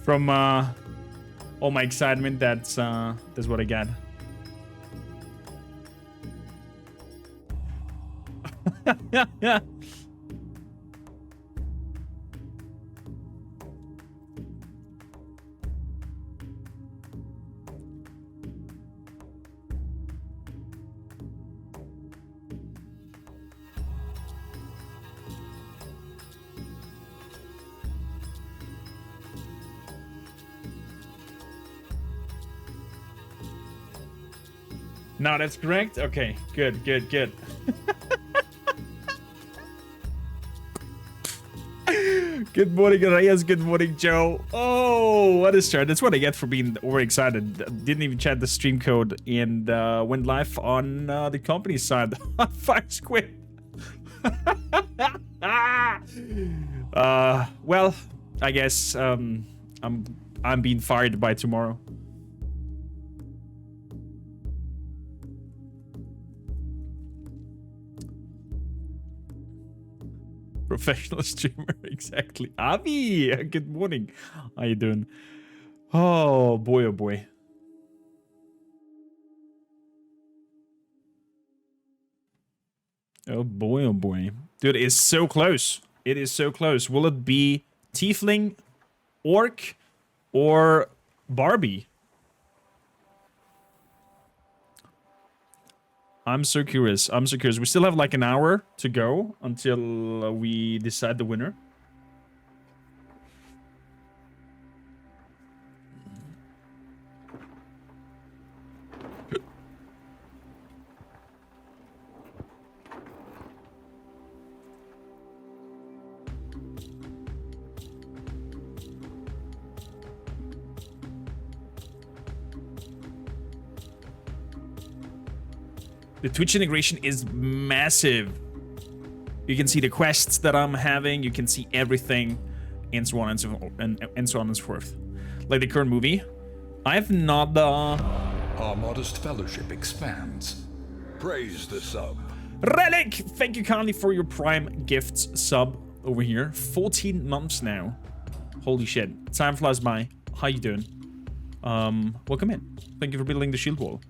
From all my excitement, that's what I got. No, that's correct? Okay, good. Good morning, Reyes. Good morning, Joe. Oh, what a start. That's what I get for being overexcited. Didn't even chat the stream code and went live on the company side. 5 squid. Well, I guess I'm being fired by tomorrow. Professional streamer, exactly. Avi, good morning. How you doing? Oh boy, oh boy. Oh boy, oh boy. Dude, it's so close. It is so close. Will it be Tiefling, Orc, or Barbie? I'm so curious. We still have like an hour to go until we decide the winner. The Twitch integration is massive. You can see the quests that I'm having. You can see everything, and so on and so on and so forth. Like the current movie. I've not. Our modest fellowship expands. Praise the sub. Relic, thank you kindly for your Prime Gifts sub over here. 14 months now. Holy shit! Time flies by. How you doing? Welcome in. Thank you for building the shield wall.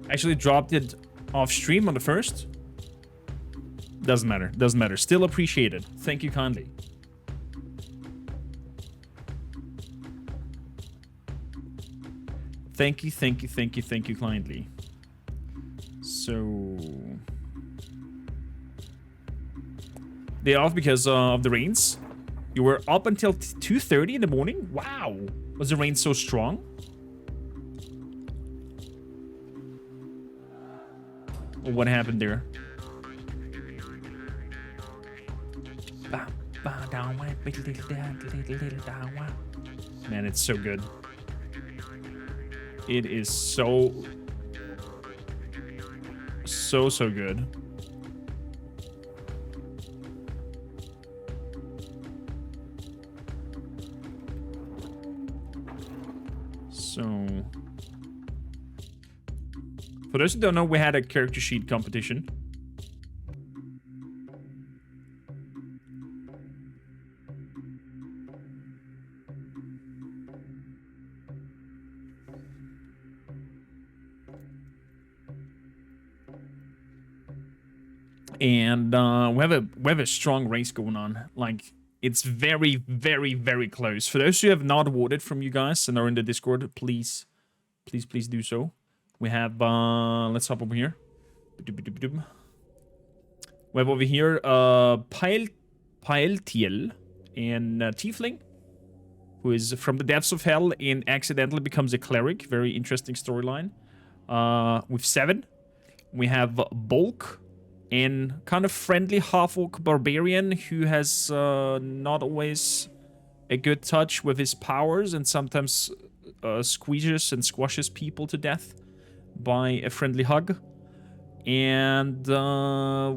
Actually dropped it off stream on the first. Doesn't matter. Still appreciated. Thank you kindly. Thank you kindly. So day off because of the rains. You were up until 2:30 in the morning? Wow. Was the rain so strong? What happened there? Man, it's so good. It is so good. So for those who don't know, we had a character sheet competition. And we have a strong race going on. Like, it's very close. For those who have not voted from you guys and are in the Discord, please do so. We have, let's hop over here. We have over here, Paeltiel and Tiefling, who is from the depths of hell and accidentally becomes a cleric. Very interesting storyline. With 7, we have Bolg, and kind of friendly half-orc barbarian who has not always a good touch with his powers and sometimes squeezes and squashes people to death. by a friendly hug. And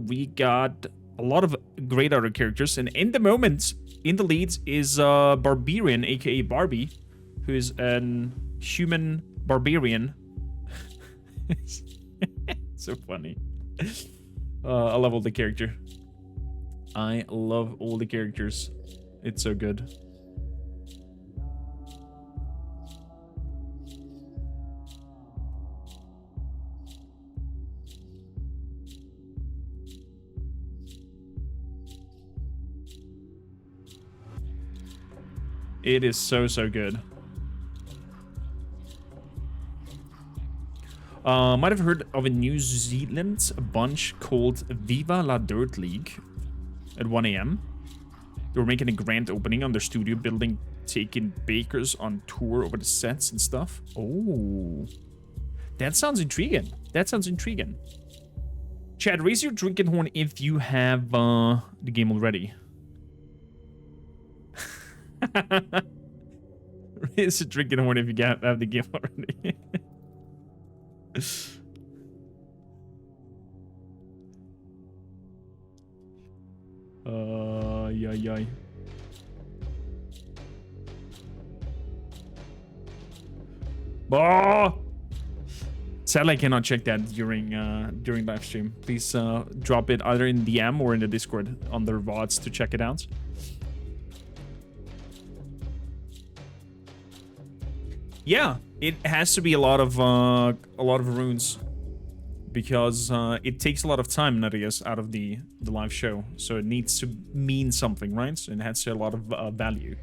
we got a lot of great other characters. And in the moment, in the leads is Barbarian, aka Barbie, who is an human barbarian. So funny. I love all the character. I love all the characters. It's so good. It is so good. Might have heard of a New Zealand bunch called Viva La Dirt League at 1 a.m. They were making a grand opening on their studio building, taking bakers on tour over the sets and stuff. Oh, that sounds intriguing. That sounds intriguing. Chad, raise your drinking horn if you have the game already. Raise your drinking horn if you have the game already. Yay. Oh! Sadly, I cannot check that during live stream. Please drop it either in DM or in the Discord on their VODs to check it out. Yeah, it has to be a lot of runes, because it takes a lot of time, Narius, out of the live show. So it needs to mean something, right? So it has a lot of value.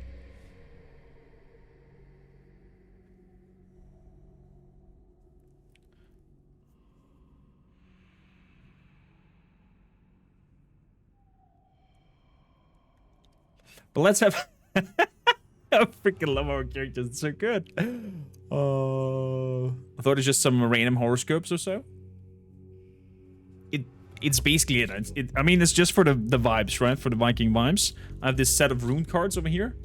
But let's have... I freaking love our characters. It's so good. I thought it's just some random horoscopes or so. It's basically it. I mean, it's just for the vibes, right? For the Viking vibes. I have this set of rune cards over here.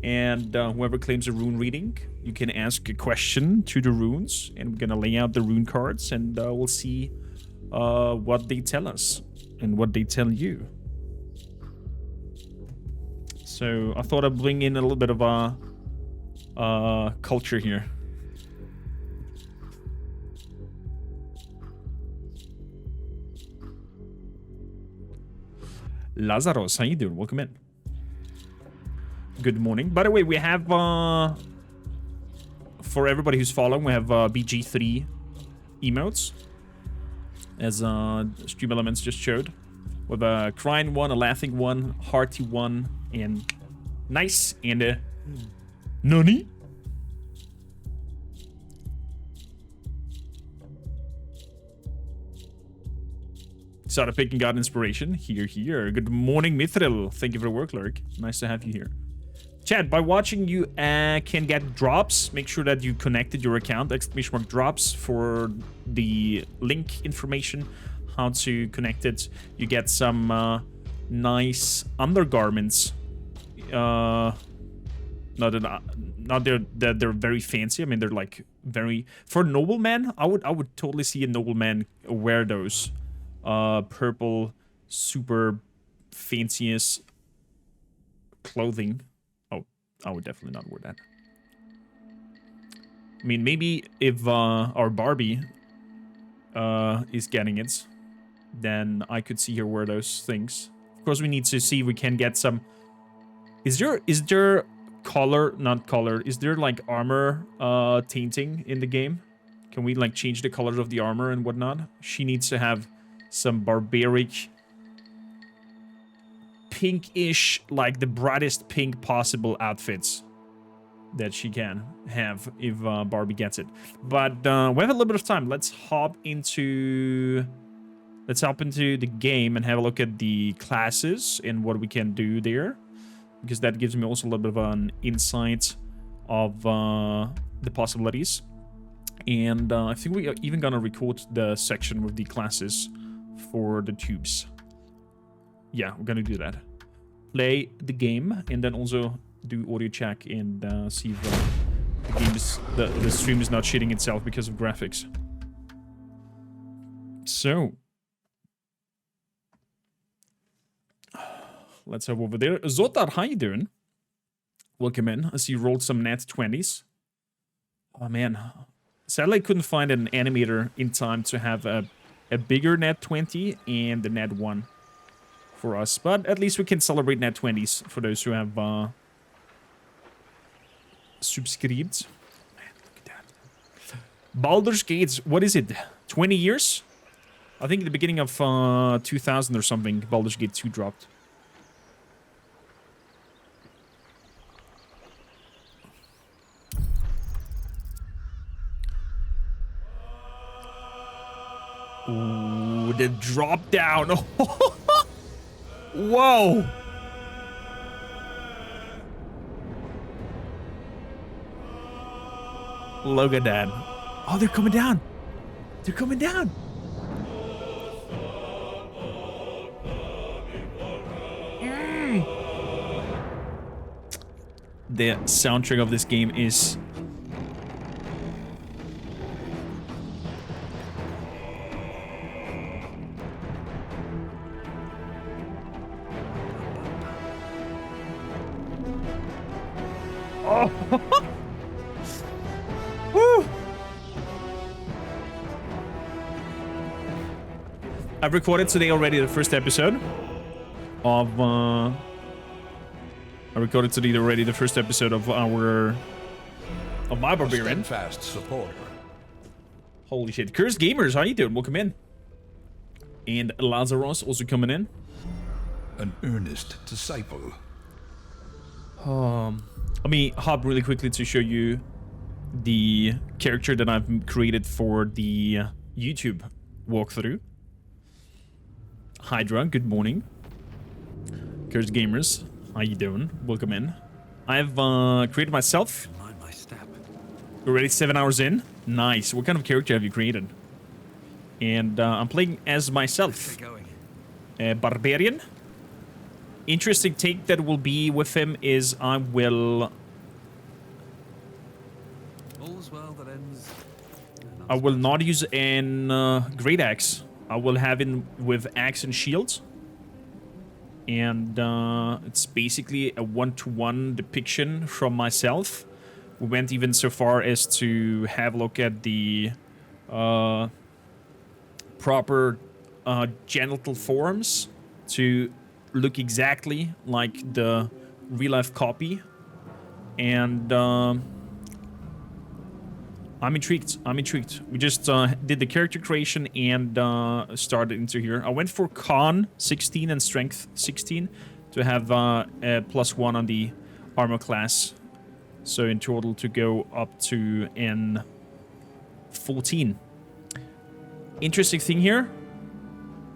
And whoever claims a rune reading, you can ask a question to the runes. And we're going to lay out the rune cards. And we'll see what they tell us. And what they tell you. So I thought I'd bring in a little bit of culture here. Lazarus, how you doing? Welcome in. Good morning. By the way, we have for everybody who's following, we have BG3 emotes, as Stream Elements just showed, with a crying one, a laughing one, hearty one, and nice, and a nani. Started picking got inspiration. Here. Good morning, Mithril. Thank you for the work, Lurk. Nice to have you here. Chad, by watching you can get drops. Make sure that you connected your account, !drops, for the link information, how to connect it. You get some nice undergarments. Not that they're very fancy. I mean, they're like very... For noblemen, I would totally see a nobleman wear those. Purple, super fanciest clothing. Oh, I would definitely not wear that. I mean, maybe if our Barbie is getting it, then I could see her wear those things. Of course, we need to see if we can get some... Is there color, not color, is there like armor tainting in the game? Can we like change the colors of the armor and whatnot? She needs to have some barbaric, pinkish, like the brightest pink possible outfits that she can have if Barbie gets it. But we have a little bit of time. Let's hop into the game and have a look at the classes and what we can do there, because that gives me also a little bit of an insight of the possibilities. And I think we are even gonna record the section with the classes for the tubes. Yeah, we're gonna do that. Play the game and then also do audio check and see if the stream is not shitting itself because of graphics. So let's have over there. Zotar, how you doing? Welcome in. I see you rolled some nat 20s. Oh man. Sadly, I couldn't find an animator in time to have a bigger nat 20 and the nat 1 for us. But at least we can celebrate nat 20s for those who have subscribed. Man, look at that. Baldur's Gates, what is it? 20 years? I think at the beginning of 2000 or something, Baldur's Gate 2 dropped. Ooh, the drop down. Whoa. Look at that. Oh, they're coming down. They're coming down. The soundtrack of this game is Woo! I've recorded today already the first episode of I recorded today already the first episode of my Barbarian. Fast supporter. Holy shit. Cursed Gamers, how you doing? Welcome in. And Lazarus also coming in. An earnest disciple. Let me hop really quickly to show you the character that I've created for the YouTube walkthrough. Hydra, good morning. Cursed Gamers, how you doing? Welcome in. I've created myself. We're already 7 hours in. Nice. What kind of character have you created? And I'm playing as myself. Barbarian. Interesting take that will be with him is I will not use an great axe. I will have him with axe and shield. And it's basically a one-to-one depiction from myself. We went even so far as to have a look at the proper genital forms to look exactly like the real-life copy. And I'm intrigued. We just did the character creation and started into here. I went for Con 16 and Strength 16 to have a +1 on the armor class. So in total to go up to an 14. Interesting thing here.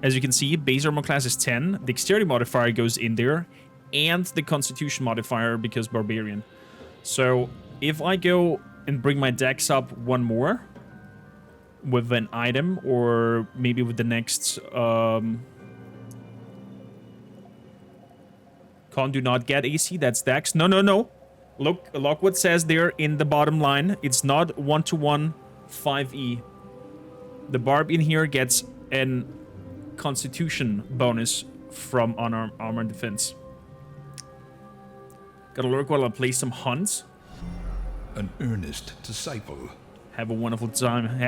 As you can see, base armor class is 10. Dexterity modifier goes in there. And the Constitution modifier because Barbarian. So if I go and bring my dex up one more with an item or maybe with the next Con do not get AC, that's dex. No. Look what says there in the bottom line. It's not 1-to-1 5e. The barb in here gets an Constitution bonus from armor and defense. Gotta lurk while I play some hunts. An earnest disciple. Have a wonderful time.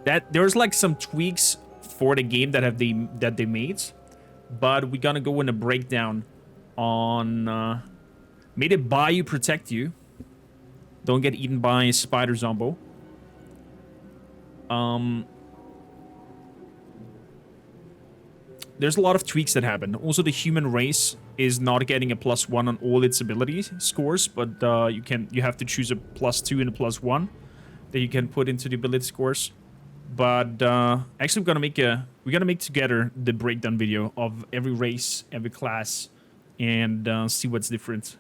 That there's like some tweaks for the game that they made, but we're gonna go in a breakdown on may the bayou protect you. Don't get eaten by a spider zombo. There's a lot of tweaks that happen. Also, the human race is not getting a +1 on all its ability scores, but you have to choose a +2 and a +1 that you can put into the ability scores. But actually, we're gonna make together the breakdown video of every race, every class, and see what's different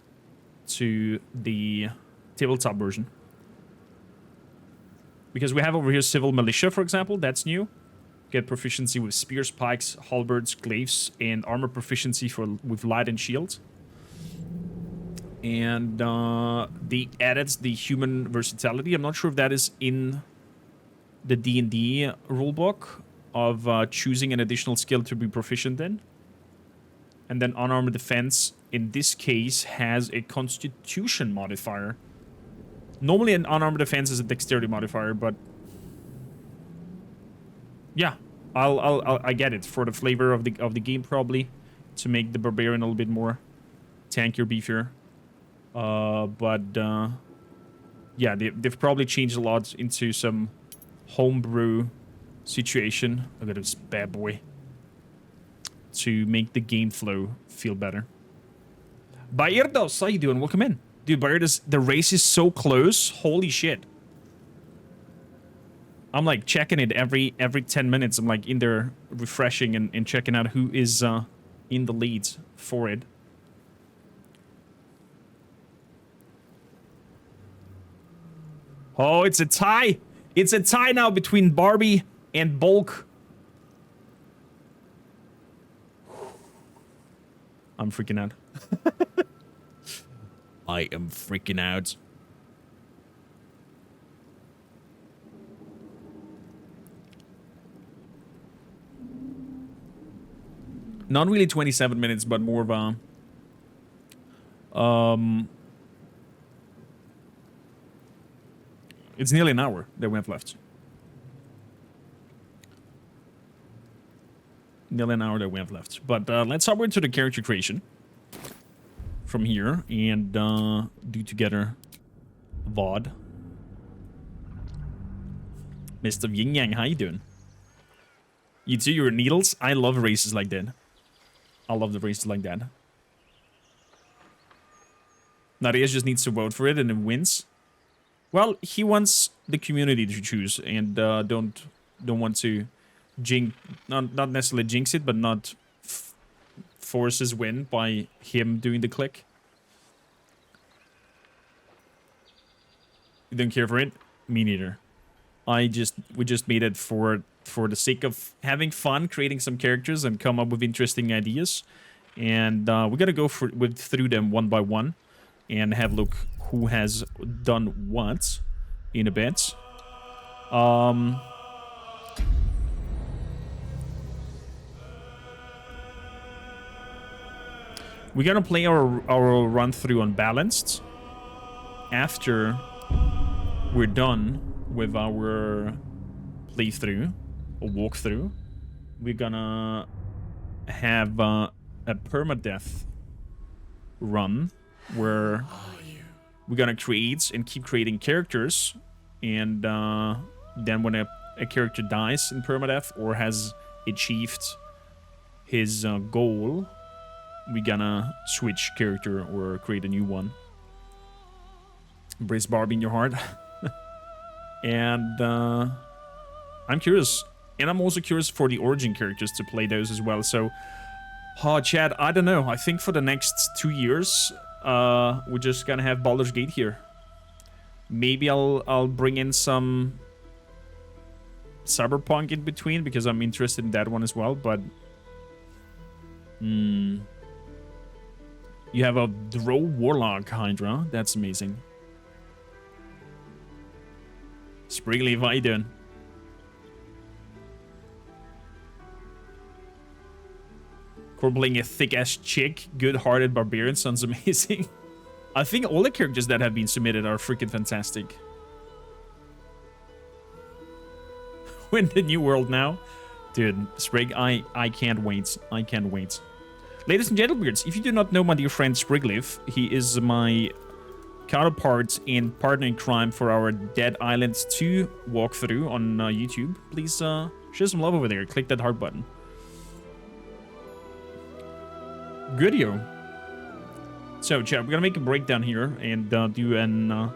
to the tabletop version. Because we have over here Civil Militia, for example, that's new. Get proficiency with spears, pikes, halberds, glaives, and armor proficiency with light and shield. And they added the human versatility. I'm not sure if that is in the D&D rulebook of choosing an additional skill to be proficient in. And then unarmed defense, in this case, has a constitution modifier. Normally an unarmed defense is a dexterity modifier, but yeah, I get it for the flavor of the game, probably to make the barbarian a little bit more tankier, beefier. But yeah, they've probably changed a lot into some homebrew situation. Look at this bad boy. To make the game flow feel better. Bairdos, how you doing? Welcome in. Dude, Bairdos, the race is so close. Holy shit. I'm like checking it every 10 minutes. I'm like in there refreshing and checking out who is in the leads for it. Oh, it's a tie. It's a tie now between Barbie and Bolg. I'm freaking out. I am freaking out. Not really 27 minutes, but more of a... It's nearly an hour that we have left. Nearly an hour that we have left. But let's hop into the character creation from here and do together VOD. Mr. Yin Yang, how you doing? You do your needles? I love races like that. I love the races like that. Narias just needs to vote for it and it wins. Well, he wants the community to choose and don't want to not necessarily jinx it, but not force his win by him doing the click. You don't care for it? Me neither. We just made it for the sake of having fun, creating some characters and come up with interesting ideas. And we gotta go through them one by one and have a look who has done what in a bit. We're gonna play our run through on balanced. After we're done with our playthrough or walkthrough, we're gonna have a permadeath run where we're gonna create and keep creating characters, and then when a character dies in permadeath or has achieved his goal, we're gonna switch character or create a new one. Embrace Barbie in your heart. And I'm curious, and I'm also curious for the origin characters to play those as well. So, Chad, I don't know. I think for the next 2 years, we're just gonna have Baldur's Gate here. Maybe I'll bring in some Cyberpunk in between because I'm interested in that one as well. But you have a Drow Warlock Hydra. That's amazing. Spriggly, how you doing? Corbling a thick-ass chick, good-hearted barbarian sounds amazing. I think all the characters that have been submitted are freaking fantastic. We're in the new world now. Dude, Sprig, I can't wait. I can't wait. Ladies and gentlemen, if you do not know my dear friend Sprigliff, he is my counterpart and partner in crime for our Dead Island 2 walkthrough on YouTube. Please show some love over there. Click that heart button. Goodio. So, chat, we're gonna make a breakdown here and do an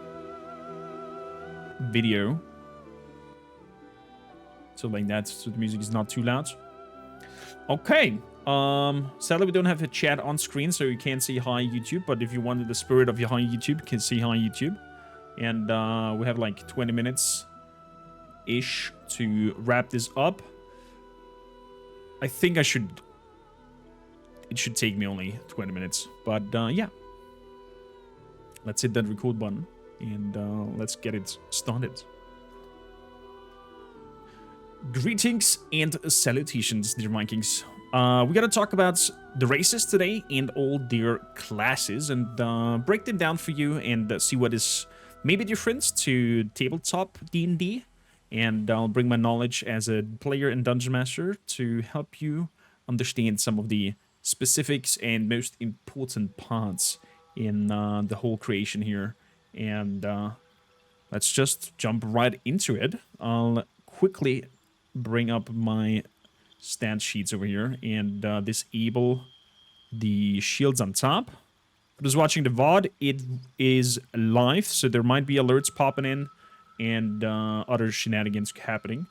video. So like that, so the music is not too loud. Okay. Sadly, we don't have a chat on screen, so you can't say hi YouTube. But if you wanted the spirit of your hi YouTube, you can say hi YouTube. And we have like 20 minutes-ish to wrap this up. I think it should take me only 20 minutes. But yeah. Let's hit that record button and let's get it started. Greetings and salutations, dear Vikings. We gotta talk about the races today and all their classes and break them down for you and see what is maybe different to tabletop D&D. And I'll bring my knowledge as a player and dungeon master to help you understand some of the specifics and most important parts in the whole creation here. And let's just jump right into it. I'll quickly bring up my stat sheets over here and disable the shields on top. For those watching the VOD, it is live, so there might be alerts popping in and other shenanigans happening.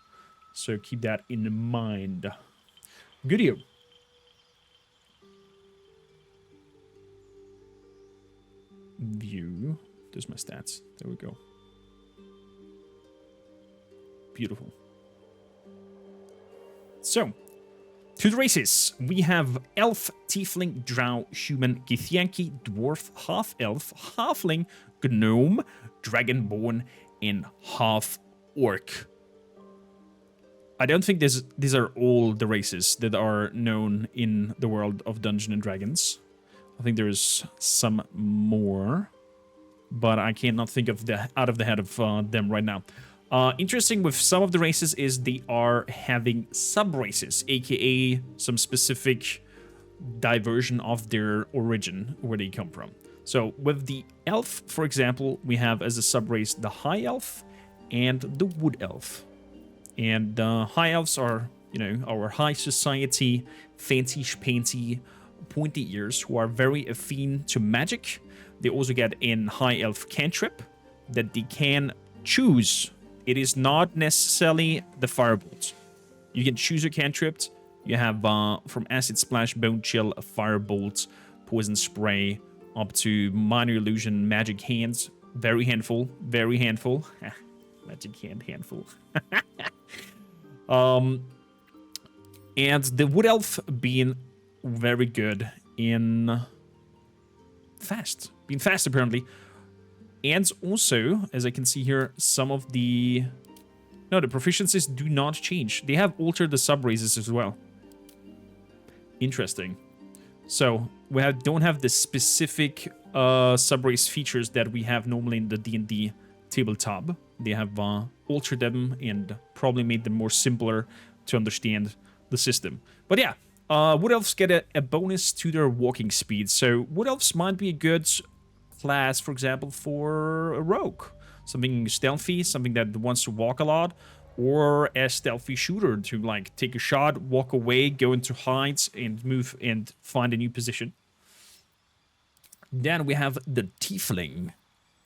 So keep that in mind. Good. View. There's my stats. There we go. Beautiful. So, to the races. We have Elf, Tiefling, Drow, Human, Githyanki, Dwarf, Half-Elf, Halfling, Gnome, Dragonborn, and Half-Orc. I don't think these are all the races that are known in the world of Dungeons and Dragons. I think there's some more, but I cannot think of out of the head of them right now. Interesting with some of the races is they are having sub-races, aka some specific diversion of their origin, where they come from. So with the Elf, for example, we have as a sub-race the High Elf and the Wood Elf. And High Elves are, you know, our high society, fancy-schpancy, pointy ears who are very affine to magic. They also get in High Elf cantrip that they can choose. It is not necessarily the Firebolt. You can choose a cantrip. You have from Acid Splash, Bone Chill, Firebolt, Poison Spray, up to Minor Illusion, Magic Hands. Very handful. Very handful. Magic Hand handful. And the Wood Elf being very good in fast. Being fast, apparently. And also, as I can see here, some of the... No, the proficiencies do not change. They have altered the sub-races as well. Interesting. So, we don't have the specific sub-race features that we have normally in the D&D tabletop. They have altered them and probably made them more simpler to understand the system. But yeah, Wood Elves get a bonus to their walking speed. So, Wood Elves might be a good class, for example, for a rogue. Something stealthy, something that wants to walk a lot, or a stealthy shooter to like take a shot, walk away, go into hides, and move and find a new position. Then we have the Tiefling,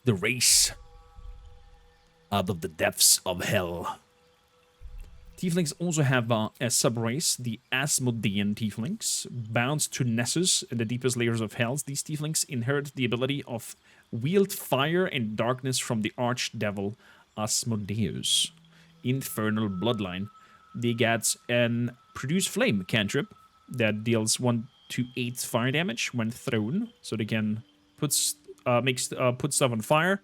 the race out of the depths of hell. Tieflings also have a sub-race, the Asmodean Tieflings. Bound to Nessus in the deepest layers of Hell, these Tieflings inherit the ability of wield fire and darkness from the archdevil Asmodeus. Infernal Bloodline. They get an Produce Flame cantrip that deals 1 to 8 fire damage when thrown, so they can put stuff on fire.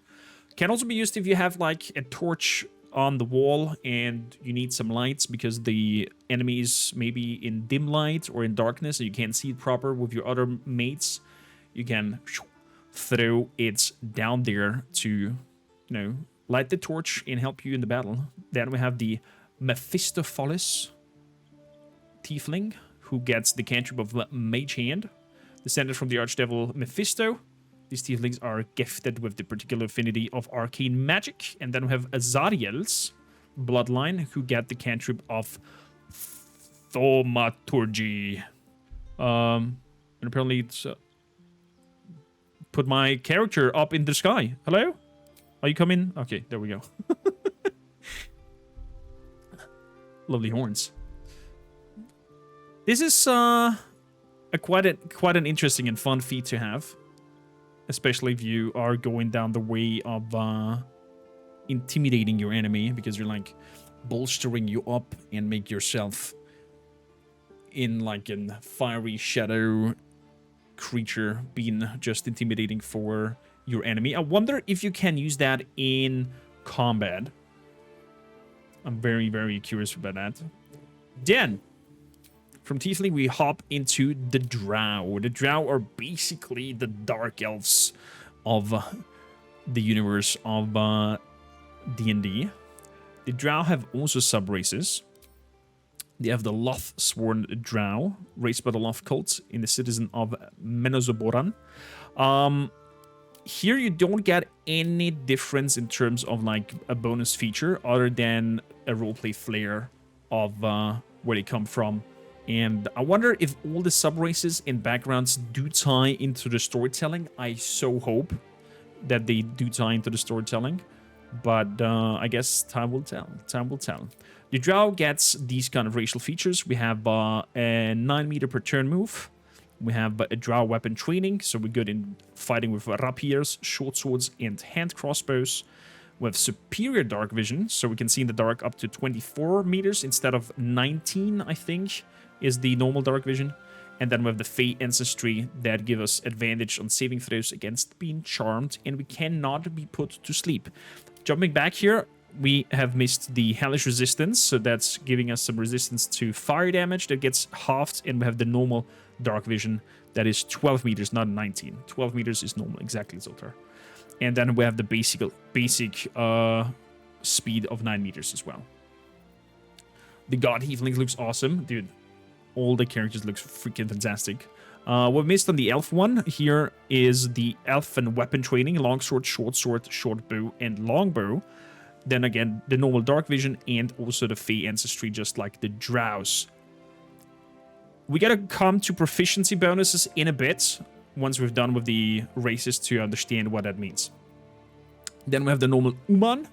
Can also be used if you have like a torch on the wall and you need some lights because the enemy is maybe in dim light or in darkness and you can't see it proper with your other mates. You can throw it down there to, you know, light the torch and help you in the battle. Then we have the Mephistopheles Tiefling, who gets the cantrip of Mage Hand, descended from the Archdevil Mephisto. These Tieflings are gifted with the particular affinity of arcane magic. And then we have Azariel's bloodline, who get the cantrip of Thaumaturgy. And apparently it's... put my character up in the sky. Hello? Are you coming? Okay, there we go. Lovely horns. This is quite an interesting and fun feat to have. Especially if you are going down the way of intimidating your enemy, because you're like bolstering you up and make yourself in like a fiery shadow creature being just intimidating for your enemy. I wonder if you can use that in combat. I'm very, very curious about that. Then, from Tiefling, we hop into the Drow. The Drow are basically the Dark Elves of the universe of D&D. The Drow have also sub-races. They have the Loth-sworn Drow, raised by the Loth cult in the citizen of Menozoboran. Here you don't get any difference in terms of like a bonus feature other than a roleplay flair of where they come from. And I wonder if all the sub-races and backgrounds do tie into the storytelling. I so hope that they do tie into the storytelling. But I guess time will tell. Time will tell. The Drow gets these kind of racial features. We have a 9 meter per turn move. We have a Drow weapon training, so we're good in fighting with rapiers, short swords, and hand crossbows. We have superior dark vision, so we can see in the dark up to 24 meters instead of 19, I think, is the normal dark vision. And then we have the Fey Ancestry that give us advantage on saving throws against being charmed, and we cannot be put to sleep. Jumping back here, we have missed the Hellish Resistance, so that's giving us some resistance to fire damage that gets halved, and we have the normal dark vision that is 12 meters, not 19. 12 meters is normal, exactly, Zoltar. And then we have the basic speed of 9 meters as well. The God Healing looks awesome, dude. All the characters look freaking fantastic. What we missed on the elf one here is the elfin weapon training: longsword, short bow, and longbow. Then again, the normal dark vision and also the Fey Ancestry, just like the Drows. We gotta come to proficiency bonuses in a bit, once we've done with the races to understand what that means. Then we have the normal Uman.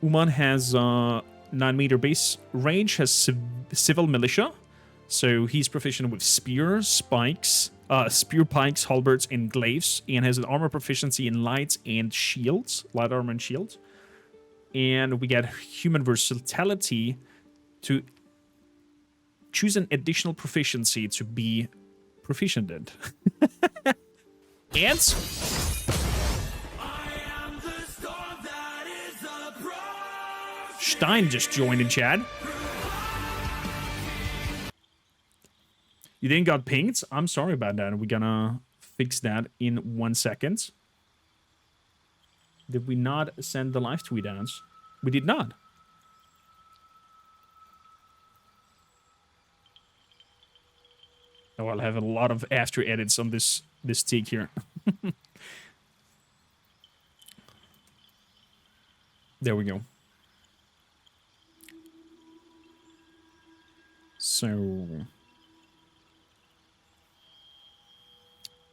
Uman has 9 meter base range, has civil militia. So he's proficient with spear, pikes, halberds, and glaives, and has an armor proficiency in light and shields, light armor and shield. And we get human versatility to choose an additional proficiency to be proficient in. And Stein just joined in chat. You didn't got pinged? I'm sorry about that. We're gonna fix that in 1 second. Did we not send the live tweet out? We did not. Oh, I'll have a lot of after edits on this take here. There we go. So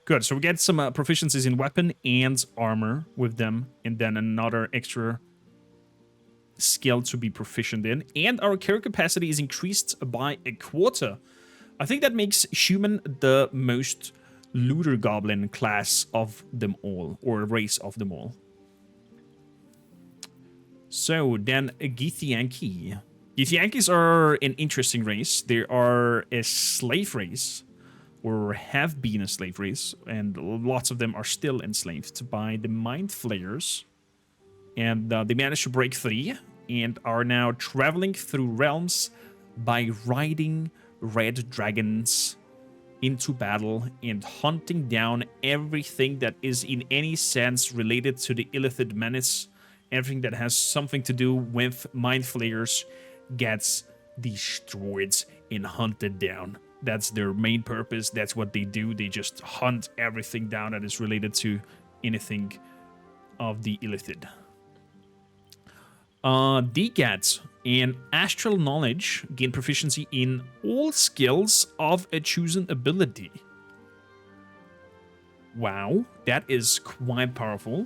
good. So we get some proficiencies in weapon and armor with them, and then another extra skill to be proficient in. And our character capacity is increased by a quarter. I think that makes human the most looter goblin class of them all, or race of them all. So then Githyanki. Githyankis are an interesting race. They are a slave race, or have been a slave race, and lots of them are still enslaved by the Mind Flayers. And they managed to break free and are now traveling through realms by riding red dragons into battle and hunting down everything that is in any sense related to the Illithid menace. Everything that has something to do with Mind Flayers gets destroyed and hunted down. That's their main purpose. That's what they do. They just hunt everything down that is related to anything of the Illithid. Decats and Astral Knowledge gain proficiency in all skills of a chosen ability. Wow, that is quite powerful.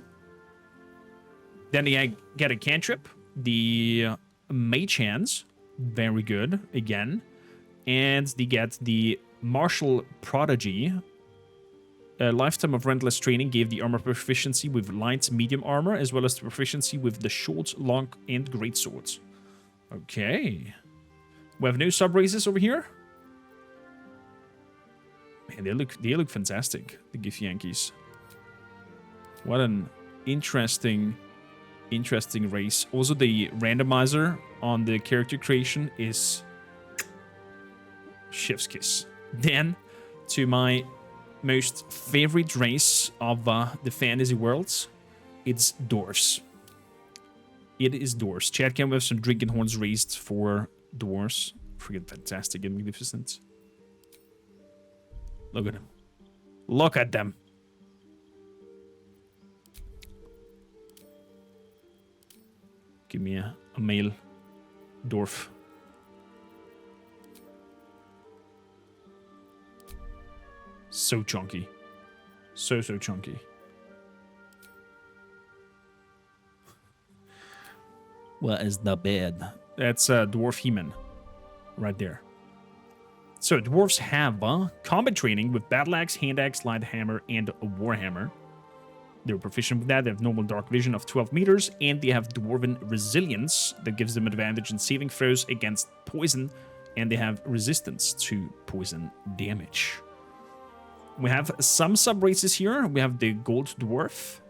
Then they get a cantrip, the Mage Hands, very good again. And they get the Martial Prodigy. A lifetime of relentless training gave the armor proficiency with light, medium armor, as well as the proficiency with the short, long, and great swords. Okay. We have no sub-races over here. Man, they look fantastic, the Githyanki's. What an interesting race. Also, the randomizer on the character creation is chef's kiss. Then, to my most favorite race of the fantasy worlds, it's dwarves. It is dwarves. Chad, can we have some drinking horns raised for dwarves? Freaking fantastic and magnificent. Look at them. Look at them. Give me a male dwarf. So chunky. So chunky. What is the bed? That's Dwarf He-Man. Right there. So dwarves have combat training with battle axe, hand axe, light hammer, and a warhammer. They're proficient with that. They have normal dark vision of 12 meters, and they have dwarven resilience that gives them advantage in saving throws against poison, and they have resistance to poison damage. We have some sub-races here. We have the gold dwarf,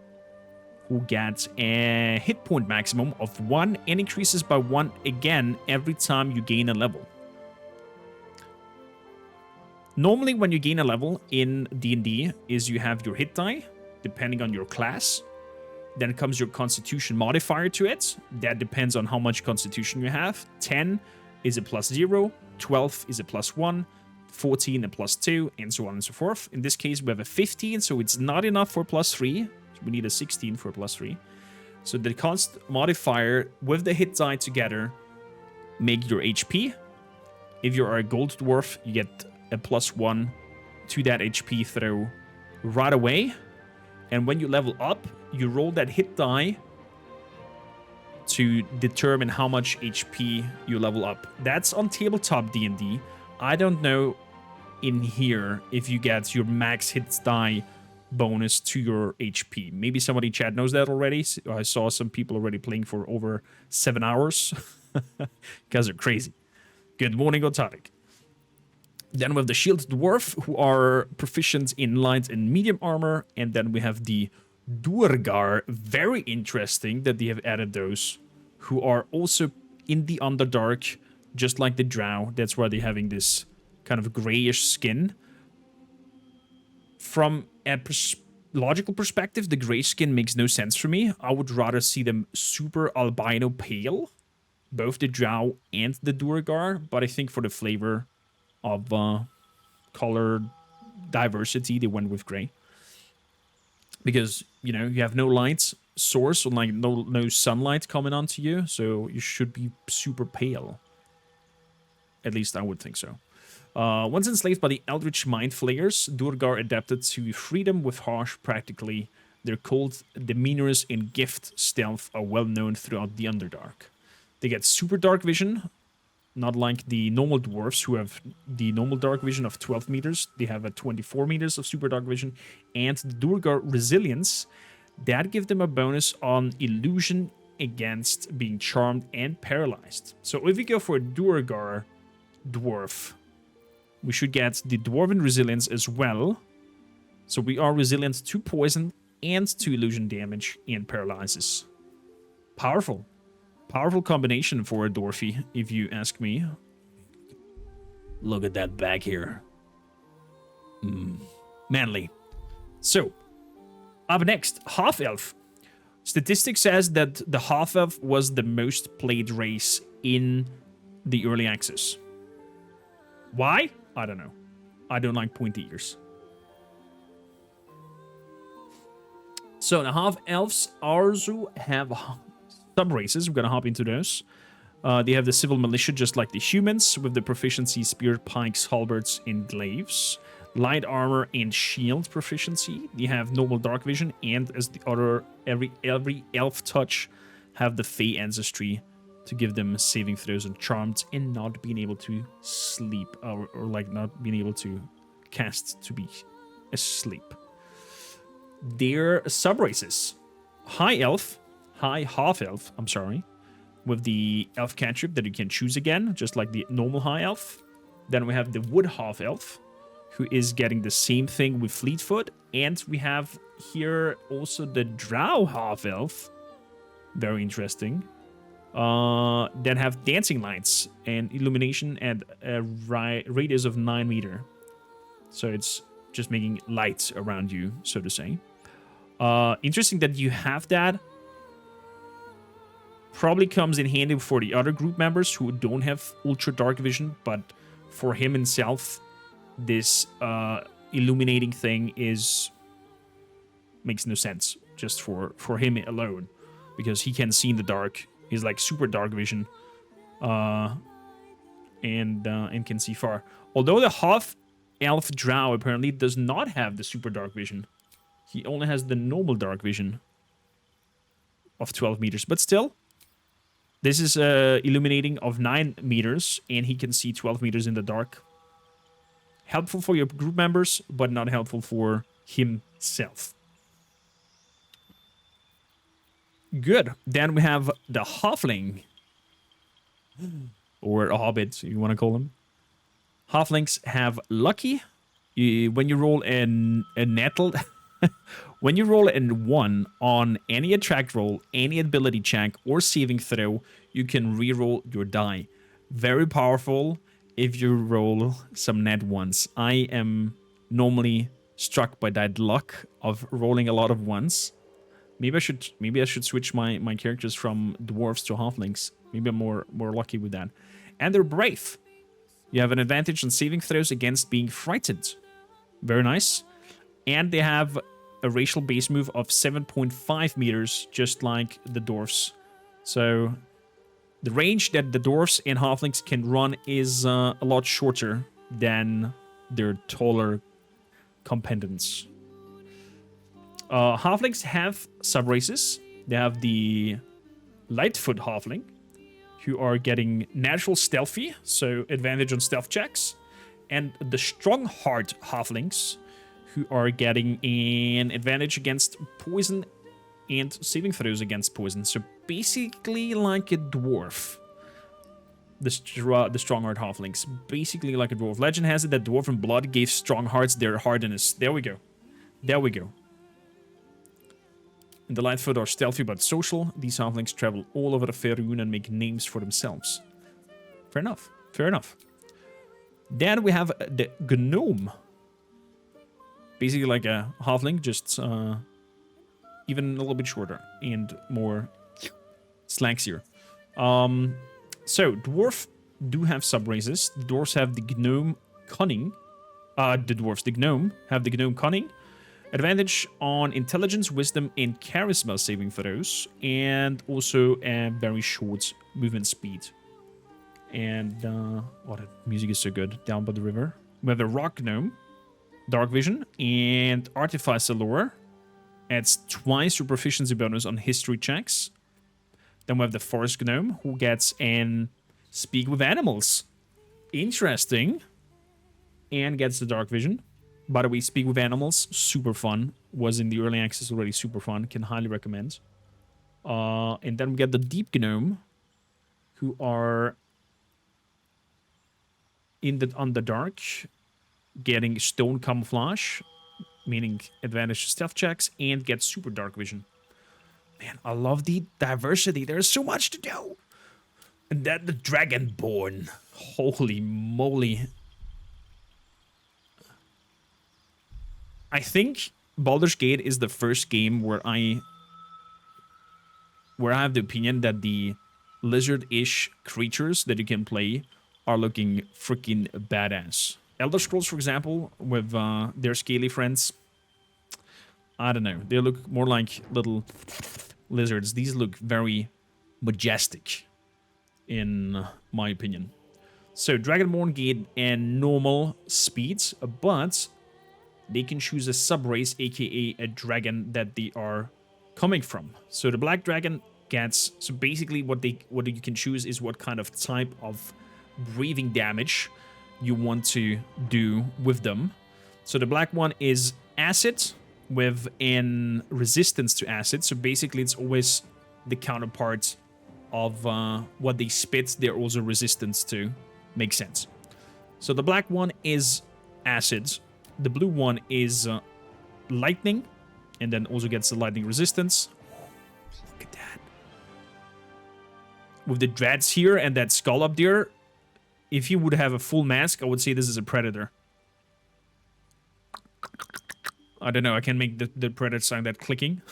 who gets a hit point maximum of 1 and increases by 1 again every time you gain a level. Normally, when you gain a level in D&D, is you have your hit die, depending on your class. Then comes your constitution modifier to it. That depends on how much constitution you have. 10 is a +0, 12 is a +1, 14 a +2, and so on and so forth. In this case, we have a 15, so it's not enough for +3. We need a 16 for a +3. So the const modifier with the hit die together make your HP. If you're a gold dwarf, you get a +1 to that HP throw right away. And when you level up, you roll that hit die to determine how much HP you level up. That's on tabletop D&D. I don't know in here if you get your max hit die bonus to your HP. Maybe somebody in chat knows that already. I saw some people already playing for over 7 hours. You guys are crazy. Good morning, Otarik. Then we have the shield dwarf, who are proficient in light and medium armor. And then we have the Duergar. Very interesting that they have added those, who are also in the Underdark, just like the Drow. That's why they're having this kind of grayish skin. From a logical perspective, the gray skin makes no sense for me. I would rather see them super albino pale, both the Drow and the Duergar. But I think for the flavor of color diversity, they went with gray. Because, you know, you have no light source, or like no sunlight coming onto you, so you should be super pale. At least I would think so. Once enslaved by the Eldritch Mind Flayers, Duergar adapted to freedom with harsh practically. Their cold demeanors and gift stealth are well known throughout the Underdark. They get super dark vision, not like the normal dwarves, who have the normal dark vision of 12 meters. They have a 24 meters of super dark vision. And the Duergar resilience, that gives them a bonus on illusion against being charmed and paralyzed. So if we go for a Duergar dwarf, we should get the dwarven resilience as well. So we are resilient to poison and to illusion damage and paralyzes. Powerful. Powerful combination for a dwarfy, if you ask me. Look at that back here. Manly. So, up next, half-elf. Statistics says that the half-elf was the most played race in the early access. Why? I don't know. I don't like pointy ears. So the half-elves also have sub-races. We're going to hop into those. They have the civil militia, just like the humans, with the proficiency spear, pikes, halberds, and glaives. Light armor and shield proficiency. They have normal dark vision, and as the other, every elf touch have the Fey ancestry to give them saving throws and charmed, and not being able to sleep, or like not being able to cast to be asleep. Their sub-races. High half-elf, I'm sorry, with the elf cantrip that you can choose again, just like the normal high elf. Then we have the wood half-elf, who is getting the same thing with Fleetfoot. And we have here also the drow half-elf. Very interesting. that have dancing lights and illumination at a radius of 9 meters. So it's just making lights around you, so to say. Interesting that you have that. Probably comes in handy for the other group members who don't have ultra dark vision, but for him himself, this illuminating thing makes no sense just for him alone, because he can see in the dark. He's like super dark vision, and can see far. Although the half elf drow apparently does not have the super dark vision. He only has the normal dark vision of 12 meters, but still. This is illuminating of 9 meters, and he can see 12 meters in the dark. Helpful for your group members, but not helpful for himself. Good. Then we have the halfling. Or a hobbit, you want to call him. Halflings have lucky. When you roll a nettled... When you roll a 1 on any attract roll, any ability check, or saving throw, you can reroll your die. Very powerful if you roll some net 1s. I am normally struck by that luck of rolling a lot of 1s. Maybe I should switch my characters from dwarves to halflings. Maybe I'm more lucky with that. And they're brave. You have an advantage on saving throws against being frightened. Very nice. And they have a racial base move of 7.5 meters, just like the dwarves. So the range that the dwarves and halflings can run is a lot shorter than their taller competitors. Halflings have sub-races. They have the Lightfoot halfling, who are getting natural stealthy, so advantage on stealth checks. And the Strongheart halflings, who are getting an advantage against poison and saving throws against poison. So basically like a dwarf. The Strongheart halflings. Basically like a dwarf. Legend has it that Dwarven blood gave Stronghearts their hardiness. There we go. There we go. And the Lightfoot are stealthy but social. These halflings travel all over the Faerun and make names for themselves. Fair enough. Fair enough. Then we have the Gnome. Basically like a halfling, just even a little bit shorter and more slanksier. So, dwarf do have sub-races. The dwarves have the gnome cunning. The gnome have the gnome cunning. Advantage on intelligence, wisdom, and charisma saving throws. And also a very short movement speed. And, oh, the music is so good. Down by the river. We have the rock gnome. Dark Vision, and Artificer Lore adds twice your proficiency bonus on history checks. Then we have the Forest Gnome, who gets an Speak with Animals. Interesting. And gets the Dark Vision. By the way, Speak with Animals, super fun. Was in the early access already, super fun. Can highly recommend. And then we get the Deep Gnome, who are in the Underdark, getting Stone Camouflage, meaning advantage to stealth checks, and get super dark vision. Man, I love the diversity. There's so much to do. And then the Dragonborn. Holy moly. I think Baldur's Gate is the first game where I have the opinion that the lizard-ish creatures that you can play are looking freaking badass. Elder Scrolls, for example, with their scaly friends, I don't know. They look more like little lizards. These look very majestic, in my opinion. So, Dragonborn gain and normal speeds, but they can choose a sub-race, aka a dragon that they are coming from. So, the Black Dragon gets... So, basically, what you can choose is what kind of type of breathing damage you want to do with them. So the black one is acid with an resistance to acid. So basically it's always the counterpart of what they spit. They're also resistance to. Makes sense. So the black one is acid. The blue one is lightning. And then also gets the lightning resistance. Look at that. with the dreads here and that skull up there, if he would have a full mask, I would say this is a predator. I don't know, I can make the predator sound that clicking.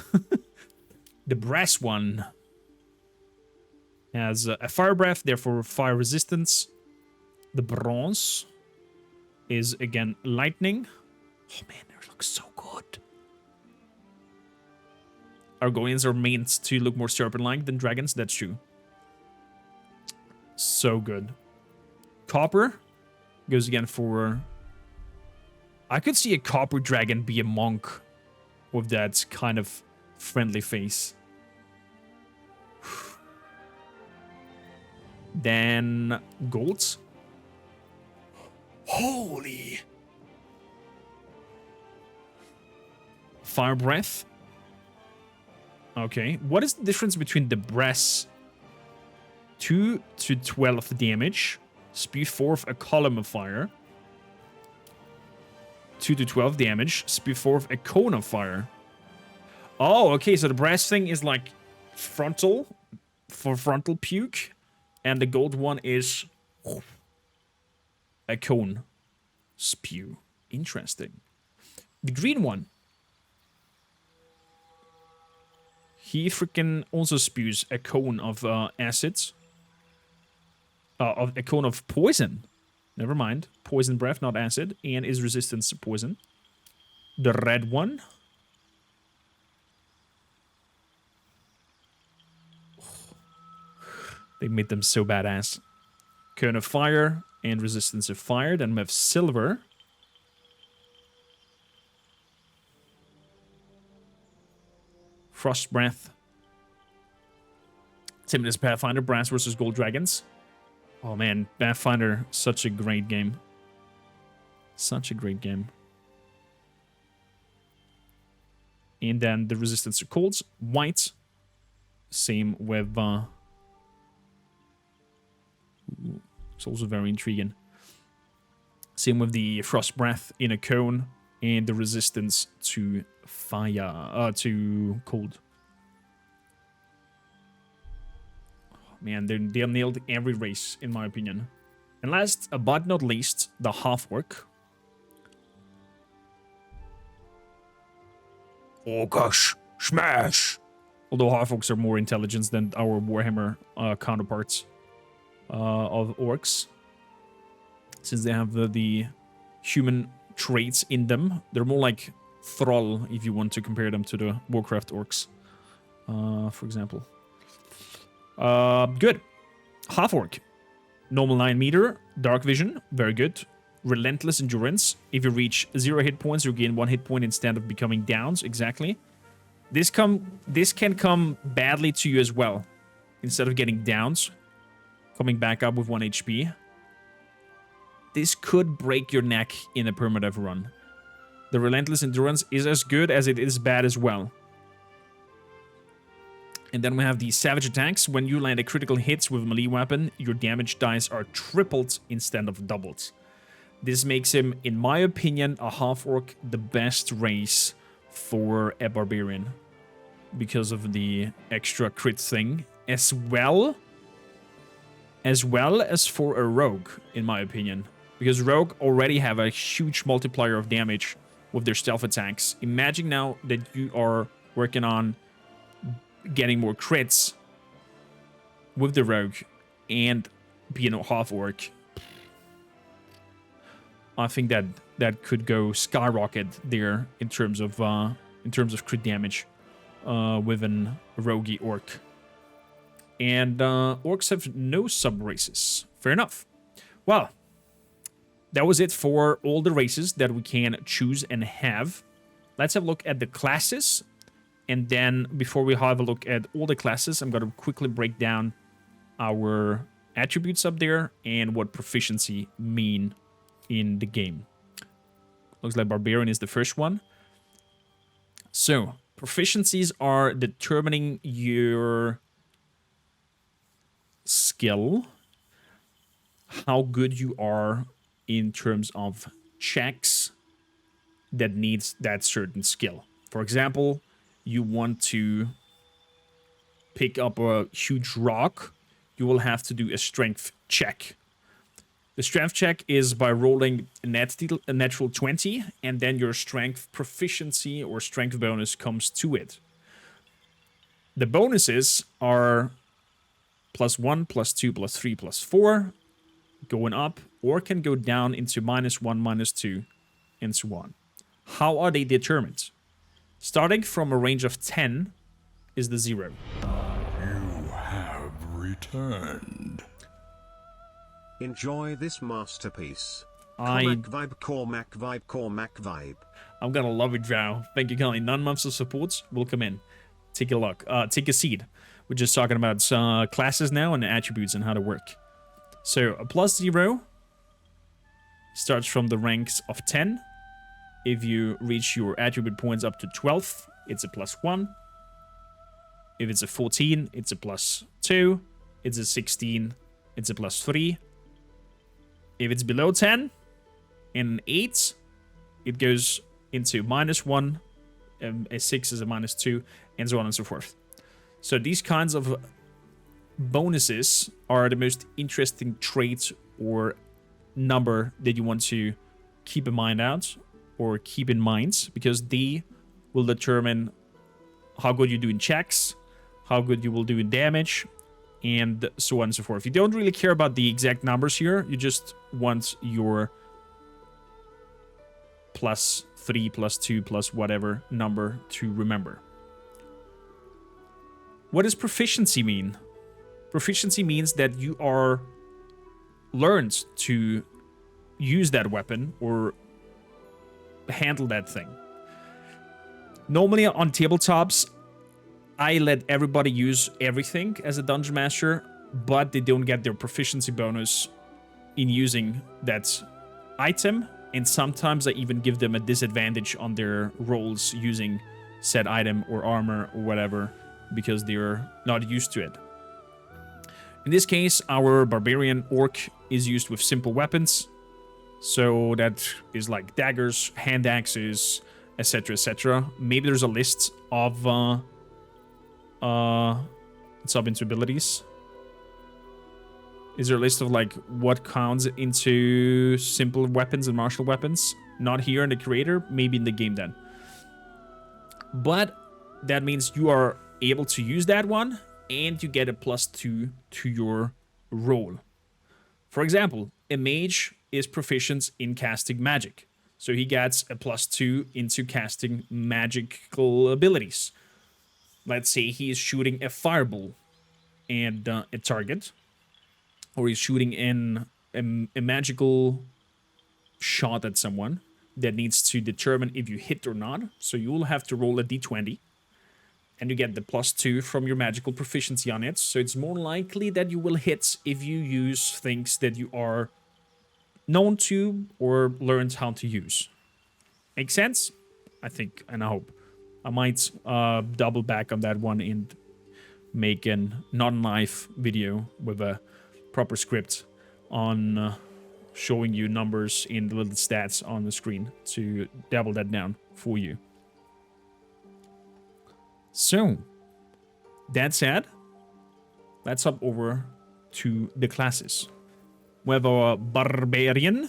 The brass one has a fire breath, therefore fire resistance. The bronze is again lightning. Oh man, they look so good. Argonians are meant to look more serpent-like than dragons, that's true. So good. Copper goes again for... I could see a copper dragon be a monk with that kind of friendly face. Then golds. Holy! Fire breath. Okay, what is the difference between the breath? 2 to 12 damage. Spew forth a column of fire. 2 to 12 damage. Spew forth a cone of fire. Oh, okay, so the brass thing is like frontal, for frontal puke. And the gold one is a cone spew. Interesting. The green one. He freaking also spews a cone of acids. Of a cone of poison. Never mind. Poison breath, not acid. And is resistant to poison. The red one. They made them so badass. Cone of fire and resistance of fire. Then we have silver. Frost breath. Same as Pathfinder, brass versus gold dragons. Oh man, Pathfinder, such a great game. Such a great game. And then the resistance to colds, white. Same with... it's also very intriguing. Same with the frost breath in a cone. And the resistance to fire, to cold. Man, they have nailed every race, in my opinion. And last but not least, the half-orc. Oh gosh, smash! Although half-orcs are more intelligent than our Warhammer counterparts of orcs. Since they have the human traits in them. They're more like Thrall, if you want to compare them to the Warcraft orcs, for example. Good. Half-orc. Normal 9 meter. Dark vision. Very good. Relentless endurance. If you reach 0 hit points, you gain 1 hit point instead of becoming downs. Exactly. This can come badly to you as well. Instead of getting downs, coming back up with 1 HP. This could break your neck in a permadeath run. The relentless endurance is as good as it is bad as well. And then we have the savage attacks. When you land a critical hit with a melee weapon, your damage dice are tripled instead of doubled. This makes him, in my opinion, a half-orc the best race for a barbarian. Because of the extra crit thing. As well as for a rogue, in my opinion. Because rogue already have a huge multiplier of damage with their stealth attacks. Imagine now that you are working on getting more crits with the rogue and being a half-orc. I think that could go skyrocket there in terms of crit damage with an roguey orc. And orcs have no sub-races. Fair enough. Well, that was it for all the races that we can choose and have. Let's have a look at the classes. And then, before we have a look at all the classes, I'm going to quickly break down our attributes up there and what proficiency mean in the game. Looks like Barbarian is the first one. So, proficiencies are determining your skill, how good you are in terms of checks that needs that certain skill. For example, you want to pick up a huge rock, you will have to do a strength check. The strength check is by rolling a natural 20, and then your strength proficiency or strength bonus comes to it. The bonuses are +1, +2, +3, +4, going up, or can go down into -1, -2, and so on. How are they determined? Starting from a range of 10 is the 0. You have returned. Enjoy this masterpiece. I'm Cormac vibe. gonna love it, Drow. Thank you kindly. 9 months of support. Welcome in. Take a look. Take a seat. We're just talking about classes now and attributes and how to work. So a +0 starts from the ranks of 10. If you reach your attribute points up to 12, it's a +1. If it's a 14, it's a +2. It's a 16, it's a +3. If it's below 10 and 8, it goes into -1. A 6 is a -2, and so on and so forth. So these kinds of bonuses are the most interesting trait or number that you want to keep in mind because they will determine how good you do in checks, how good you will do in damage, and so on and so forth. You don't really care about the exact numbers here. You just want your +3, +2, plus whatever number to remember. What does proficiency mean? Proficiency means that you are learned to use that weapon or handle that thing. Normally on tabletops, I let everybody use everything as a dungeon master, but they don't get their proficiency bonus in using that item, and sometimes I even give them a disadvantage on their rolls using said item or armor or whatever, because they're not used to it. In this case, our barbarian orc is used with simple weapons, so that is like daggers, hand axes, etc, etc. Maybe there's a list of sub into abilities. Is there a list of like what counts into simple weapons and martial weapons? Not here in the creator, maybe in the game then. But that means you are able to use that one, and you get a +2 to your roll. For example, a mage is proficient in casting magic, so he gets a +2 into casting magical abilities. Let's say he is shooting a fireball and a target, or he's shooting in a magical shot at someone that needs to determine if you hit or not. So you will have to roll a d20, and you get the +2 from your magical proficiency on it. So it's more likely that you will hit if you use things that you are known to or learned how to use. Make sense? I think, and I hope. I might double back on that one and make an non-live video with a proper script on showing you numbers in the little stats on the screen to double that down for you. So, that said, let's hop over to the classes. We have our barbarian,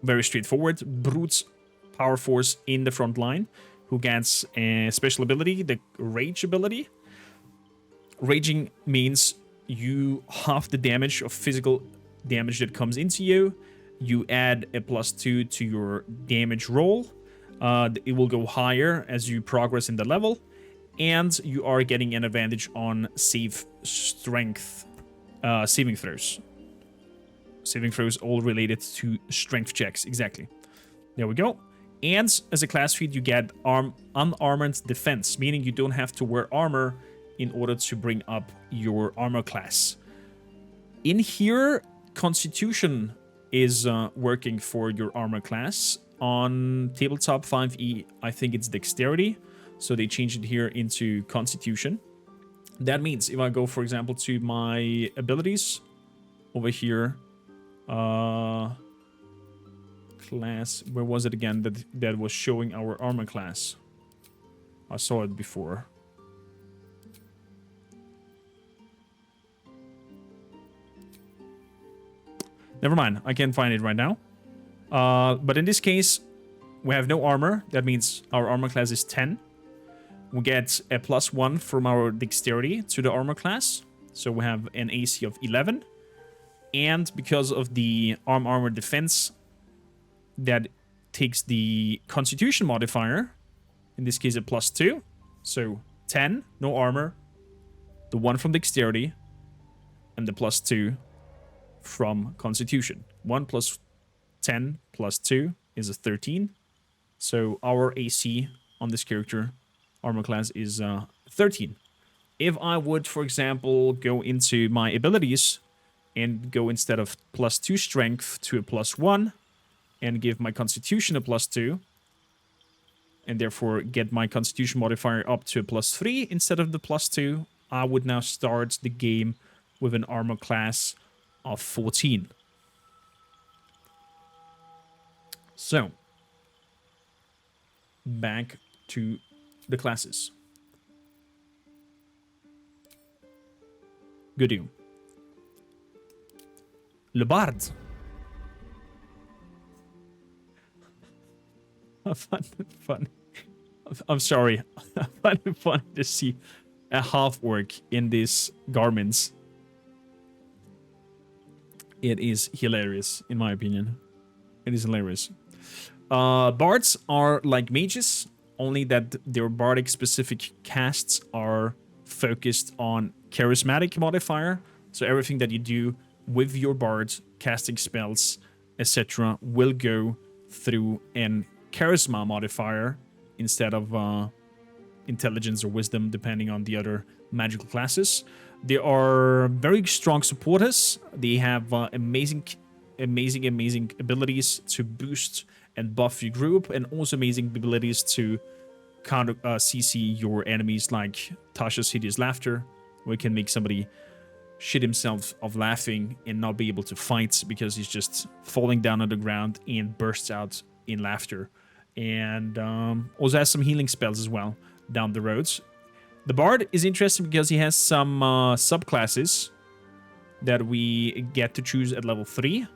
very straightforward, brute power force in the front line, who gets a special ability, the rage ability. Raging means you half the damage of physical damage that comes into you. You add a +2 to your damage roll. It will go higher as you progress in the level. And you are getting an advantage on saving throws. Saving throws all related to strength checks, exactly. There we go. And as a class feat, you get unarmored defense, meaning you don't have to wear armor in order to bring up your armor class. In here, Constitution is working for your armor class. On tabletop 5e, I think it's Dexterity, so they changed it here into Constitution. That means if I go, for example, to my abilities over here, class, where was it again that was showing our armor class? I saw it before. Never mind. I can't find it right now. But in this case, we have no armor. That means our armor class is 10. We get a +1 from our dexterity to the armor class. So we have an AC of 11. And because of the armor defense, that takes the constitution modifier. In this case, a +2. So 10, no armor. The 1 from dexterity. And the +2 from constitution. 1 plus 10 plus 2 is a 13. So our AC on this character, armor class, is 13. If I would, for example, go into my abilities and go instead of +2 strength to a +1 and give my constitution a +2 and therefore get my constitution modifier up to a +3 instead of the +2, I would now start the game with an armor class of 14. So, back to the classes. Good you. Le Bard. I find it funny. I'm sorry. I find it funny to see a half-orc in these garments. It is hilarious, in my opinion. It is hilarious. Bards are like mages, only that their bardic specific casts are focused on charismatic modifier. So everything that you do with your bard, casting spells, etc., will go through an charisma modifier instead of intelligence or wisdom, depending on the other magical classes. They are very strong supporters. They have amazing abilities to boost and buff your group, and also amazing abilities to counter CC your enemies, like Tasha's Hideous Laughter, where it can make somebody shit himself of laughing and not be able to fight because he's just falling down on the ground and bursts out in laughter. And also has some healing spells as well down the roads. The Bard is interesting because he has some subclasses that we get to choose at level 3.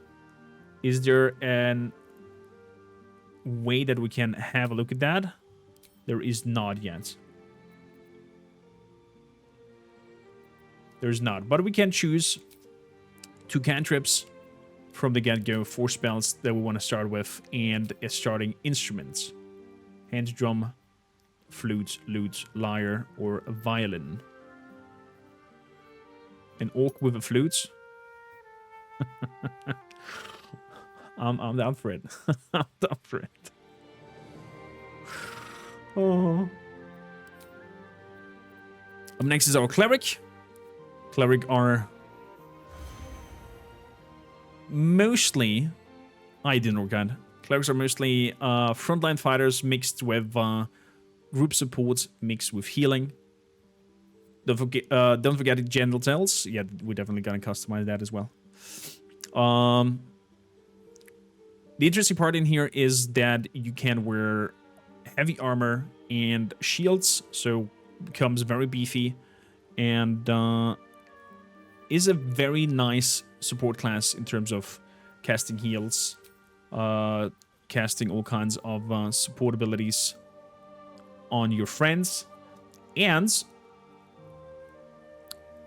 Is there an way that we can have a look at that? There is not yet. There's not. But we can choose 2 cantrips from the get-go, 4 spells that we want to start with, and a starting instruments. Hand drum, flute, lute, lyre, or a violin. An orc with a flute. I'm down for it. I'm down for it. Oh. Up next is our cleric. Cleric are mostly... I didn't know that. Clerics are mostly frontline fighters mixed with group support, mixed with healing. Don't forget the genitals. Yeah, we're definitely gonna customize that as well. The interesting part in here is that you can wear heavy armor and shields, so becomes very beefy, and is a very nice support class in terms of casting heals, casting all kinds of support abilities on your friends, and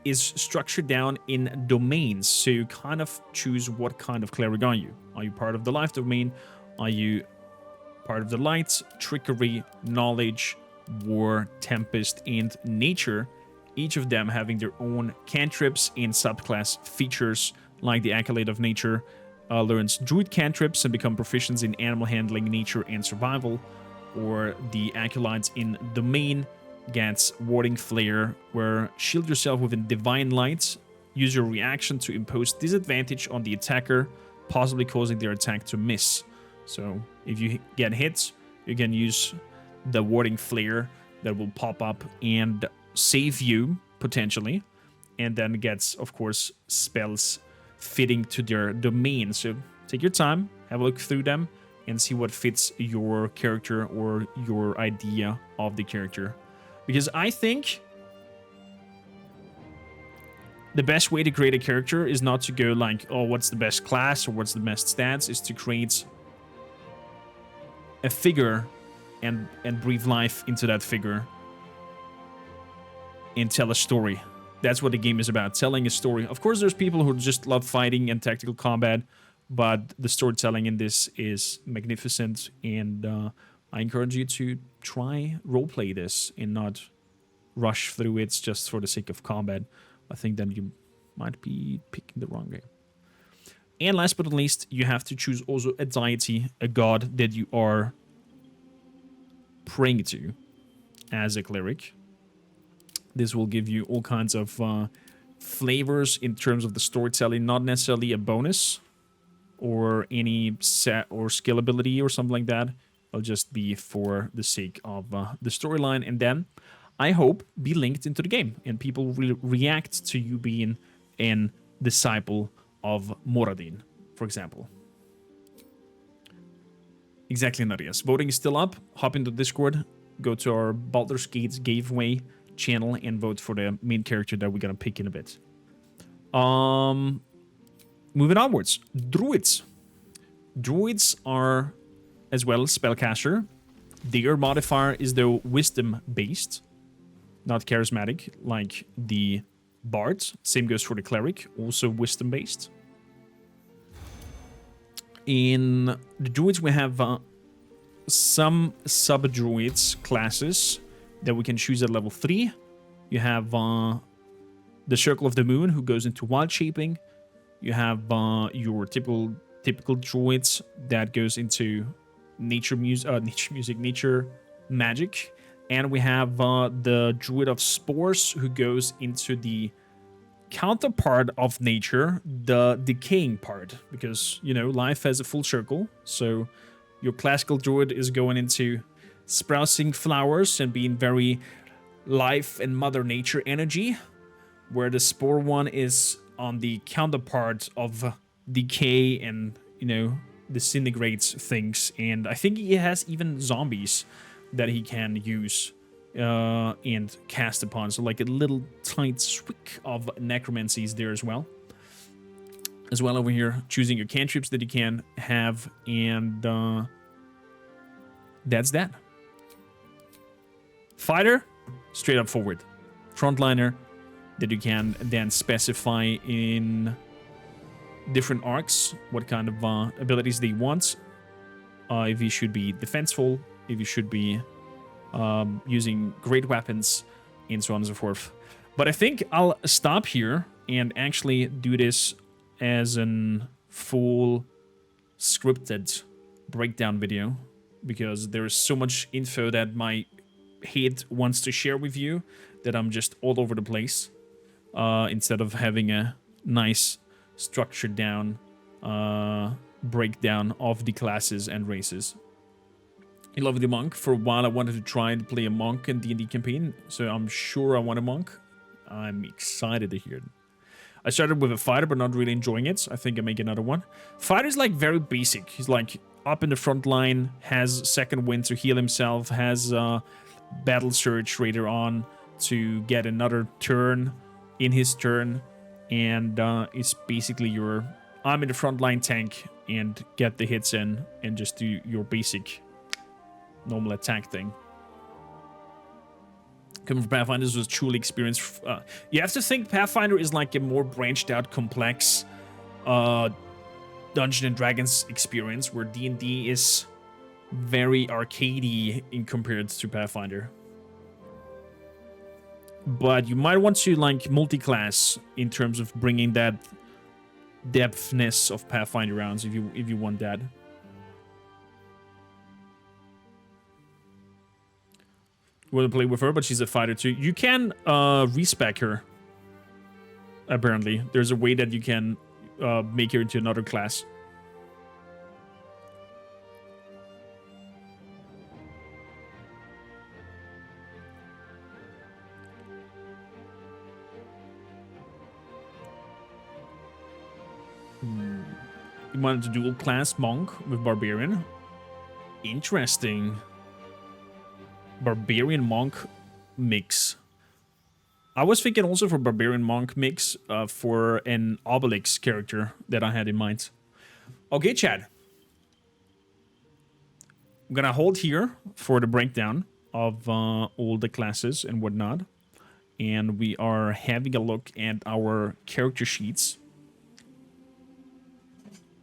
is structured down in domains, so you kind of choose what kind of cleric are you. Are you part of the life domain? Are you part of the light, trickery, knowledge, war, tempest, and nature? Each of them having their own cantrips and subclass features, like the Accolade of Nature learns druid cantrips and become proficient in animal handling, nature, and survival, or the Acolytes in Domain gets Warding Flare, where shield yourself with a divine light, use your reaction to impose disadvantage on the attacker, possibly causing their attack to miss. So if you get hit, you can use the Warding Flare that will pop up and save you, potentially, and then gets, of course, spells fitting to their domain. So take your time, have a look through them, and see what fits your character or your idea of the character. Because I think the best way to create a character is not to go like, oh, what's the best class or what's the best stats, is to create a figure and breathe life into that figure and tell a story. That's what the game is about, telling a story. Of course, there's people who just love fighting and tactical combat, but the storytelling in this is magnificent, and I encourage you to try roleplay this and not rush through it just for the sake of combat. I think then you might be picking the wrong game. And last but not least, you have to choose also a deity, a god that you are praying to as a cleric. This will give you all kinds of flavors in terms of the storytelling, not necessarily a bonus or any set or skill ability or something like that. It'll just be for the sake of the storyline, and then I hope be linked into the game and people will react to you being an disciple of Moradin, for example. Exactly, Narias. Voting is still up. Hop into Discord, go to our Baldur's Gate giveaway channel and vote for the main character that we're gonna pick in a bit. Moving onwards. Druids. Druids are as well spellcaster. Their modifier is though wisdom based, not charismatic like the bard. Same goes for the cleric, also wisdom based. In the druids we have some sub-druids classes that we can choose at level 3. You have the Circle of the Moon, who goes into wild shaping. You have your typical druids that goes into nature magic. And we have the Druid of Spores, who goes into the counterpart of nature, the decaying part. Because, you know, life has a full circle. So your classical druid is going into sprouting flowers and being very life and mother nature energy. Where the spore one is on the counterpart of decay and, you know, disintegrates things. And I think he has even zombies that he can use and cast upon. So like a little tight swick of necromancy is there as well. As well over here, choosing your cantrips that you can have, and that's that. Fighter, straight up forward. Frontliner, that you can then specify in different arcs what kind of abilities they want. If you should be defenseful, if you should be using great weapons, and so on and so forth. But I think I'll stop here and actually do this as an full scripted breakdown video, because there is so much info that my head wants to share with you that I'm just all over the place, instead of having a nice structured down breakdown of the classes and races. I love the monk. For a while I wanted to try and play a monk in D&D campaign, so I'm sure I want a monk. I'm excited to hear it. I started with a fighter, but not really enjoying it. I think I make another one. Fighter's like very basic. He's like up in the front line, has second wind to heal himself, has battle surge later on to get another turn in his turn, and it's basically your I'm in the front line tank and get the hits in and just do your basic normal attack thing. Coming from Pathfinder, this was truly experienced. You have to think Pathfinder is like a more branched out, complex Dungeons and Dragons experience, where D&D is very arcadey in compared to Pathfinder. But you might want to like multi-class in terms of bringing that depthness of Pathfinder rounds if you want that. You want to play with her, but she's a fighter too. You can respec her. Apparently, there's a way that you can make her into another class. You wanted to dual class monk with barbarian. Interesting. Barbarian monk mix. I was thinking also for Barbarian Monk mix for an Obelix character that I had in mind. Okay, Chad. I'm gonna hold here for the breakdown of all the classes and whatnot. And we are having a look at our character sheets.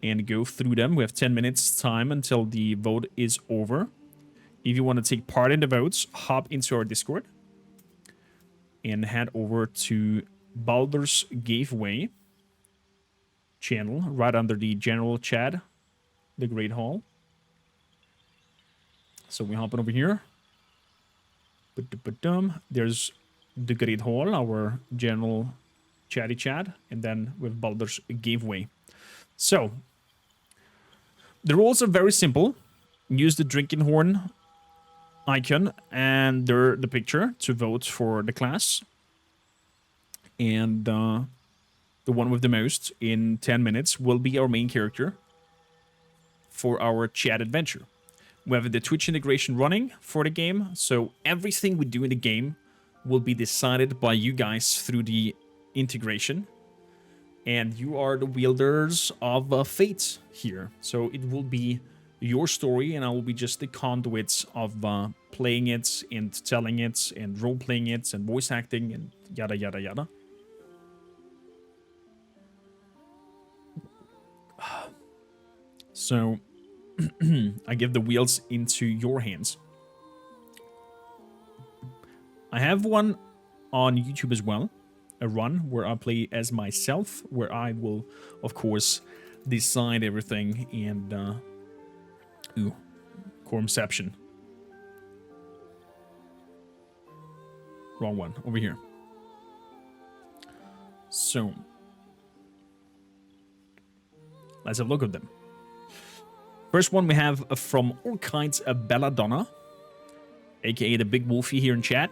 And go through them. We have 10 minutes time until the vote is over. If you want to take part in the votes, hop into our Discord. And head over to Baldur's Gateway channel, right under the general chat, the Great Hall. So we hop on over here. There's the Great Hall, our general chatty chat, and then with Baldur's Gateway. So, the rules are very simple. Use the drinking horn icon and the picture to vote for the class. And the one with the most in 10 minutes will be our main character for our chat adventure. We have the Twitch integration running for the game, so everything we do in the game will be decided by you guys through the integration. And you are the wielders of fate here. So it will be your story, and I will be just the conduits of playing it and telling it and role-playing it and voice acting and yada yada yada. So I give the wheels into your hands. I have one on YouTube as well. A run where I play as myself, where I will, of course, decide everything and, Cormception. Wrong one, over here. So, let's have a look at them. First one we have from all kinds of Belladonna, aka the Big Wolfie here in chat.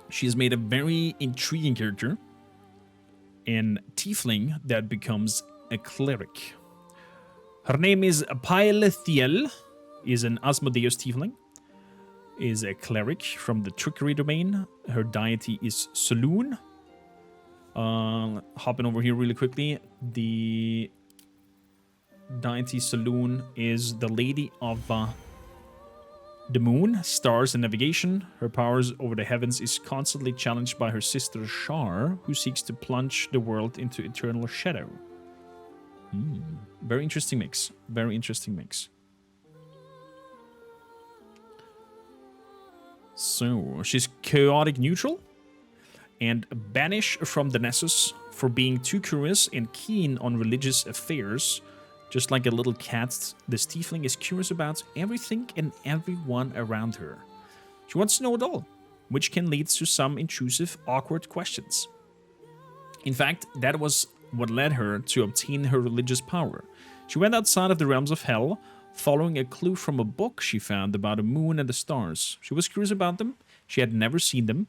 She has made a very intriguing character, an tiefling that becomes a cleric. Her name is Paelethiel, is an Asmodeus tiefling, is a cleric from the trickery domain. Her deity is Saloon. Hopping over here really quickly, the deity Saloon is the lady of the moon, stars, and navigation. Her powers over the heavens is constantly challenged by her sister Shar, who seeks to plunge the world into eternal shadow. Very interesting mix. Very interesting mix. So, she's chaotic neutral and banish from the Nessus for being too curious and keen on religious affairs. Just like a little cat, this tiefling is curious about everything and everyone around her. She wants to know it all, which can lead to some intrusive, awkward questions. In fact, that was what led her to obtain her religious power. She went outside of the realms of hell, following a clue from a book she found about the moon and the stars. She was curious about them. She had never seen them.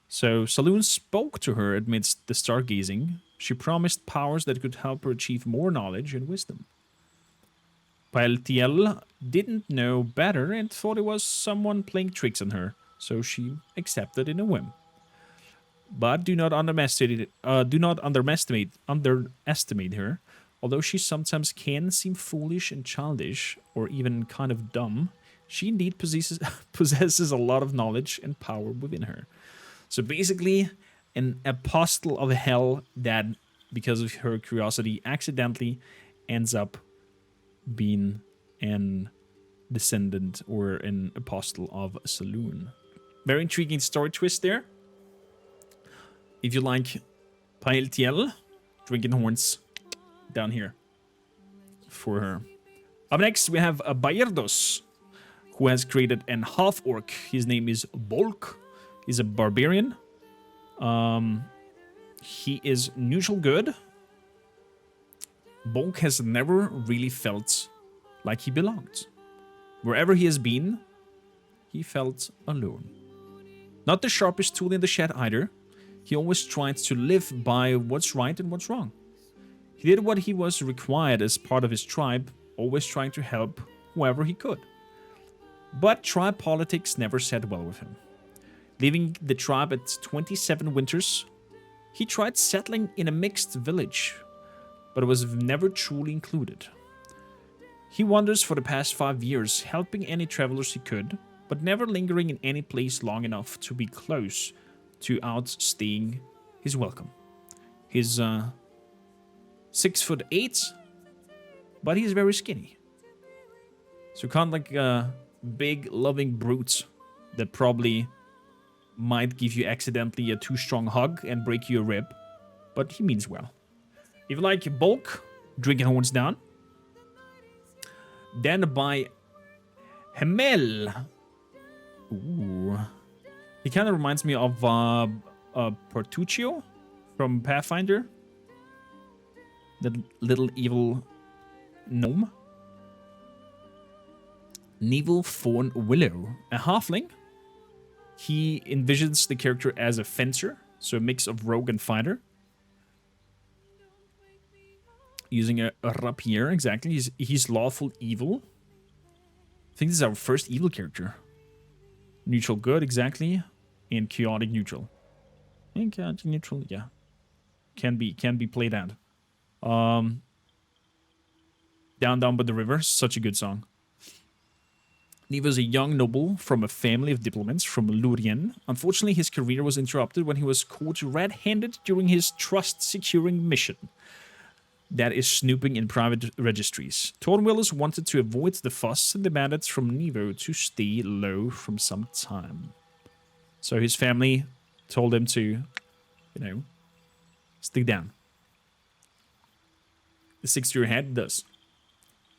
So Saloon spoke to her amidst the stargazing. She promised powers that could help her achieve more knowledge and wisdom. Paeltiel didn't know better and thought it was someone playing tricks on her, so she accepted in a whim. But do not underestimate her. Although she sometimes can seem foolish and childish, or even kind of dumb, she indeed possesses a lot of knowledge and power within her. So basically, an apostle of hell that, because of her curiosity, accidentally ends up being an descendant or an apostle of Saloon. Very intriguing story twist there. If you like Paeltiel, drinking horns down here for her. Up next, we have Bairdos, who has created an half-orc. His name is Bolg. He's a barbarian. He is neutral good. Bolg has never really felt like he belonged. Wherever he has been, he felt alone. Not the sharpest tool in the shed either. He always tried to live by what's right and what's wrong. He did what he was required as part of his tribe, always trying to help whoever he could. But tribe politics never sat well with him. Leaving the tribe at 27 winters, he tried settling in a mixed village, but was never truly included. He wanders for the past 5 years, helping any travelers he could, but never lingering in any place long enough to be close to outstaying his welcome. He's 6'8", but he's very skinny. So kind of like a big, loving brute that probably might give you accidentally a too strong hug and break you a rib, but he means well. If you like bulk, drinking horns down. Then by Hemel. Ooh. He kind of reminds me of Portuccio from Pathfinder. That little evil gnome. Neville Thorn Willow, a halfling. He envisions the character as a fencer, so a mix of rogue and fighter. Using a rapier, exactly. He's lawful evil. I think this is our first evil character. Neutral good, exactly. And chaotic neutral. I think chaotic neutral, yeah. Can be played out. Down by the river, such a good song. Neve is a young noble from a family of diplomats from Lurien. Unfortunately, his career was interrupted when he was caught red-handed during his trust-securing mission. That is snooping in private registries. Tornwillis wanted to avoid the fuss and demanded from Nevo to stay low from some time. So his family told him to, you know, stick down. The 6 to your head does.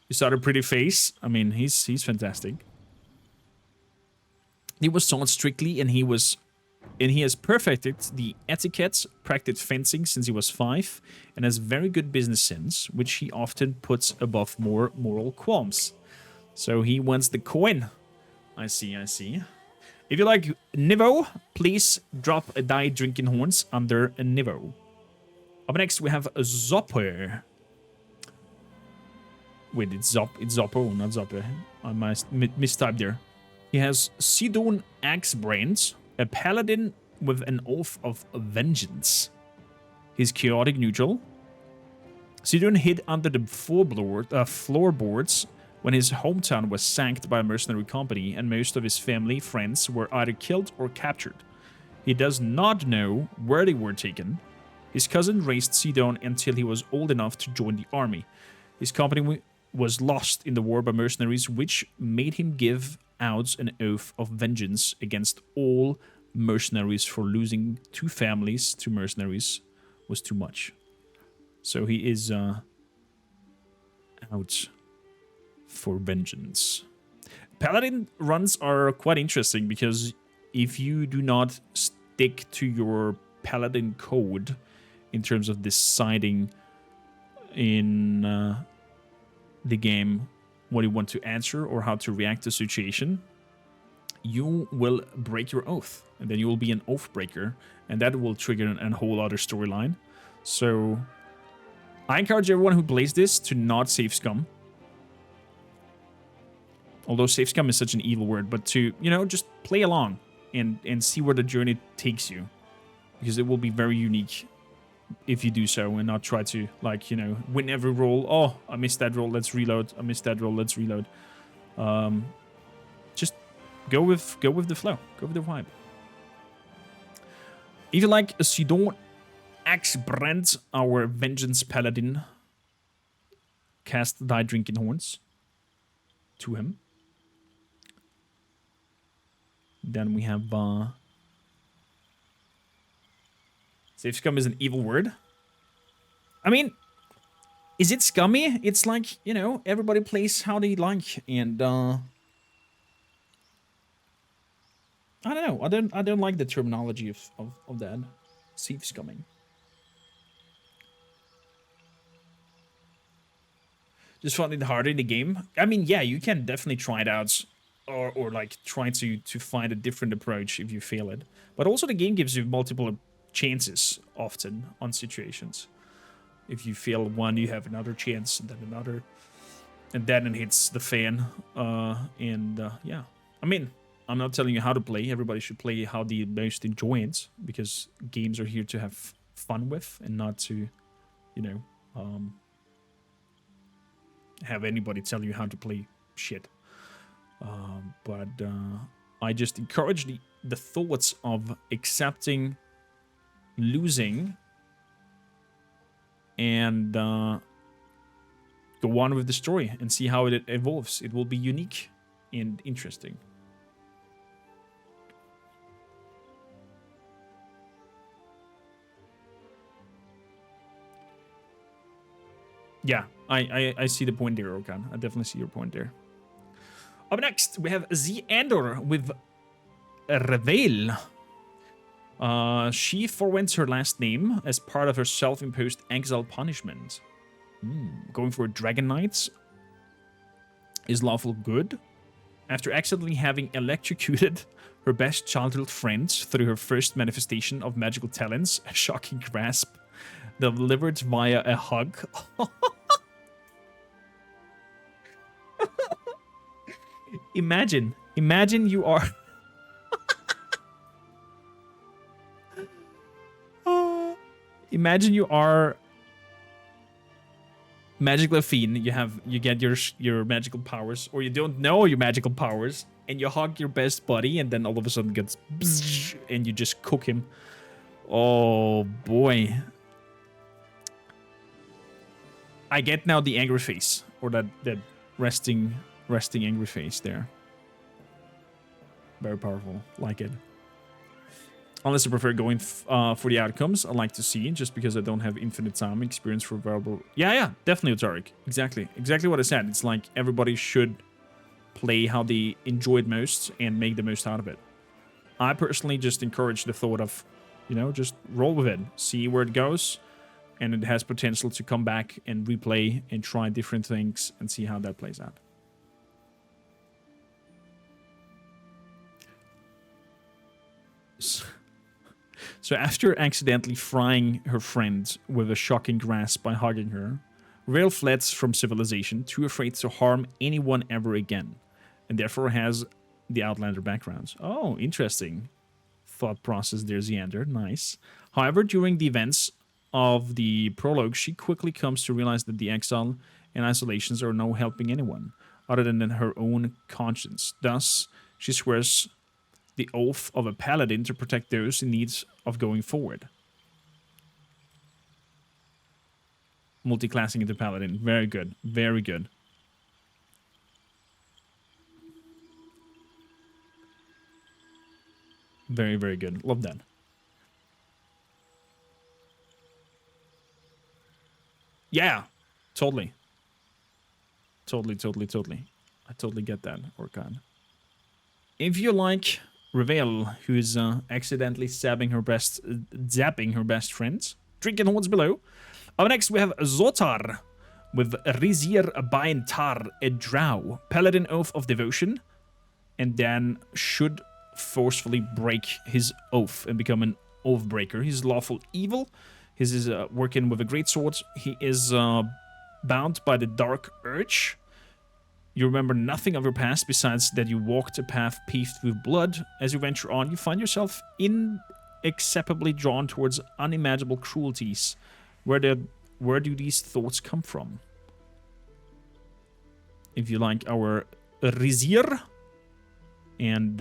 You saw a pretty face. I mean, he's fantastic. He was taught strictly, and he has perfected the etiquette, practiced fencing since he was 5, and has very good business sense, which he often puts above more moral qualms. So he wants the coin. I see. If you like Nivo, please drop a die drinking horns under a Nivo. Up next, we have a Zopper. Wait, it's Zoppo, not Zopper. I mistyped there. He has Sidon Axe Brains, a paladin with an oath of vengeance. He's chaotic neutral. Sidon hid under the floorboards when his hometown was sacked by a mercenary company, and most of his family friends were either killed or captured. He does not know where they were taken. His cousin raised Sidon until he was old enough to join the army. His company was lost in the war by mercenaries, which made him give out an oath of vengeance against all mercenaries, for losing 2 families to mercenaries was too much. So he is out for vengeance. Paladin runs are quite interesting because if you do not stick to your paladin code in terms of deciding in the game what you want to answer or how to react to a situation, you will break your oath, and then you will be an oath breaker, and that will trigger a whole other storyline. So I encourage everyone who plays this to not save scum. Although save scum is such an evil word, but to, you know, just play along and see where the journey takes you, because it will be very unique if you do so, and not try to, like, you know, win every roll. Oh, I missed that roll, let's reload. I missed that roll, let's reload. Just go with the flow. Go with the vibe. If you like Sidon Axe Brand, our Vengeance Paladin, cast Die Drinking Horns to him. Then we have Save scum is an evil word. I mean, is it scummy? It's like, you know, everybody plays how they like, and I don't know. I don't like the terminology of that. Save scumming. Just find it harder in the game. I mean, yeah, you can definitely try it out, or like try to find a different approach if you fail it. But also the game gives you multiple chances often on situations. If you fail one, you have another chance, and then another, and then it hits the fan. Yeah, I mean, I'm not telling you how to play. Everybody should play how they most enjoy it, because games are here to have fun with and not to, you know, have anybody tell you how to play shit. But I just encourage the thoughts of accepting losing and go on with the story and see how it evolves. It will be unique and interesting. Yeah, I see the point there, Okan. I definitely see your point there. Up next, we have the Andor with Reveil. She forwents her last name as part of her self-imposed exile punishment. Going for Dragon Knights is lawful good. After accidentally having electrocuted her best childhood friend through her first manifestation of magical talents, a shocking grasp delivered via a hug. Imagine you are... Imagine you are magical fiend. You get your magical powers, or you don't know your magical powers, and you hug your best buddy, and then all of a sudden gets bzzz, and you just cook him. Oh boy. I get now the angry face, or that resting angry face there. Very powerful, like it. Unless I prefer going for the outcomes, I like to see, just because I don't have infinite time experience for variable. Yeah, definitely, Otarik. Exactly what I said. It's like everybody should play how they enjoy it most and make the most out of it. I personally just encourage the thought of, you know, just roll with it, see where it goes, and it has potential to come back and replay and try different things and see how that plays out. So after accidentally frying her friend with a shocking grasp by hugging her, Rail fled from civilization, too afraid to harm anyone ever again, and therefore has the Outlander background. Oh, interesting thought process there, Xander. Nice. However, during the events of the prologue, she quickly comes to realize that the exile and isolations are no helping anyone, other than her own conscience. Thus, she swears the oath of a paladin to protect those in need of going forward. Multi-classing into paladin. Very good. Very good. Very, very good. Love that. Yeah. Totally. Totally. I totally get that, Orkan. If you like Reveil, who's accidentally zapping her best friends, drink in the horns below. Up next, we have Zotar with Rizir Bain Tar, a drow, paladin oath of devotion, and then should forcefully break his oath and become an oath breaker. He's lawful evil. He is working with a great sword. He is bound by the dark urge. You remember nothing of your past besides that you walked a path paved with blood. As you venture on, you find yourself inacceptably drawn towards unimaginable cruelties. Where do these thoughts come from? If you like our Rizir and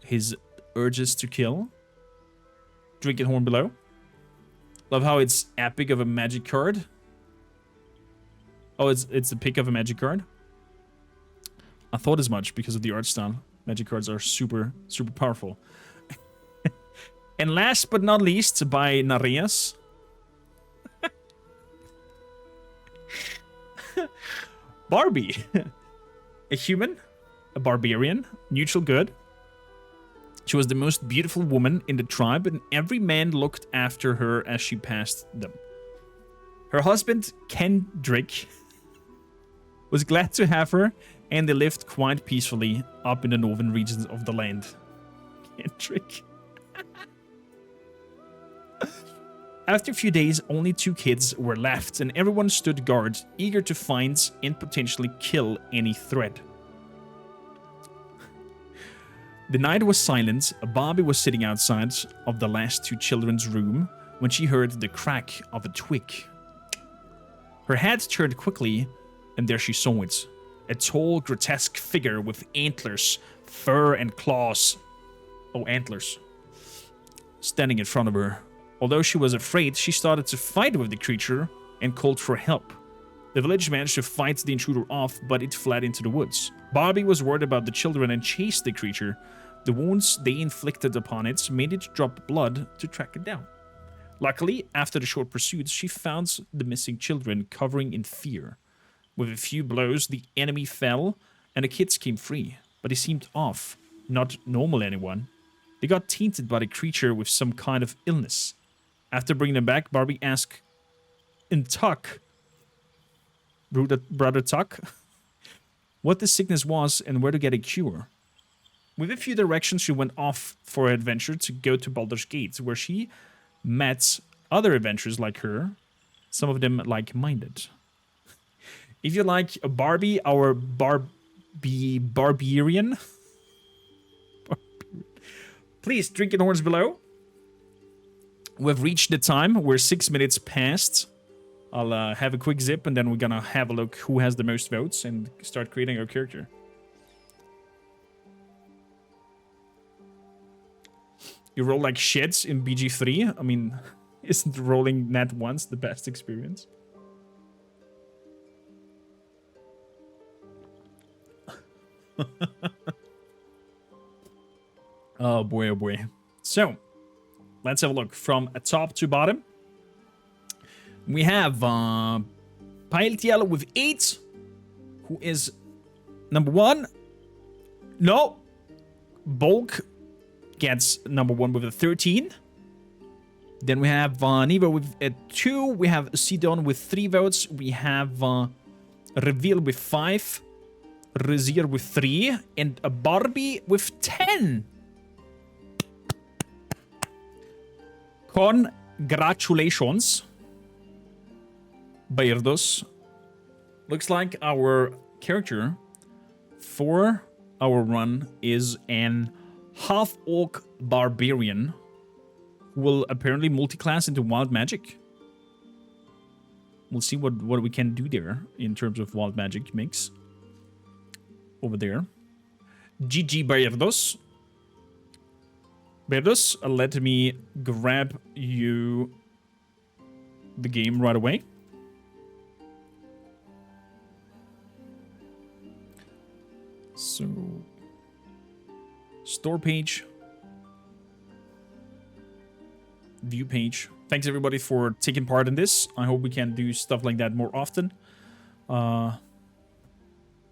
his urges to kill, drink it horn below. Love how it's epic of a magic card. Oh, it's a pick of a magic card. I thought as much because of the art style. Magic cards are super powerful. And last but not least, by Nareas. Barbie. A human, a barbarian, neutral good. She was the most beautiful woman in the tribe, and every man looked after her as she passed them. Her husband, Kendrick, was glad to have her, and they lived quite peacefully up in the northern regions of the land. Kendrick. After a few days, only 2 kids were left, and everyone stood guard, eager to find and potentially kill any threat. The night was silent. Barbie was sitting outside of the last two children's room when she heard the crack of a twig. Her head turned quickly, and there she saw it. A tall, grotesque figure with antlers, fur, and claws. Oh, antlers. Standing in front of her. Although she was afraid, she started to fight with the creature and called for help. The village managed to fight the intruder off, but it fled into the woods. Barbie was worried about the children and chased the creature. The wounds they inflicted upon it made it drop blood to track it down. Luckily, after the short pursuit, she found the missing children covering in fear. With a few blows, the enemy fell, and the kids came free. But they seemed off, not normal anyone. They got tainted by the creature with some kind of illness. After bringing them back, Barbie asked Tuck, Brother Tuck, what the sickness was and where to get a cure. With a few directions, she went off for an adventure to go to Baldur's Gate, where she met other adventurers like her, some of them like-minded. If you like a Barbie, our Barbarian, please drink in horns below. We've reached the time. We're 6 minutes past. I'll have a quick zip, and then we're gonna have a look who has the most votes and start creating our character. You roll like shits in BG3? I mean, isn't rolling nat once the best experience? Oh boy, oh boy. So, let's have a look from top to bottom. We have Pailtiel with 8, who is number 1. No. Bolg gets number 1 with a 13. Then we have Niva with a 2. We have Sidon with 3 votes. We have Reveal with 5. Razir with 3. And a Barbie with 10. Congratulations. Beirdos. Looks like our character for our run is an half-orc barbarian who will apparently multi-class into wild magic. We'll see what we can do there in terms of wild magic mix. Over there. GG Beirdos. Beirdos, let me grab you the game right away. So, store page, view page. Thanks everybody for taking part in this. I hope we can do stuff like that more often.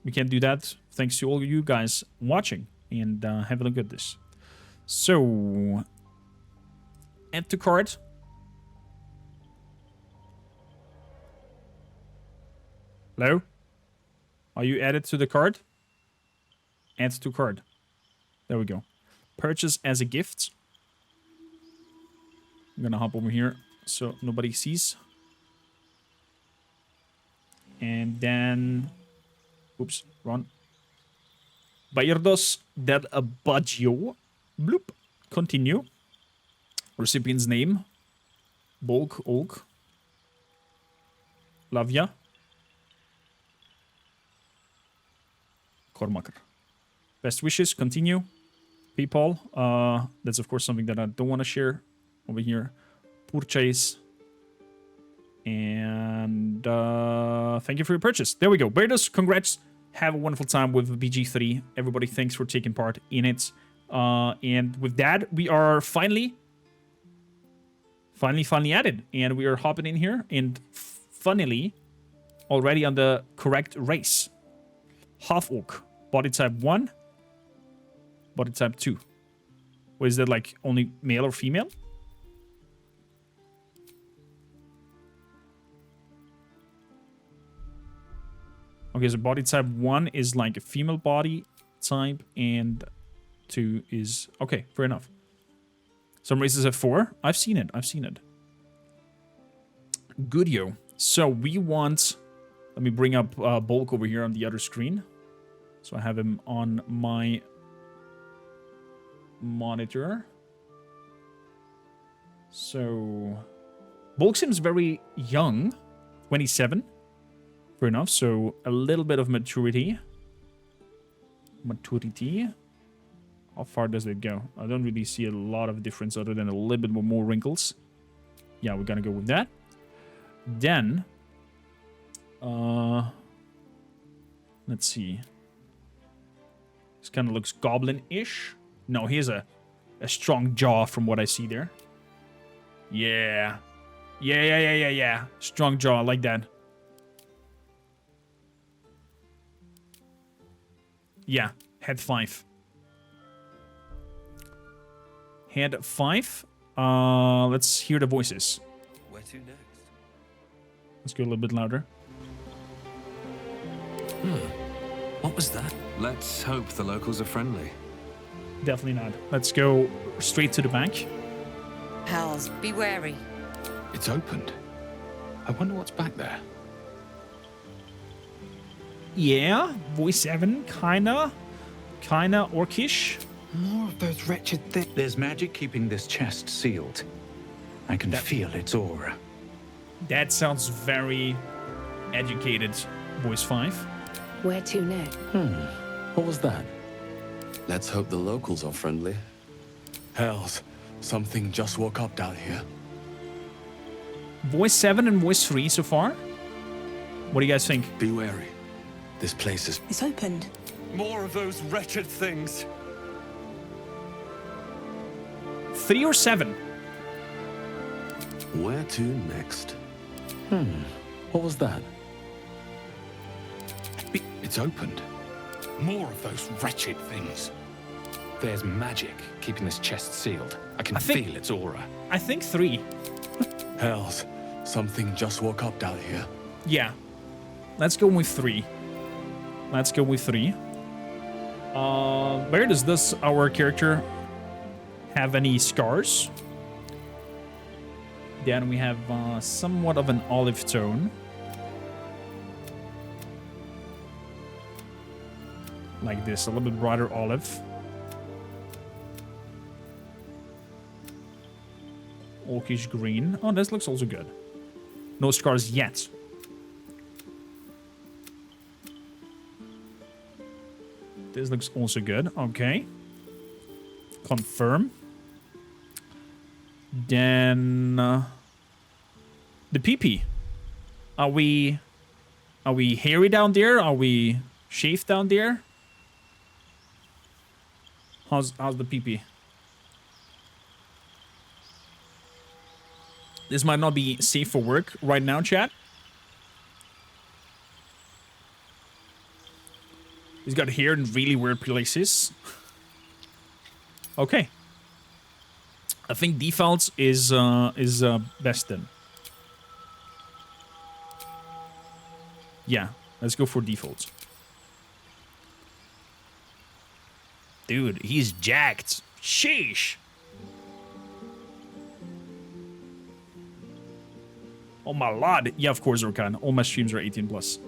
We can do that thanks to all of you guys watching and have a look at this. So, add to cart. Hello? Are you added to the cart? Add to cart. There we go. Purchase as a gift. I'm gonna hop over here so nobody sees. And then... Oops, run. Bairdos del Baggio. Bloop. Continue. Recipient's name. Bolg, Olg. Lavia. Cormacher. Best wishes, continue. People. That's of course something that I don't want to share over here. Purchase. And thank you for your purchase. There we go. Beardos, congrats. Have a wonderful time with BG3. Everybody, thanks for taking part in it. And with that, we are finally added. And we are hopping in here. And funnily, already on the correct race. Half-orc. Body type 1. Body type 2. What is that, like only male or female? Okay, so body type 1 is like a female body type, and 2 is... Okay, fair enough. Some races have 4. I've seen it. Good, yo. So we want... Let me bring up Bolg over here on the other screen. So I have him on my monitor. So Bolg seems very young, 27. Fair enough. So a little bit of maturity. How far does it go? I don't really see a lot of difference other than a little bit more wrinkles. Yeah, we're gonna go with that. Then, let's see. This kind of looks goblin-ish. No, he has a strong jaw from what I see there. Yeah. Yeah. Strong jaw, I like that. Yeah, head 5. Head 5. Let's hear the voices. Where to next? Let's go a little bit louder. What was that? Let's hope the locals are friendly. Definitely not. Let's go straight to the back. Pals, be wary. It's opened. I wonder what's back there. Yeah, voice 7, kinda orcish. More of those wretched things. There's magic keeping this chest sealed. I can feel its aura. That sounds very educated, voice 5. Where to next? What was that? Let's hope the locals are friendly. Hells, something just woke up down here. Voice 7 and voice 3 so far. What do you guys think? Be wary. This place is... It's opened. More of those wretched things. 3 or 7? Where to next? What was that? It's opened. More of those wretched things. There's magic keeping this chest sealed. I can feel its aura. I think 3. Hells, something just woke up down here. Yeah. Let's go with 3. Where does our character have any scars? Then we have somewhat of an olive tone. Like this, a little bit brighter olive. Orcish green. Oh, this looks also good. No scars yet. This looks also good. Okay. Confirm. Then the PP. Are we hairy down there? Are we shaved down there? How's the PP? This might not be safe for work right now, chat. He's got hair in really weird places. Okay. I think default is best then. Yeah, let's go for default. Dude, he's jacked. Sheesh. Oh my lord. Yeah, of course, Orkan. All my streams are 18 plus.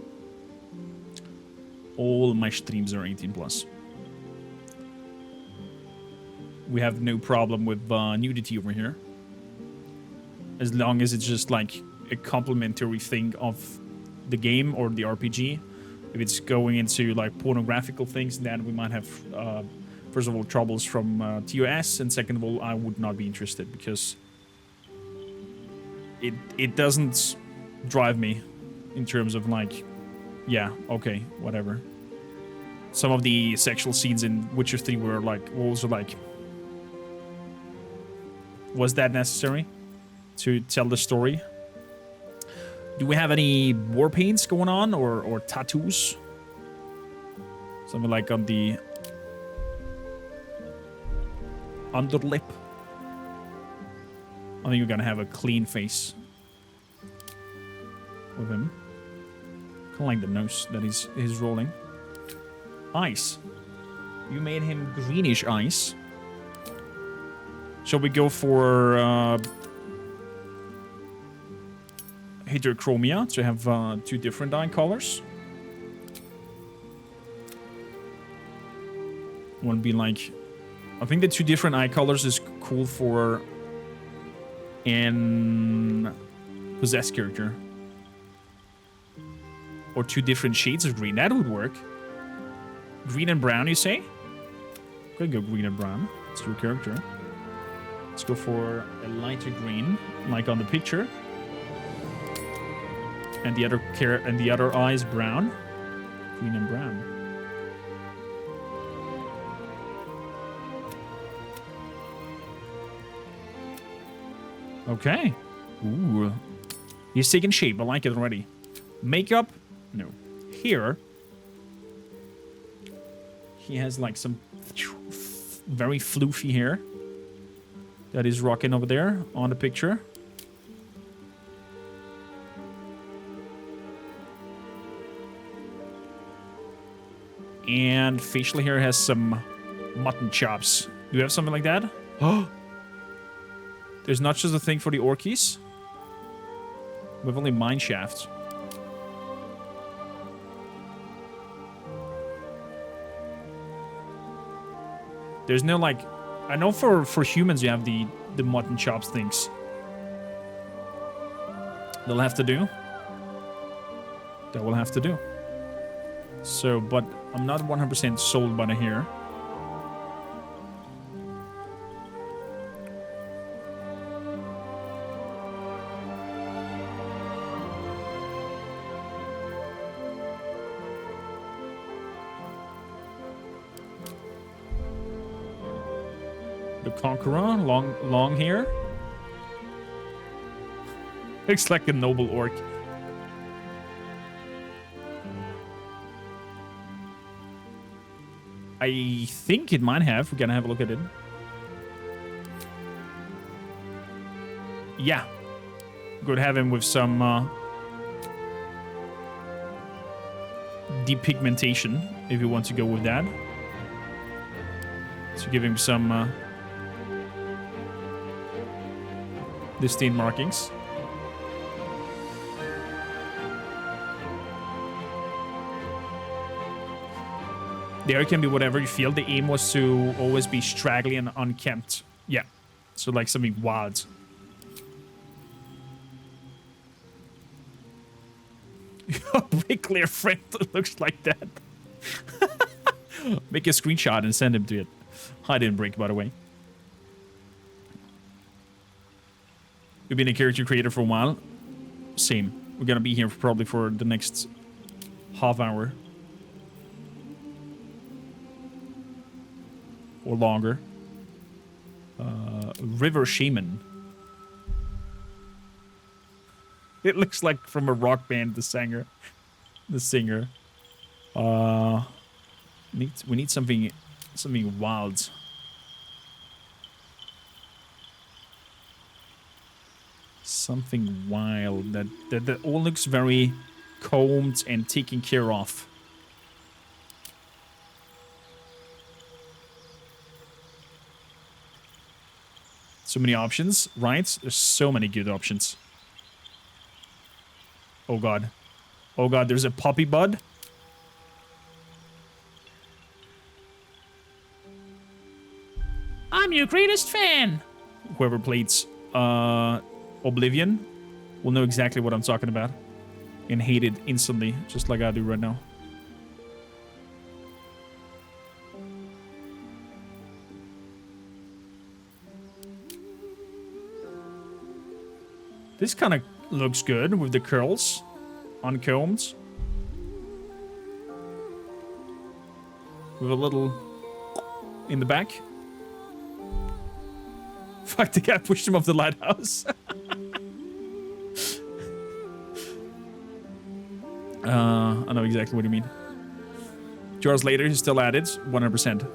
All my streams are 18 plus. We have no problem with nudity over here. As long as it's just like a complementary thing of the game or the RPG. If it's going into like pornographical things, then we might have, first of all, troubles from TOS, and second of all, I would not be interested because it doesn't drive me in terms of like, yeah, okay, whatever. Some of the sexual scenes in Witcher 3 were like, also like, was that necessary to tell the story? Do we have any war paints going on or tattoos? Something like on the underlip. I think you're gonna have a clean face with him. Kind of like the nose that he's rolling. Eyes. You made him greenish eyes. Shall we go for heterochromia to have 2 different eye colors? One be like I think the 2 different eye colors is cool for an possessed character. Or 2 different shades of green. That would work. Green and brown, you say? Could go green and brown. It's your character. Let's go for a lighter green, like on the picture. And the other eye is brown. Green and brown. Okay. Ooh. He's taking shape. I like it already. Makeup? No. Here. He has like some very floofy hair. That is rocking over there on the picture. And facial hair has some mutton chops. Do you have something like that? Oh! There's not just a thing for the orkies. We have only mine shafts. There's no like... I know for humans you have the mutton chops things. They'll have to do. That will have to do. So, but I'm not 100% sold by the hair. The Conqueror, long hair. Looks like a noble orc. I think it might have. We're gonna have a look at it. Yeah. Could have him with some depigmentation, if you want to go with that. So give him some distinct markings. The hair can be whatever you feel. The aim was to always be straggly and unkempt. Yeah. So like something wild. A bricklayer friend that looks like that. Make a screenshot and send him to it. I didn't break, by the way. You've been a character creator for a while. Same. We're gonna be here probably for the next half hour. Or longer. River Shaman. It looks like from a rock band, the singer. We need something wild. Something wild that all looks very combed and taken care of. So many options, right? There's so many good options. Oh god. Oh god, there's a poppy bud. I'm your greatest fan. Whoever plays Oblivion will know exactly what I'm talking about. And hate it instantly, just like I do right now. This kind of looks good with the curls uncombed. With a little in the back. Fuck, the guy pushed him off the lighthouse. I know exactly what you mean. 2 hours later, he's still at it. 100%.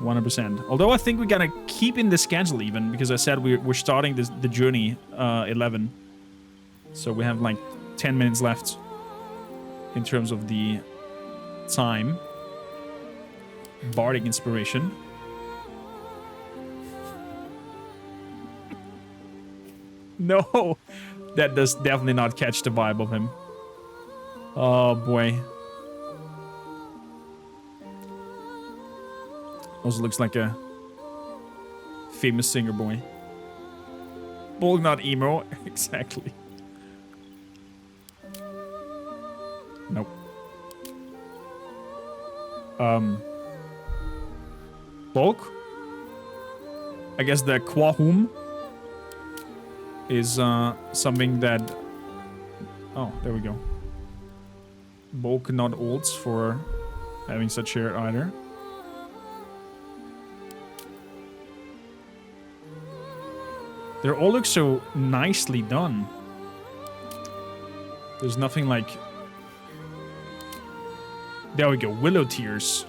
100%. Although I think we're gonna keep in the schedule even, because I said we're starting the journey 11. So we have like 10 minutes left in terms of the time. Bardic inspiration. No, that does definitely not catch the vibe of him. Oh boy. Also looks like a famous singer boy. Bolg, not emo. Exactly. Nope. Bolg? I guess the Quahum is something that... Oh, there we go. Bolg not olds for having such hair either. They all look so nicely done. There's nothing like... There we go, willow tears.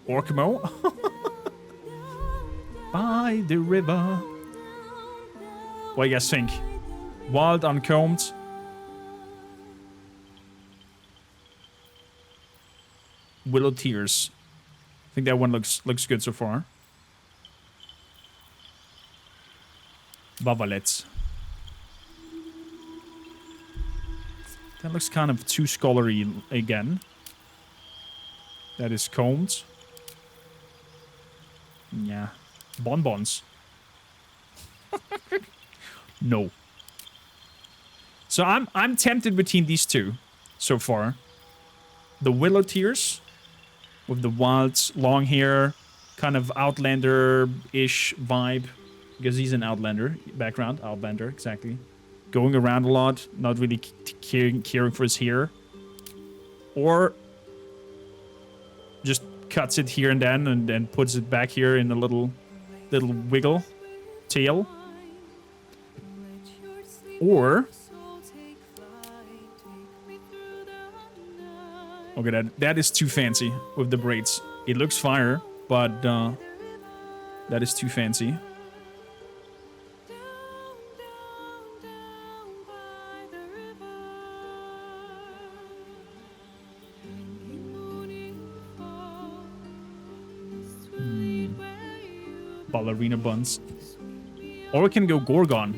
Orcamo? By the river. What do you guys think? Wild, uncombed. Willow tears. I think that one looks good so far. Bavalets. That looks kind of too scholarly again. That is combed. Yeah. Bonbons. No. So I'm tempted between these two so far. The willow tears with the wild long hair, kind of outlander-ish vibe. Because he's an outlander background. Outlander, exactly. Going around a lot, not really caring for his hair. Or just cuts it here and then and then puts it back here in a little wiggle tail. Or okay, that is too fancy with the braids. It looks fire, but that is too fancy. Ballerina buns. Or we can go Gorgon.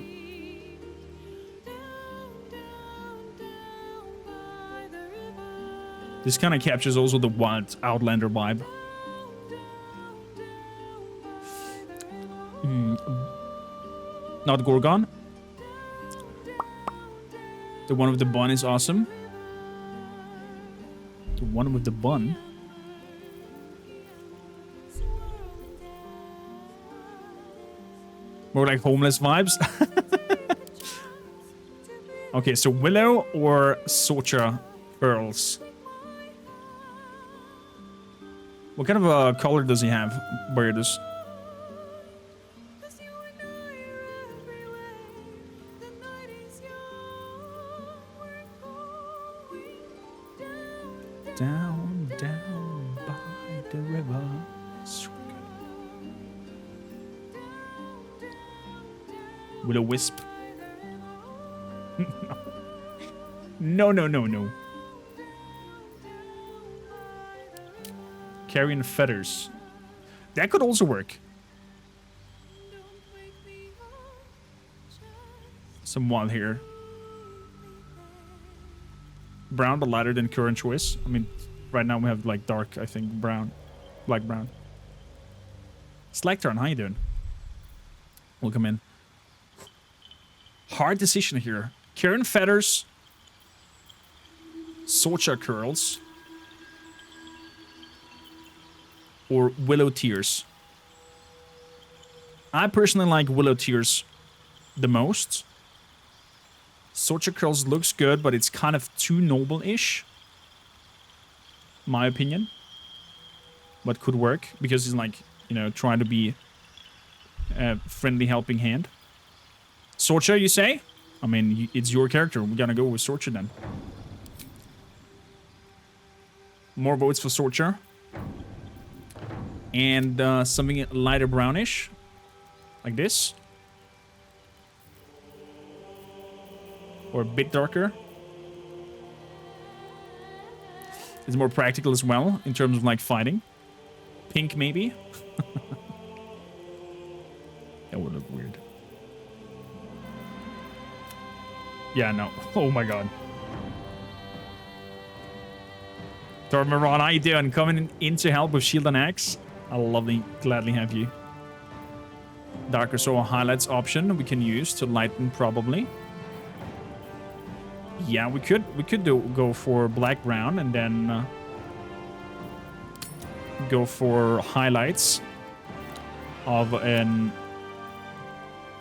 This kind of captures also the wild Outlander vibe. Not Gorgon. The one with the bun is awesome. The one with the bun. More like homeless vibes. Okay, so Willow or Socha Pearls? What kind of a color does he have? Beardus. Down, down by the river. Willow Wisp. No, no, no, no. Carrion feathers. That could also work. Some wild hair. Brown, but lighter than current choice. I mean, right now we have like dark, I think, brown. Black brown. Slacktron, how you doing? Welcome in. Hard decision here. Carrion feathers. Socha curls. Or willow tears. I personally like willow tears the most. Socha curls looks good, but it's kind of too noble-ish. My opinion. But could work, because he's like, you know, trying to be a friendly helping hand. Socha, you say? I mean, it's your character. We're gonna go with Socha then. More votes for Socha. And something lighter brownish. Like this. Or a bit darker. It's more practical as well, in terms of like fighting. Pink, maybe? That would look weird. Yeah, no. Oh my god. Tormaron, how you doing? Coming in to help with Shield and Axe? I'll gladly have you. Darker Soul highlights option we can use to lighten probably. Yeah, we could go for black brown and then go for highlights of an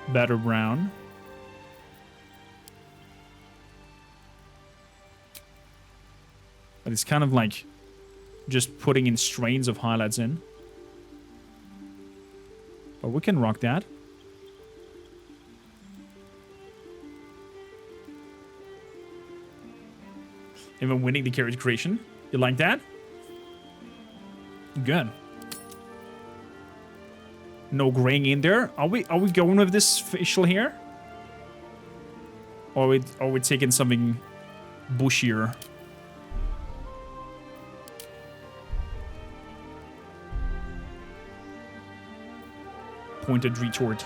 better brown. But it's kind of like just putting in strains of highlights in. But we can rock that. Even winning the character creation. You like that? Good. No graying in there. Are we going with this facial here? Or are we taking something bushier? Pointed retort.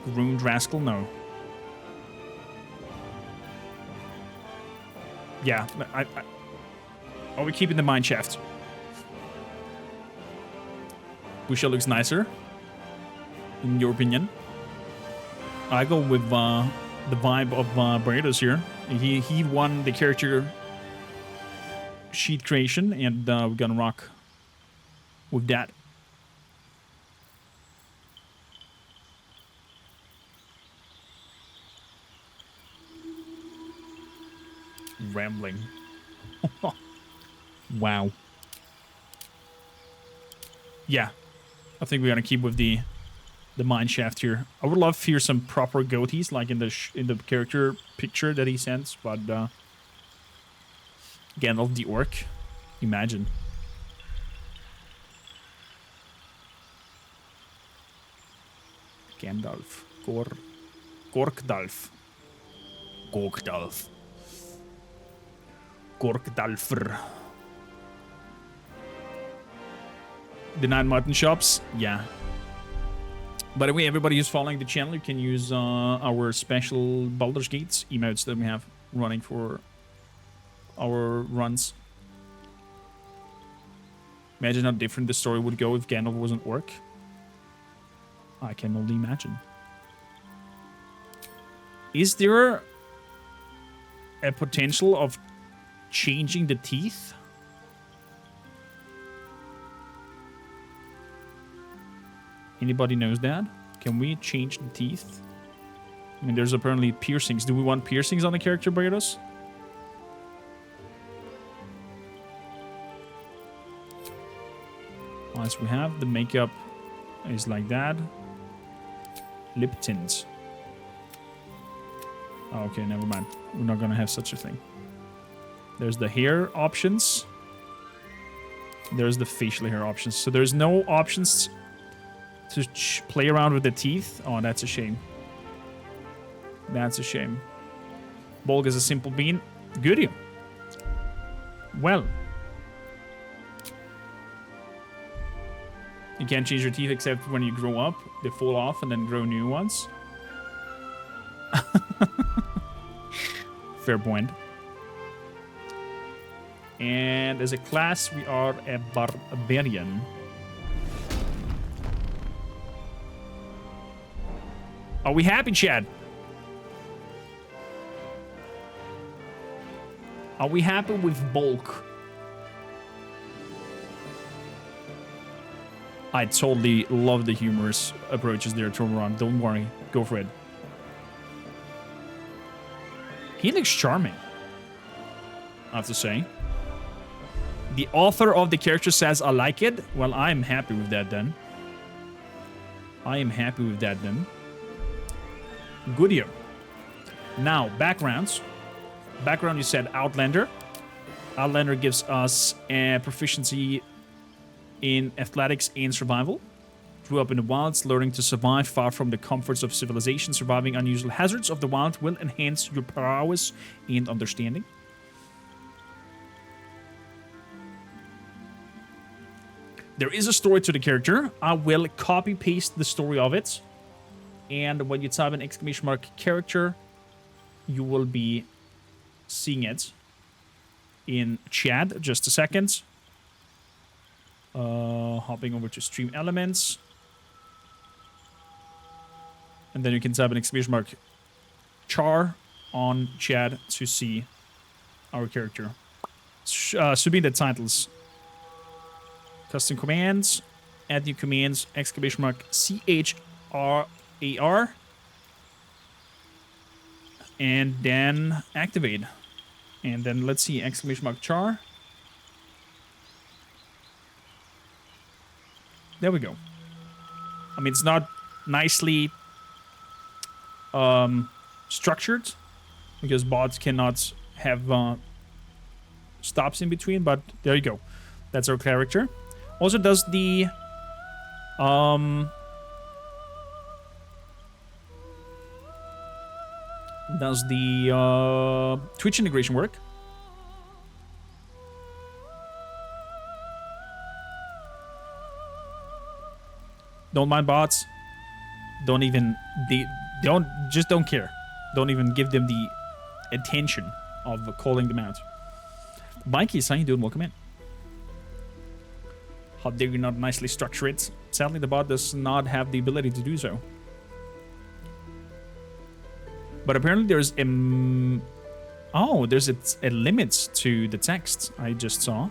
Ruined rascal? No. Yeah, are we keeping the mine shaft? Busha looks nicer, in your opinion. I go with the vibe of Barritos here. He won the character sheet creation, and we're gonna rock with that. Rambling. Wow. Yeah, I think we're gonna keep with the mine shaft here. I would love to hear some proper goatees, like in the character picture that he sends, but Gandalf the orc, imagine. Gandalf, Gorkdalf, Gorkdalfr. The 9 mutton shops, yeah. By the way, everybody who's following the channel, you can use our special Baldur's Gates emotes that we have running for our runs. Imagine how different the story would go if Gandalf was an orc. I can only imagine. Is there a potential of changing the teeth? Anybody knows that? Can we change the teeth? I mean, there's apparently piercings. Do we want piercings on the character, Barritos? As we have, the makeup is like that. Lip tints. Oh, okay, never mind. We're not gonna have such a thing. There's the hair options. There's the facial hair options. So there's no options to play around with the teeth. Oh, that's a shame. That's a shame. Bolg is a simple bean. Goody. Well. You can't change your teeth except when you grow up. They fall off and then grow new ones. Fair point. And as a class, we are a barbarian. Are we happy, Chad? Are we happy with bulk? I totally love the humorous approaches there, Tormaron. Don't worry. Go for it. He looks charming, I have to say. The author of the character says, I like it. Well, I'm happy with that then. I am happy with that then. Goodyear. Now, backgrounds. Background, you said Outlander. Outlander gives us a proficiency in athletics and survival. Grew up in the wilds, learning to survive far from the comforts of civilization. Surviving unusual hazards of the wild will enhance your prowess and understanding. There is a story to the character. I will copy-paste the story of it. And when you type an exclamation mark character, you will be seeing it in chat. Just a second. Hopping over to stream elements. And then you can type an exclamation mark char on chat to see our character. Should be in the titles. Custom commands, add new commands, exclamation mark CHRAR, and then activate. And then let's see, exclamation mark char. There we go. I mean, it's not nicely structured because bots cannot have stops in between, but there you go. That's our character. Also does the Twitch integration work? Don't mind bots. Don't even don't care. Don't even give them the attention of calling them out. Mikey, how you doing? Welcome in. How dare you not nicely structure it? Sadly, the bot does not have the ability to do so. But apparently there's there's a limit to the text I just saw.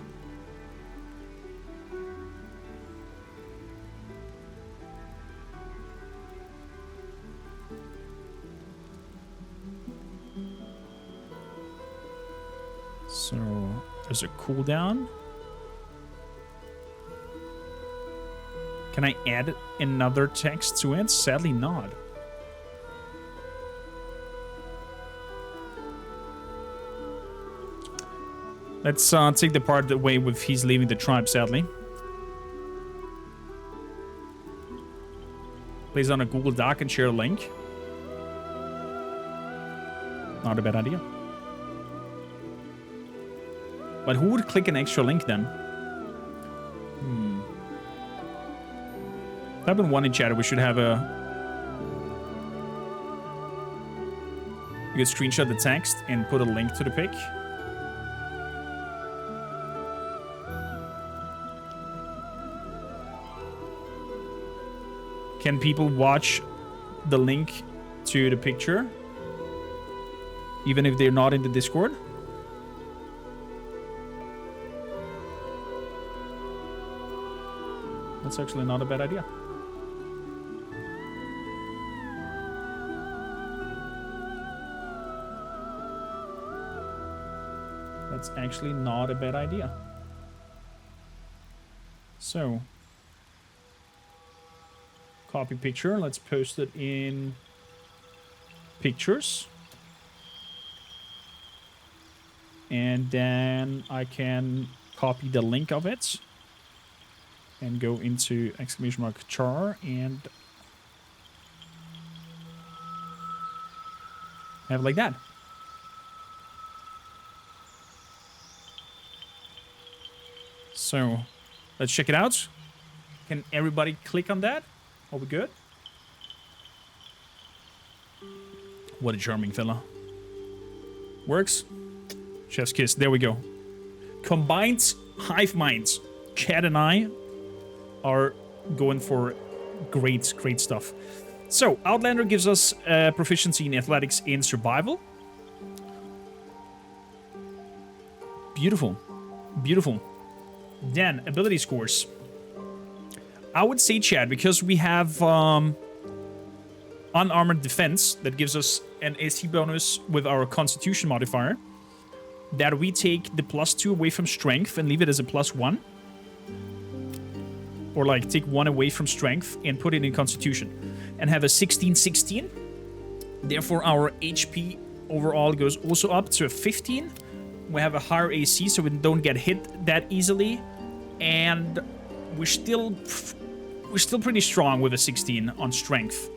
So there's a cooldown. Can I add another text to it? Sadly not. Let's take the part away with he's leaving the tribe, sadly. Place on a Google Doc and share a link. Not a bad idea. But who would click an extra link then? Type in one in chat. We should have a... You could screenshot the text and put a link to the pic. Can people watch the link to the picture? Even if they're not in the Discord? That's actually not a bad idea. That's actually not a bad idea. So, copy picture. Let's post it in pictures. And then I can copy the link of it and go into exclamation mark char and have it like that. So let's check it out. Can everybody click on that? Are we good? What a charming fella. Works. Chef's kiss. There we go. Combined hive minds. Chad and I are going for great stuff. So, Outlander gives us proficiency in athletics and survival. Beautiful. Beautiful. Then, ability scores. I would say, Chad, because we have unarmored defense that gives us an AC bonus with our constitution modifier, that we take the +2 away from strength and leave it as a +1. Or like take 1 away from strength and put it in constitution. And have a 16-16. Therefore our HP overall goes also up to a 15. We have a higher AC so we don't get hit that easily. And we're still pretty strong with a 16 on strength.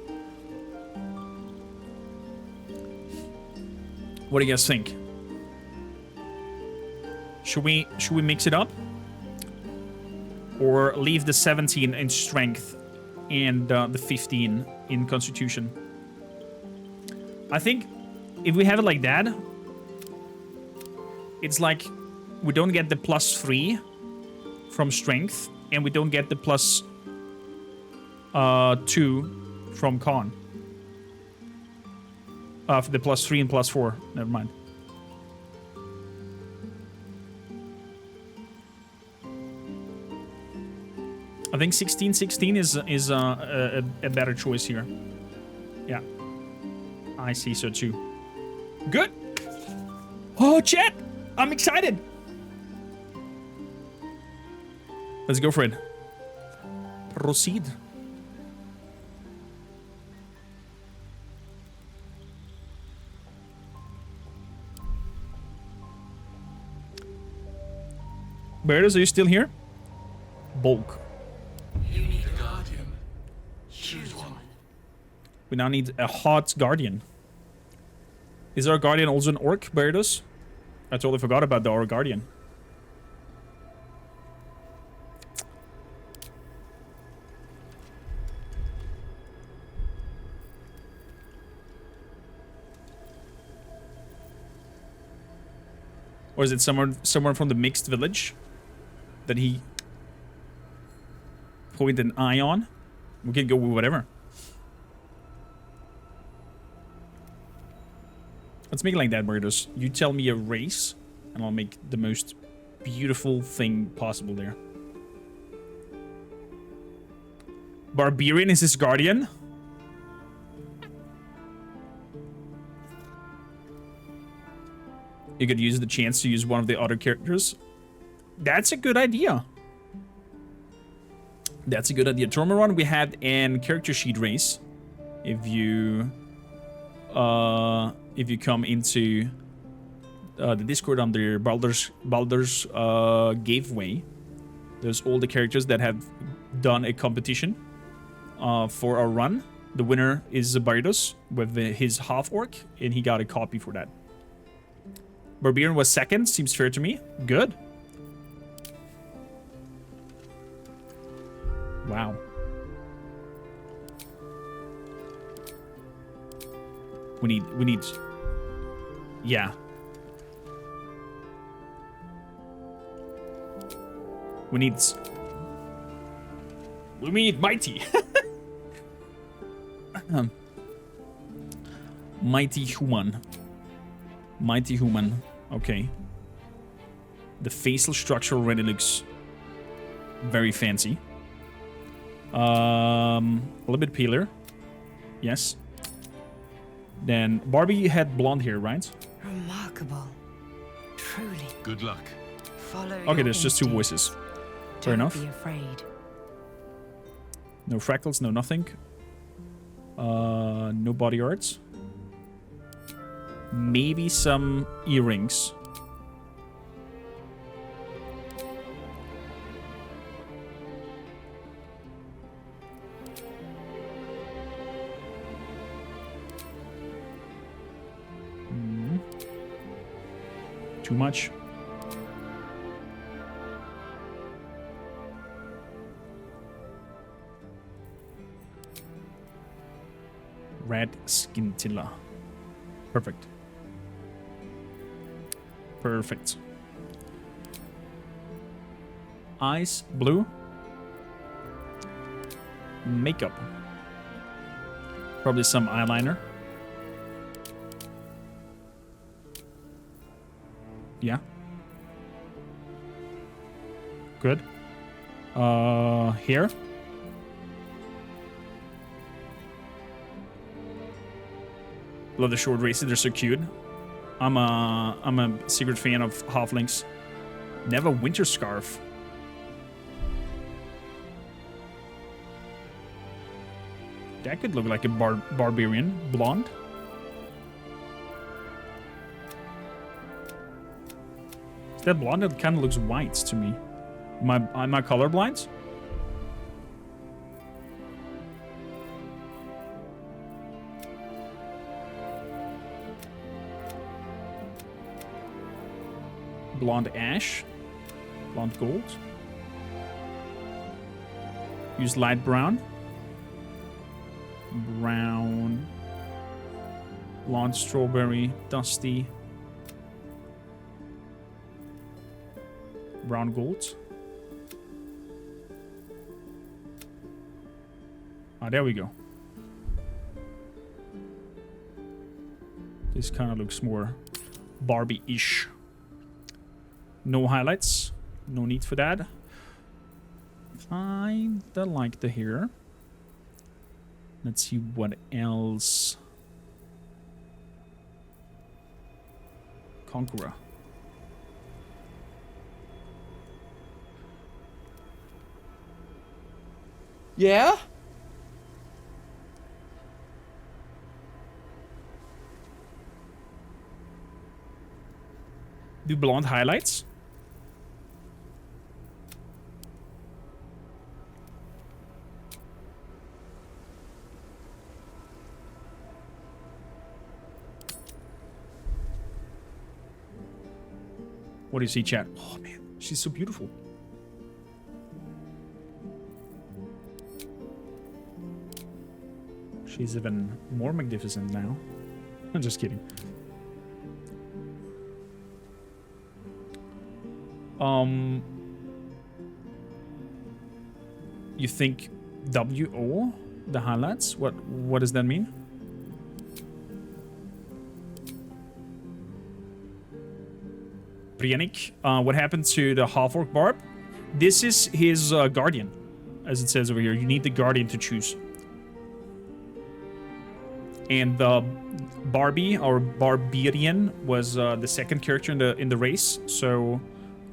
What do you guys think? Should we mix it up? Or leave the 17 in strength and the 15 in constitution? I think if we have it like that, it's like we don't get the +3 from strength, and we don't get the +2 from con. For the +3 and +4. Never mind. I think 16-16 is a better choice here. Yeah. I see so too. Good. Oh, chat. I'm excited. Let's go for it. Proceed. Beardos, are you still here? Bolg. You need a guardian. Choose one. We now need a hot guardian. Is our guardian also an orc, Beardos? I totally forgot about our guardian. Or is it someone from the mixed village that he pointed an eye on? We can go with whatever. Let's make it like that, Beardos. You tell me a race, and I'll make the most beautiful thing possible there. Barbarian is his guardian. You could use the chance to use one of the other characters. That's a good idea. That's a good idea. Tormaron, we had an character sheet race. If you come into the Discord under Baldur's Gateway, there's all the characters that have done a competition for our run. The winner is Bardos with his half-orc, and he got a copy for that. Barbarian was second, seems fair to me. Good. Wow. We need... Yeah. We need mighty. Mighty human. Mighty human. Okay. The facial structure already looks very fancy. A little bit paler. Yes. Then Barbie had blonde hair, right? Remarkable. Truly. Good luck. Follow Okay, there's just two voices. Fair enough. Don't be afraid. No fractals, no nothing. No body arts. Maybe some earrings. Too much. Red scintilla. Perfect. Perfect. Eyes blue. Makeup. Probably some eyeliner. Yeah. Good. Hair. Love the short races, they're so cute. I'm a secret fan of halflings. Never winter scarf. That could look like a barbarian. Blonde. Is that blonde? It kind of looks white to me. Am I colorblind? Blonde ash. Blonde gold. Use light brown. Brown. Blonde strawberry, dusty. Brown gold. Ah, there we go. This kind of looks more Barbie-ish. No highlights. No need for that. Kinda like the hair. Let's see what else. Conqueror. Yeah? Do blonde highlights? What do you see, chat? Oh man, she's so beautiful. She's even more magnificent now. I'm just kidding. You think WO, the highlights? What does that mean? Briannik, what happened to the half-orc Barb? This is his guardian, as it says over here. You need the guardian to choose. And the Barbie, or Barbarian, was the second character in the race, so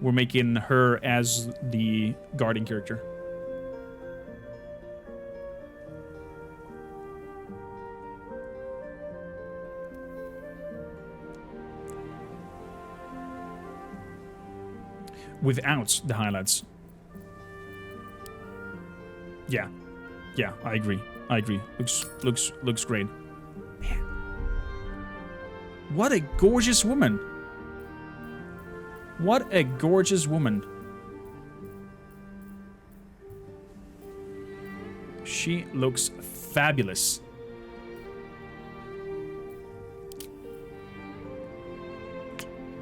we're making her as the guardian character. Without the highlights. Yeah, I agree. Looks great. Man, what a gorgeous woman! What a gorgeous woman! She looks fabulous.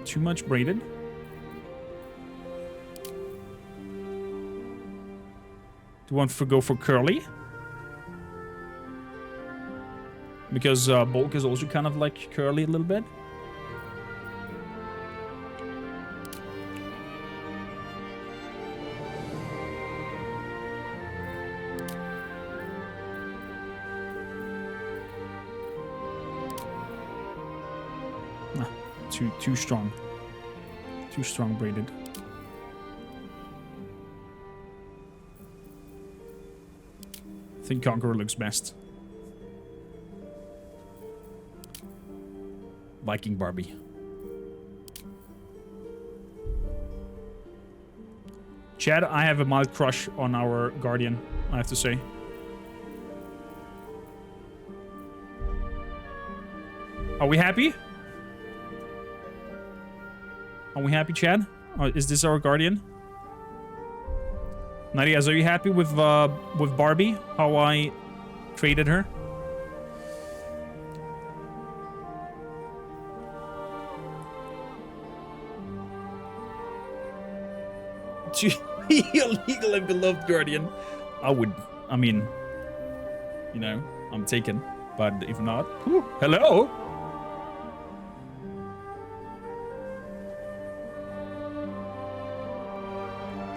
Too much braided. Do you want to go for curly? Because Bolg is also kind of like curly a little bit. Ah, too strong. Too strong braided. I think Conqueror looks best. Viking Barbie. Chad, I have a mild crush on our Guardian, I have to say. Are we happy? Are we happy, Chad? Is this our Guardian? Nadiaz, are you happy with Barbie? How I traded her? Illegal and beloved Guardian. I mean, you know, I'm taken. But if not, whew, hello?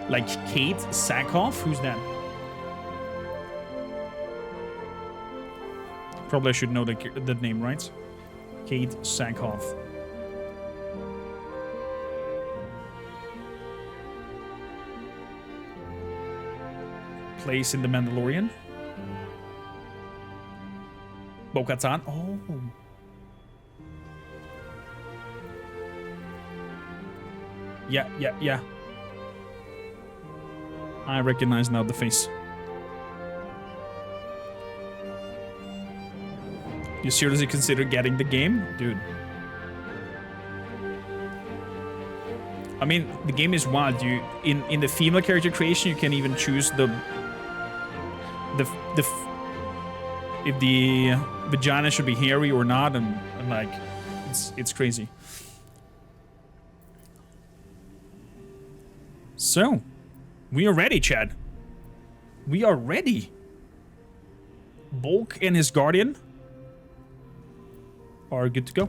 Like Kate Sackhoff? Who's that? Probably I should know the name, right? Kate Sackhoff. Place in The Mandalorian. Bo-Katan. Oh. Yeah. I recognize now the face. You seriously consider getting the game? Dude. I mean, the game is wild. You in the female character creation, you can even choose if the vagina should be hairy or not, and like, it's crazy. So, we are ready, Chad. We are ready. Bolg and his guardian are good to go.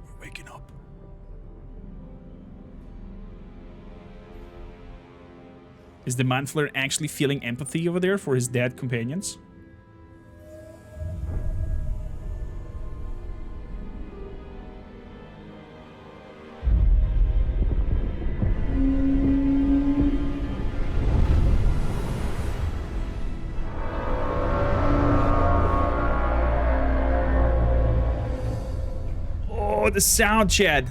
We're waking up. Is the Mind Flayer actually feeling empathy over there for his dead companions? Oh, the sound, Chad.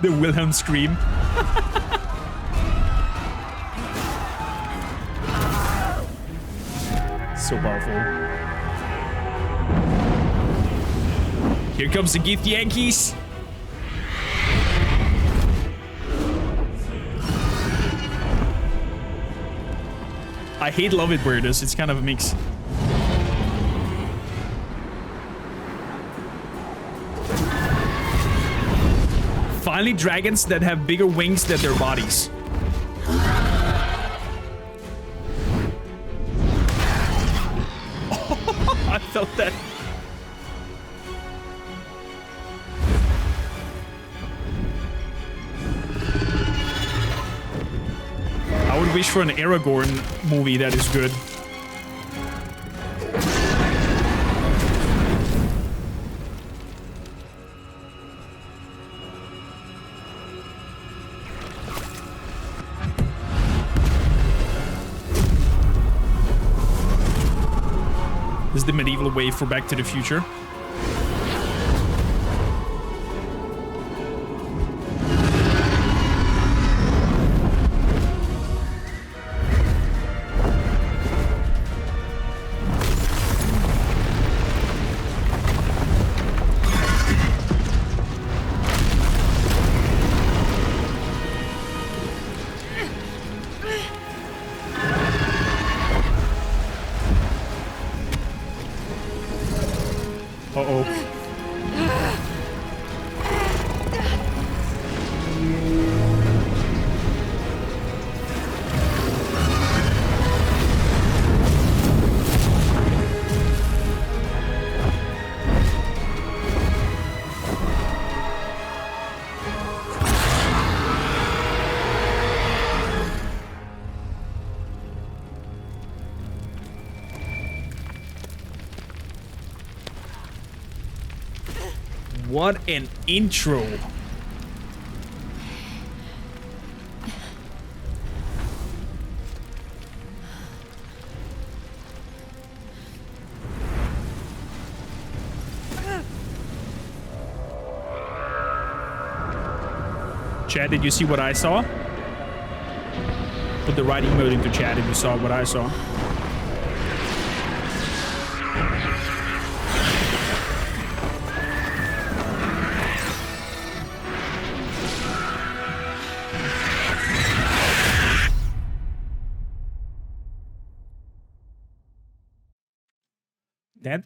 The Wilhelm scream. So powerful. Here comes the Gift Yankees. I hate love it where it is. It's kind of a mix. Finally, dragons that have bigger wings than their bodies. I felt that. I would wish for an Aragorn movie that is good. This is the medieval way for Back to the Future. Uh-oh. What an intro. Chad, did you see what I saw? Put the right emote into chat if you saw what I saw. That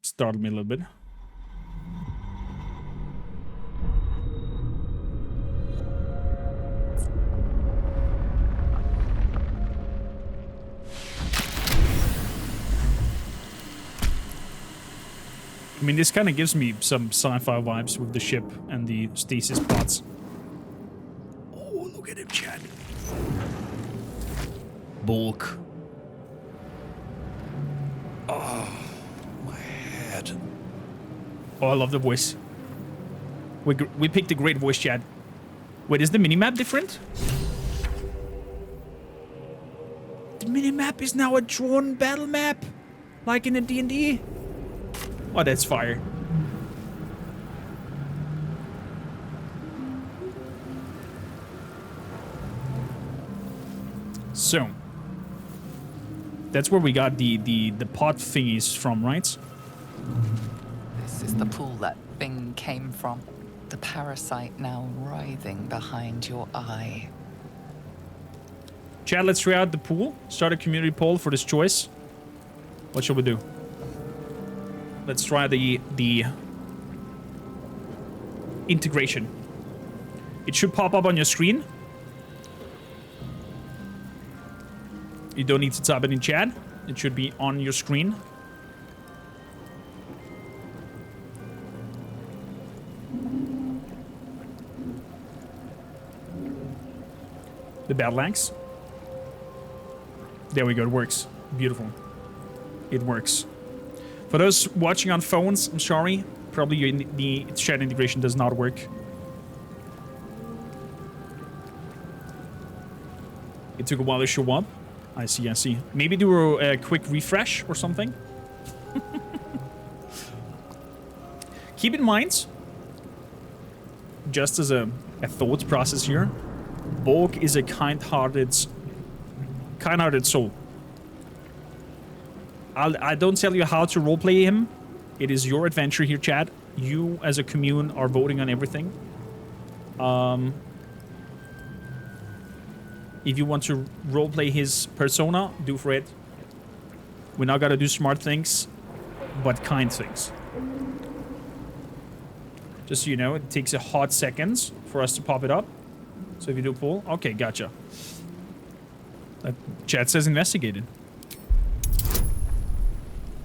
startled me a little bit. I mean, this kind of gives me some sci-fi vibes with the ship and the stasis pods. Oh, look at him, Chad. Bolg. Oh, my head. Oh, I love the voice. We picked a great voice chat. Wait, is the minimap different? The minimap is now a drawn battle map, like in a D&D. Oh, that's fire. So, that's where we got the pot thingies from, right? This is the pool that thing came from. The parasite now writhing behind your eye. Chad, let's try out the pool. Start a community poll for this choice. What shall we do? Let's try the integration. It should pop up on your screen. You don't need to type it in chat. It should be on your screen. The battle axe. There we go, it works. Beautiful. It works. For those watching on phones, I'm sorry. Probably the chat integration does not work. It took a while to show up. I see, I see. Maybe do a quick refresh or something. Keep in mind, just as a thought process here, Bolg is a kind-hearted soul. I don't tell you how to roleplay him. It is your adventure here, Chad. You, as a commune, are voting on everything. If you want to roleplay his persona, do for it. We now gotta do smart things, but kind things. Just so you know, it takes a hot seconds for us to pop it up. So if you do pull, okay, gotcha. Chat says investigated.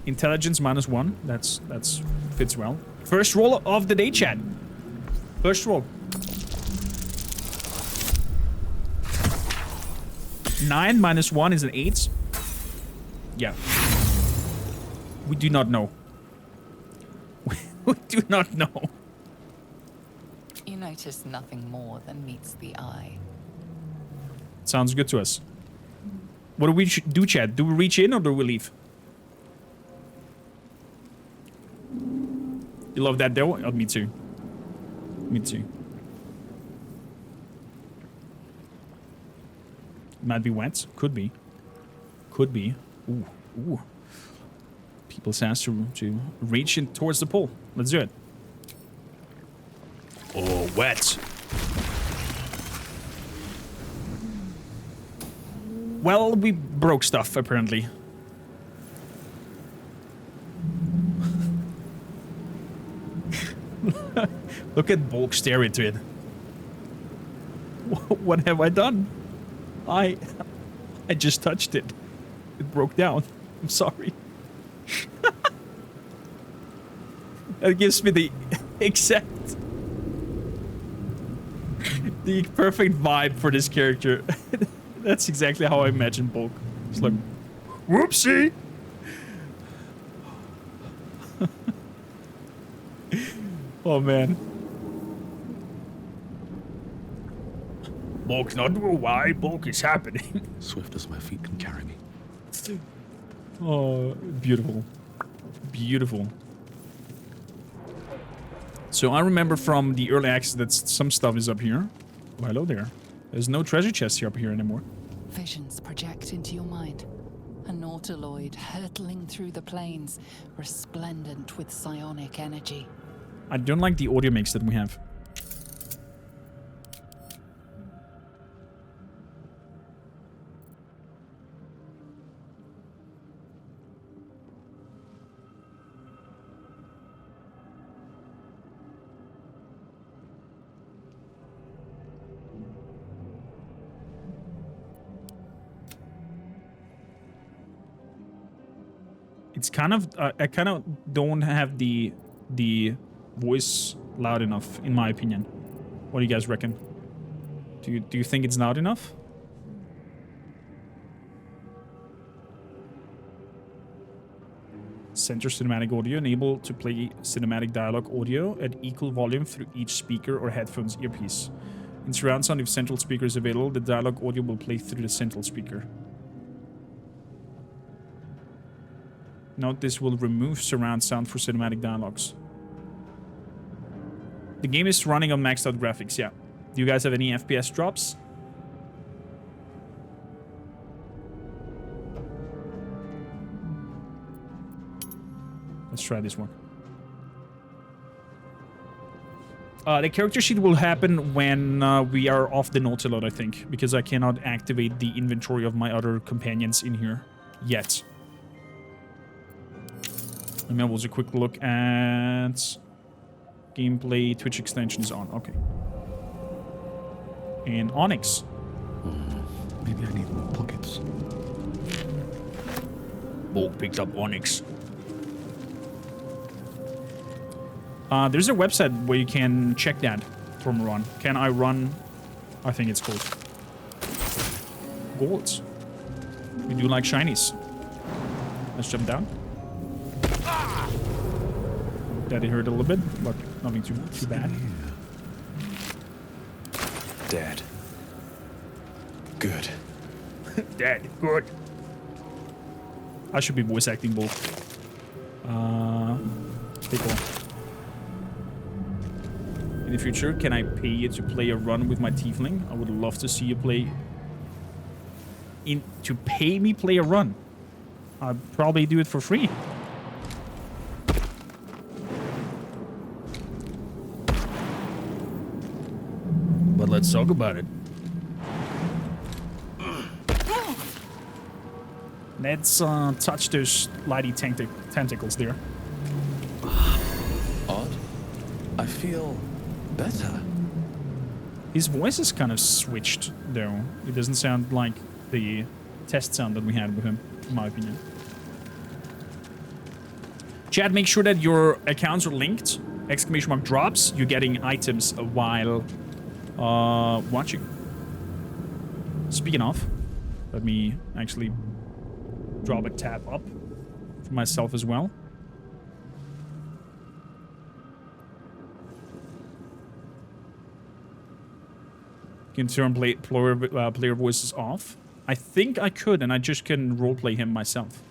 Intelligence -1. That's fits well. First roll of the day, chat. First roll. 9 -1 is an 8. Yeah. We do not know. We do not know. You notice nothing more than meets the eye. Sounds good to us. What do we do, Chad? Do we reach in or do we leave? You love that though? Oh, me too. Me too. Might be wet. Could be. Could be. Ooh. Ooh. People says to reach in towards the pole. Let's do it. Oh, wet. Well, we broke stuff, apparently. Look at Bolg stare into it. What have I done? I just touched it. It broke down. I'm sorry. That gives me the exact... the perfect vibe for this character. That's exactly how I imagine Bolg. It's like, whoopsie! Oh man. Bolg's not know why. Bolg is happening. Swift as my feet can carry me. Oh, beautiful. Beautiful. So I remember from the early access that some stuff is up here. Oh, hello there. There's no treasure chest here up here anymore. Visions project into your mind. A nautiloid hurtling through the plains, resplendent with psionic energy. I don't like the audio mix that we have. It's kind of I kind of don't have the voice loud enough, in my opinion. What do you guys reckon? Do you think it's loud enough? Center cinematic audio. Enable to play cinematic dialogue audio at equal volume through each speaker or headphones earpiece. In surround sound, if central speaker is available, the dialogue audio will play through the central speaker. Note this will remove surround sound for cinematic dialogues. The game is running on maxed out graphics, yeah. Do you guys have any FPS drops? Let's try this one. The character sheet will happen when we are off the Nautilus, I think, because I cannot activate the inventory of my other companions in here yet. Let me have also a quick look at gameplay. Twitch extension is on. Okay. And Onyx. Maybe I need more pockets. Bolg picked up Onyx. There's a website where you can check that from a run. Can I run? I think it's called golds. We do like shinies. Let's jump down. That it hurt a little bit, but nothing too bad. Dead. Good. Dead. Good. I should be voice acting Bolg. Take off. In the future, can I pay you to play a run with my tiefling? I would love to see you play... To pay me play a run? I'd probably do it for free. But let's talk about it. Let's touch those lighty tentacles there. Odd. I feel better. His voice is kind of switched, though. It doesn't sound like the test sound that we had with him, in my opinion. Chat, make sure that your accounts are linked. Exclamation mark drops. You're getting items while watching. Speaking of, let me actually drop a tab up for myself as well. Can turn player voices off. I think I could, and I just can roleplay him myself.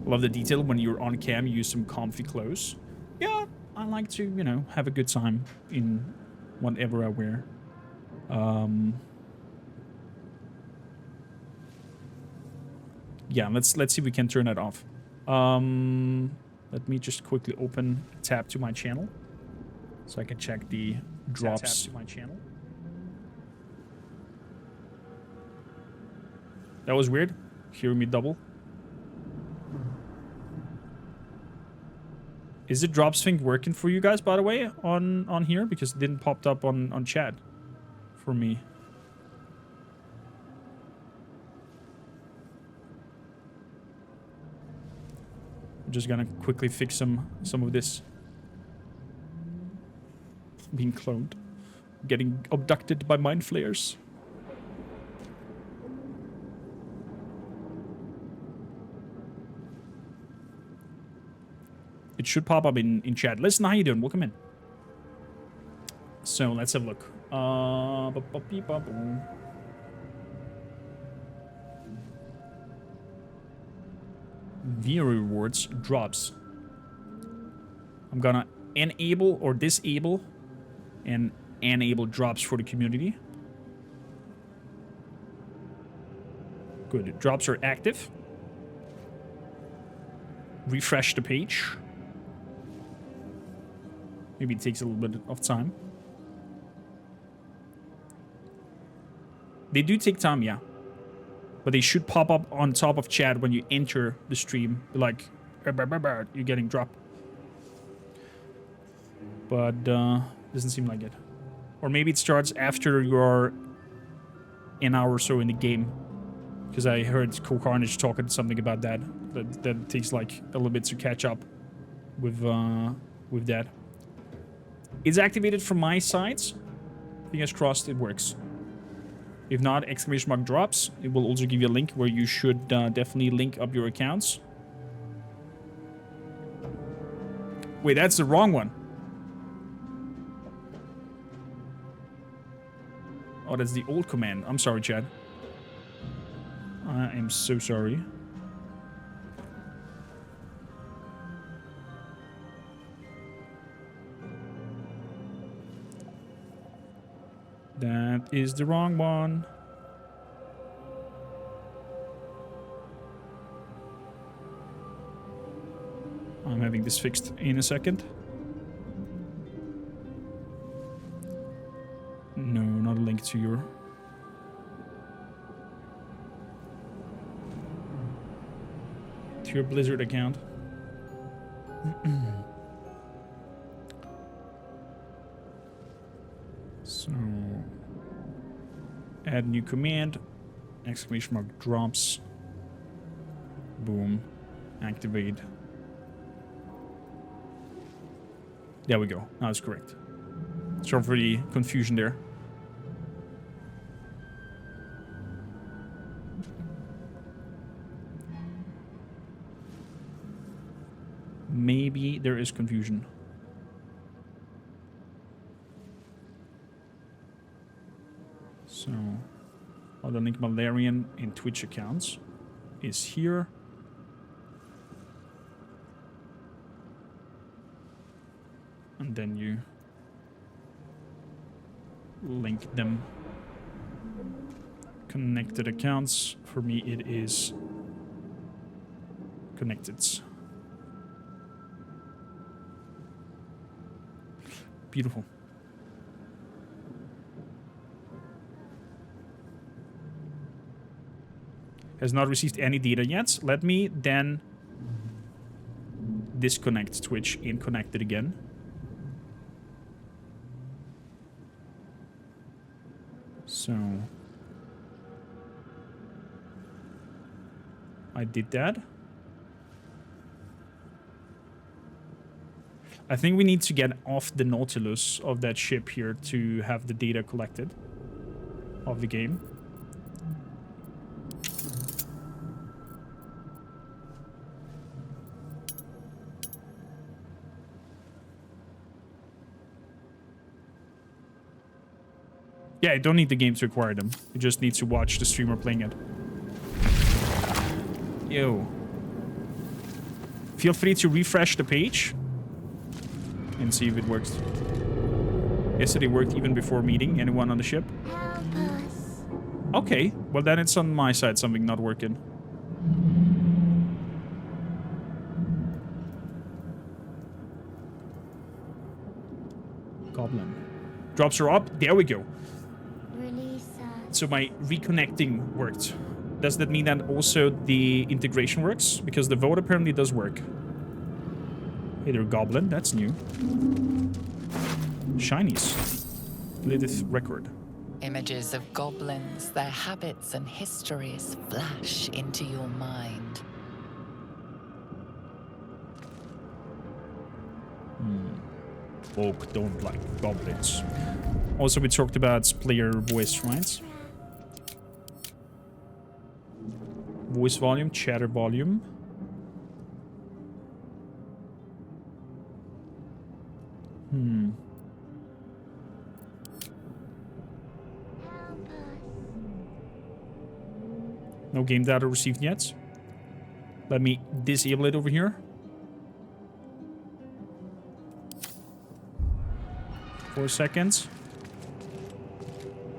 Love the detail when you're on cam, you use some comfy clothes. Yeah, I like to, you know, have a good time in whatever I wear. Yeah, let's see if we can turn that off. Let me just quickly open a tab to my channel so I can check the drops to my channel. That was weird. Hearing me double. Is the drops thing working for you guys, by the way, on here? Because it didn't pop up on chat for me. I'm just gonna quickly fix some of this. Being cloned. Getting abducted by mind flayers. It should pop up in chat. Listen, how you doing? Welcome in. So let's have a look. View rewards drops. I'm gonna enable or disable and enable drops for the community. Good. Drops are active. Refresh the page. Maybe it takes a little bit of time. They do take time, yeah. But they should pop up on top of chat when you enter the stream. Like, you're getting dropped. But, doesn't seem like it. Or maybe it starts after you're an hour or so in the game. Because I heard Carnage talking something about that. That it takes like a little bit to catch up with that. It's activated from my side. Fingers crossed it works. If not, exclamation mark drops. It will also give you a link where you should definitely link up your accounts. Wait, that's the wrong one. Oh, that's the old command. I'm sorry, Chad. I am so sorry. That is the wrong one. I'm having this fixed in a second. No, not a link to your... to your Blizzard account. So... add new command. Exclamation mark drops. Boom. Activate. There we go. Now it's correct. Sorry for the confusion there. Maybe there is confusion. So, the link Malarian in Twitch accounts is here. And then you link them. Connected accounts. For me, it is connected. Beautiful. Has not received any data yet. Let me then disconnect Twitch and connect it again. So I did that. I think we need to get off the Nautilus of that ship here to have the data collected of the game. Yeah, you don't need the game to acquire them. You just need to watch the streamer playing it. Yo. Feel free to refresh the page and see if it works. Yesterday worked even before meeting anyone on the ship. Help us. Okay, well then it's on my side something not working. Goblin. Drops her up. There we go. Release us. So my reconnecting worked. Does that mean that also the integration works? Because the vote apparently does work. Hey there, Goblin. That's new. Shinies. Lilith record. Images of goblins, their habits and histories flash into your mind. Folk don't like goblins. Also, we talked about player voice, right? Voice volume, chatter volume. Help us. No game data received yet. Let me disable it over here. 4 seconds.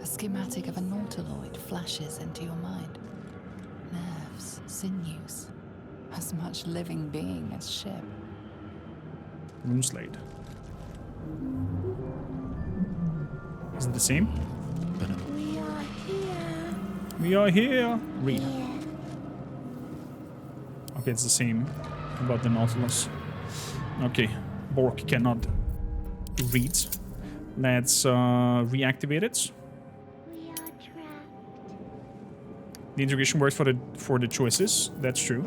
A schematic of a nautiloid flashes into your mind. Nerves, sinews, as much living being as ship. Rune Slate. Is it the same? We are here. We are here. Read. Here. Okay, it's the same about the Nautilus. Okay, Bork cannot read. Let's reactivate it. We are trapped. The integration works for the choices. That's true.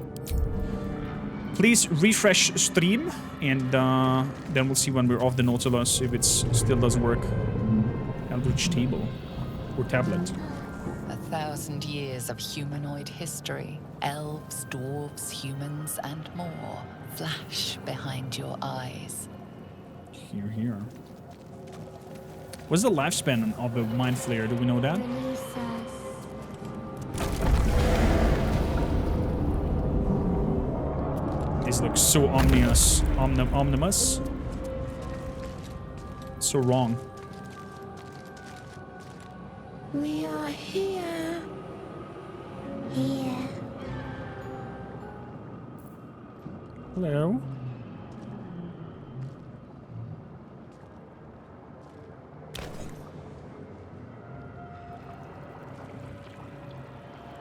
Please refresh stream, and then we'll see when we're off the Nautilus if it still doesn't work Eldritch table. Or tablet. 1,000 years of humanoid history. Elves, dwarves, humans, and more flash behind your eyes. Here, here. What's the lifespan of a mind flare? Do we know that? Release us. This looks so ominous. Omnibus. So wrong. We are here. Here. Hello.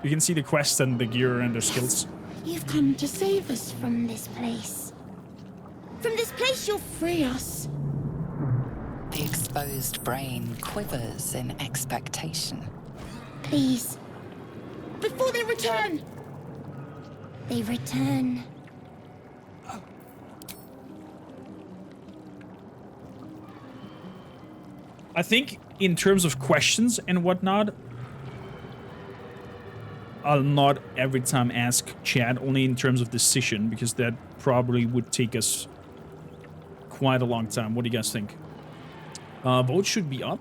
You can see the quest and the gear and their skills. You've come to save us from this place. From this place, you'll free us. The exposed brain quivers in expectation. Please. Before they return. They return. I think in terms of questions and whatnot, I'll not every time ask chat, only in terms of decision, because that probably would take us quite a long time. What do you guys think? Vote should be up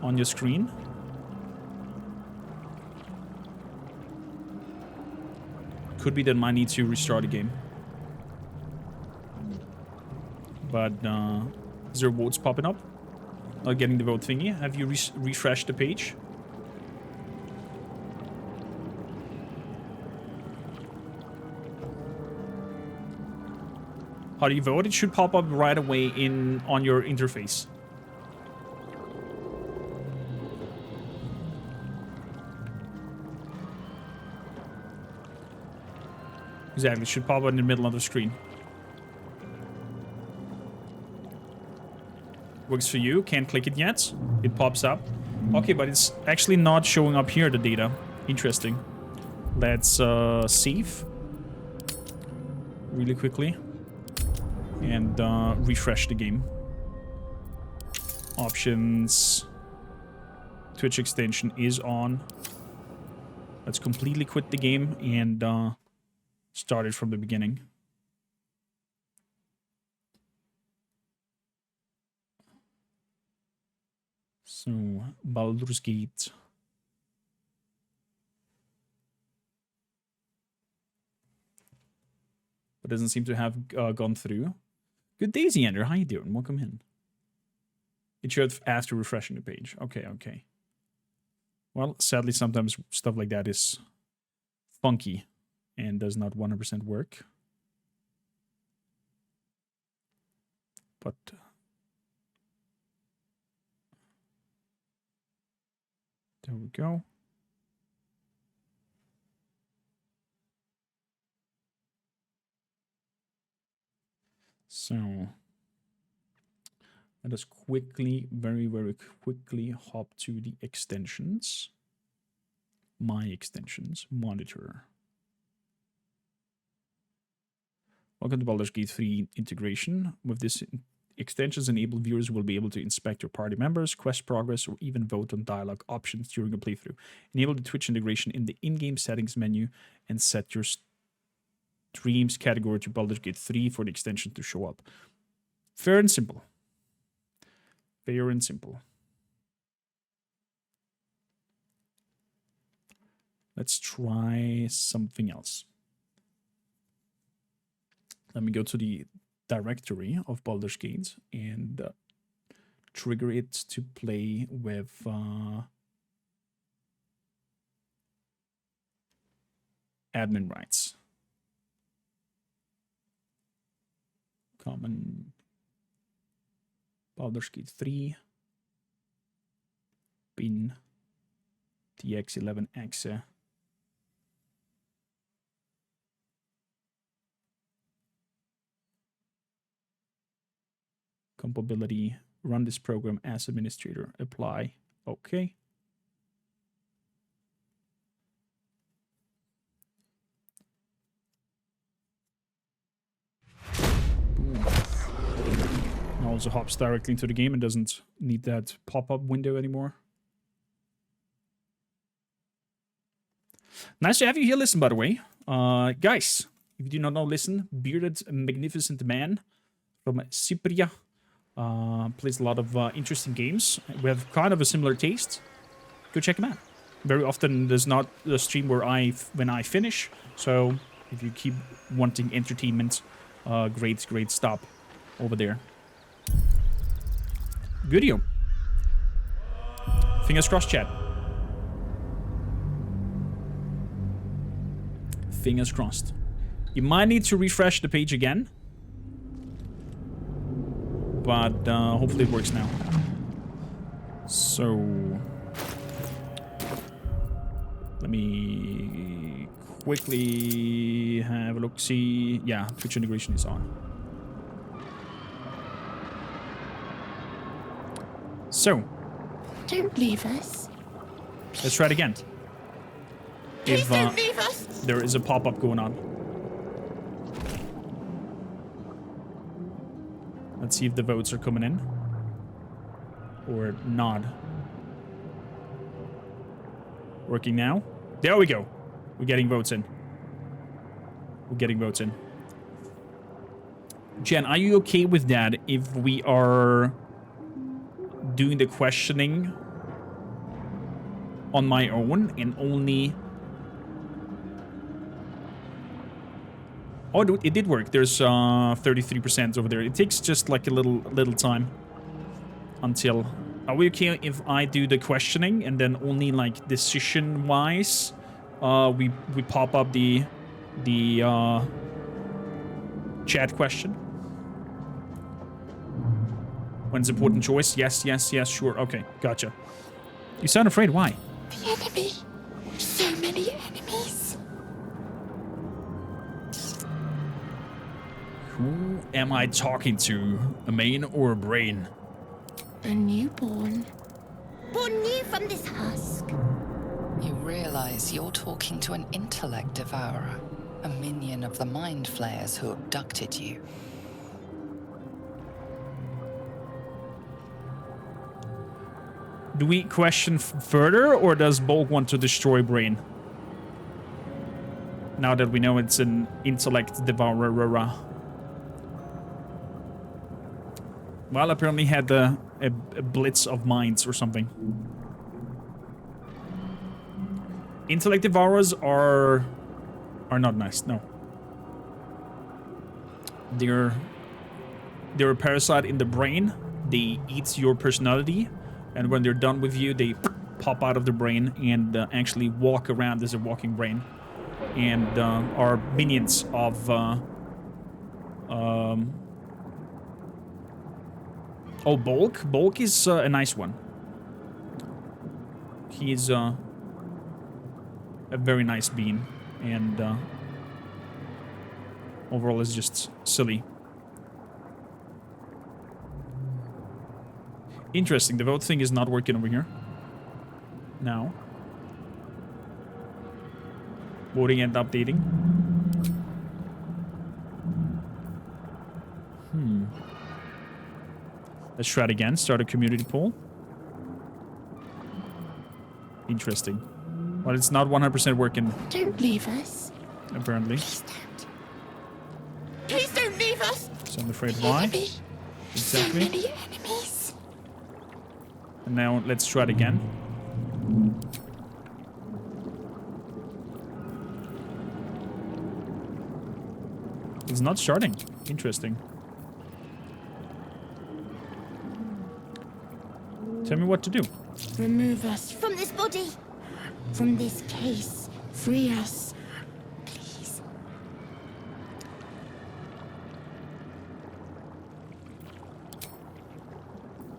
on your screen. Could be that I might need to restart the game. But, is there votes popping up? Not getting the vote thingy. Have you refreshed the page? How do you vote? It should pop up right away on your interface. Exactly, it should pop up in the middle of the screen. Works for you. Can't click it yet. It pops up. Okay, but it's actually not showing up here, the data. Interesting. Let's save really quickly and refresh the game. Options. Twitch extension is on. Let's completely quit the game and start it from the beginning. So, Baldur's Gate. But doesn't seem to have gone through. Good day, Xander. How you doing? Welcome in. It showed after refreshing the page. Okay, okay. Well, sadly, sometimes stuff like that is funky and does not 100% work. But there we go. So let us quickly, very, very quickly hop to the extensions. My extensions, monitor. Welcome to Baldur's Gate 3 integration. With this extensions enable viewers will be able to inspect your party members, quest progress, or even vote on dialogue options during a playthrough. Enable the Twitch integration in the in-game settings menu and set your streams category to Baldur's Gate 3 for the extension to show up. Fair and simple. Fair and simple. Let's try something else. Let me go to the directory of Baldur's Gate and trigger it to play with admin rights. Common Baldur's Gate 3 bin TX11 exe. Compatibility, run this program as administrator, apply, okay. Boom. also hops directly into the game and doesn't need that pop-up window anymore. Nice to have you here. Listen, by the way. Guys, if you do not know, listen, bearded, magnificent man from Cypria. Plays a lot of interesting games. We have kind of a similar taste. Go check him out. Very often there's not a stream where when I finish. So if you keep wanting entertainment, great stop over there. Goodio. Fingers crossed, chat. Fingers crossed. You might need to refresh the page again. But hopefully it works now. So let me quickly have a look. See, yeah, Twitch integration is on. So Don't leave us. let's try it again. Please If don't leave us. there is a pop-up going on. Let's see if the votes are coming in. Or not. Working now. There we go. We're getting votes in. We're getting votes in. Jen, are you okay with that if we are doing the questioning on my own and only... Oh, it did work. There's 33% over there. It takes just like a little time until... Are we okay if I do the questioning and then only like decision-wise we pop up the chat question? When's important choice? Yes, sure. Okay, gotcha. You sound afraid. Why? The enemy. So many enemies. Who am I talking to? A main or a brain? A newborn. Born new from this husk. You realize you're talking to an intellect devourer, a minion of the mind flayers who abducted you. Do we question further, or does Bolg want to destroy Brain? Now that we know it's an intellect devourer. Well, apparently had a blitz of minds or something. Intellect devourers are not nice. No, they're a parasite in the brain. They eat your personality, and when they're done with you, they pop out of the brain and actually walk around as a walking brain, and are minions of. Oh, Bolg? Bolg is a nice one. He's a very nice being, and overall is just silly. Interesting, the vote thing is not working over here. Now. Voting and updating. Let's try it again. Start a community poll. Interesting. Well, it's not 100% working. Don't leave us. Apparently. Please don't. Please don't leave us. So I'm afraid why? Enemy. Exactly. So many enemies. And now let's try it again. It's not starting. Interesting. Tell me what to do. Remove us from this body. From this case. Free us. Please.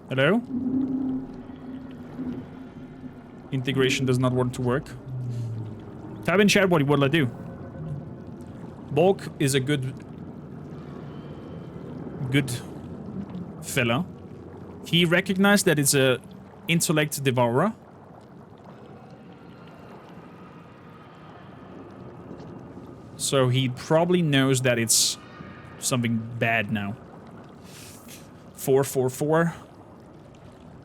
Hello? Integration does not want to work. Type in chat what'll I do? Bolg is a good fella. He recognized that it's a intellect devourer. So he probably knows that it's something bad now. 4, 4, 4.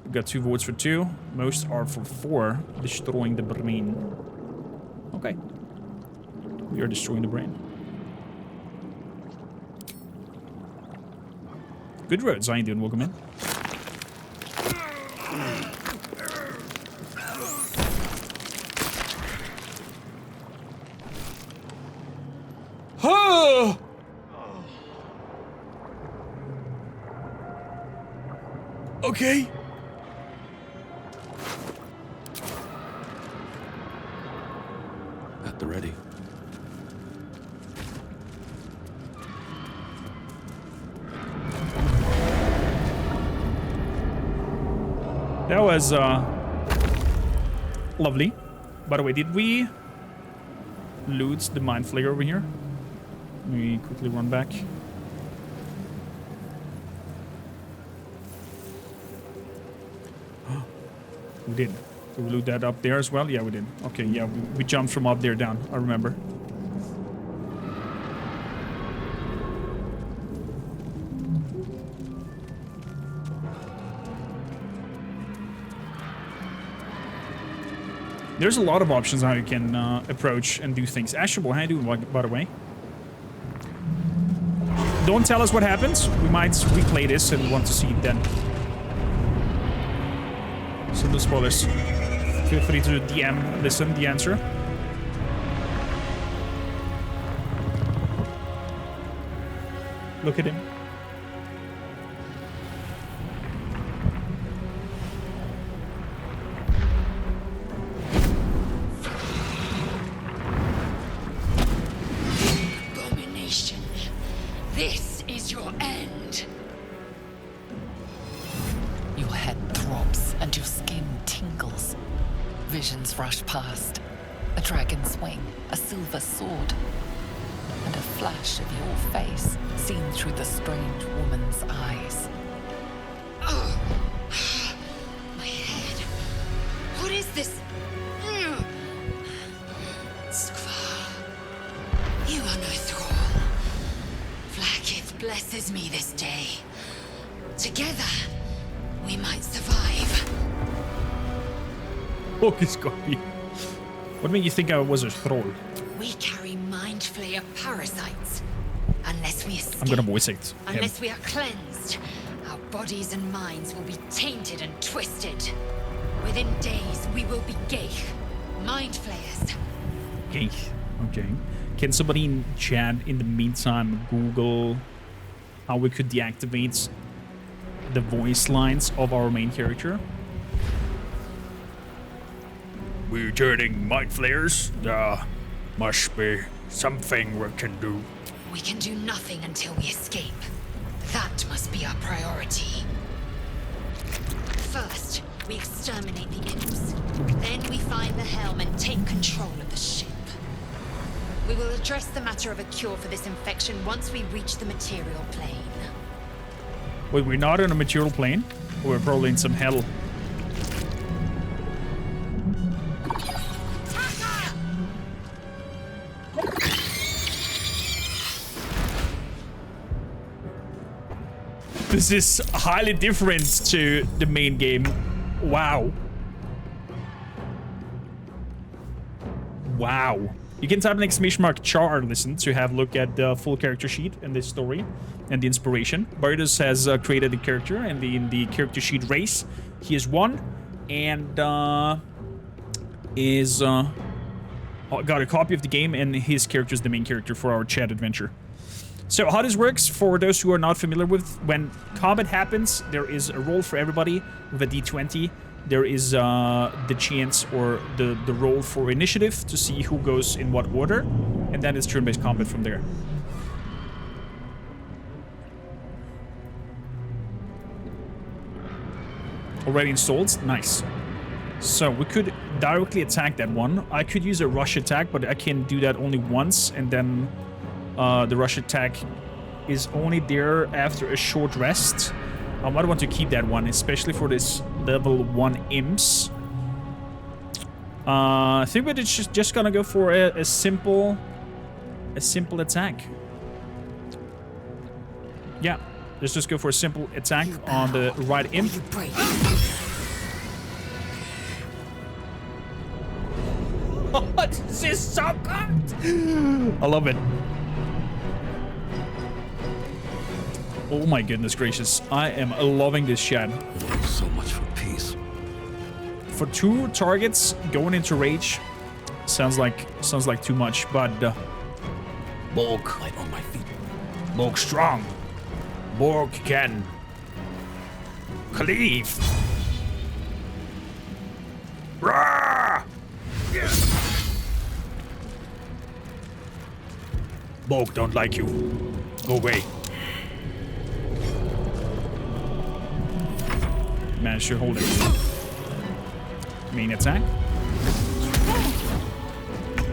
We got 2 votes for 2. Most are for 4. Destroying the brain. Okay. We are destroying the brain. Good roads, I ain't doing. Welcome in. Oh! Okay. At the ready. That was lovely. By the way, did we loot the mind flayer over here? Let me quickly run back. We did. Did we loot that up there as well? Yeah, we did. Okay, yeah, we jumped from up there down. I remember. There's a lot of options how you can approach and do things. Ashable, how you doing, by the way? Don't tell us what happens. We might replay this and want to see it then. So no spoilers. Feel free to DM, listen, the answer. Look at him. Abomination. This is your end. Your head throbs and your skin tingles. Visions rush past. A dragon's wing, a silver sword, and a flash of your face seen through the strange woman's eyes. Oh, my head. What is this? Skvar, you are no thrall. Vlaakith blesses me this day. Together, we might survive. Oh, it's got me. What made you think I was a thrall? We carry mind flayer parasites. Unless we escape, I'm gonna voice act. unless we are cleansed, our bodies and minds will be tainted and twisted. Within days, we will be Geich, mind flayers. Geich. Okay. Can somebody in chat, in the meantime, Google how we could deactivate the voice lines of our main character? We're turning mind flayers? Must be something we can do. We can do nothing until we escape. That must be our priority. First, we exterminate the imps. Then we find the helm and take control of the ship. We will address the matter of a cure for this infection once we reach the material plane. Wait, we're not in a material plane? We're probably in some hell. This is highly different to the main game. Wow. Wow. You can type an exclamation mark char, listen, to have a look at the full character sheet and the story and the inspiration. Bardus has created a character, and in the character sheet race, he is 1 and got a copy of the game, and his character is the main character for our chat adventure. So how this works, for those who are not familiar with, when combat happens, there is a roll for everybody with a d20. There is the chance or the roll for initiative to see who goes in what order, and then it's turn-based combat from there. Already installed? Nice. So we could directly attack that one. I could use a rush attack, but I can do that only once, and then the rush attack is only there after a short rest. I might want to keep that one, especially for this level 1 imps. I think we're just gonna go for a simple attack. Yeah, Let's just go for a simple attack on the right imp. This is so good! I love it. Oh my goodness gracious. I am loving this chat. So much for peace. For 2 targets going into rage sounds like too much, but Bolg Light on my feet. Bolg strong. Bolg can cleave. Rah! Bolg don't like you. Go away. Managed to hold it. Main attack.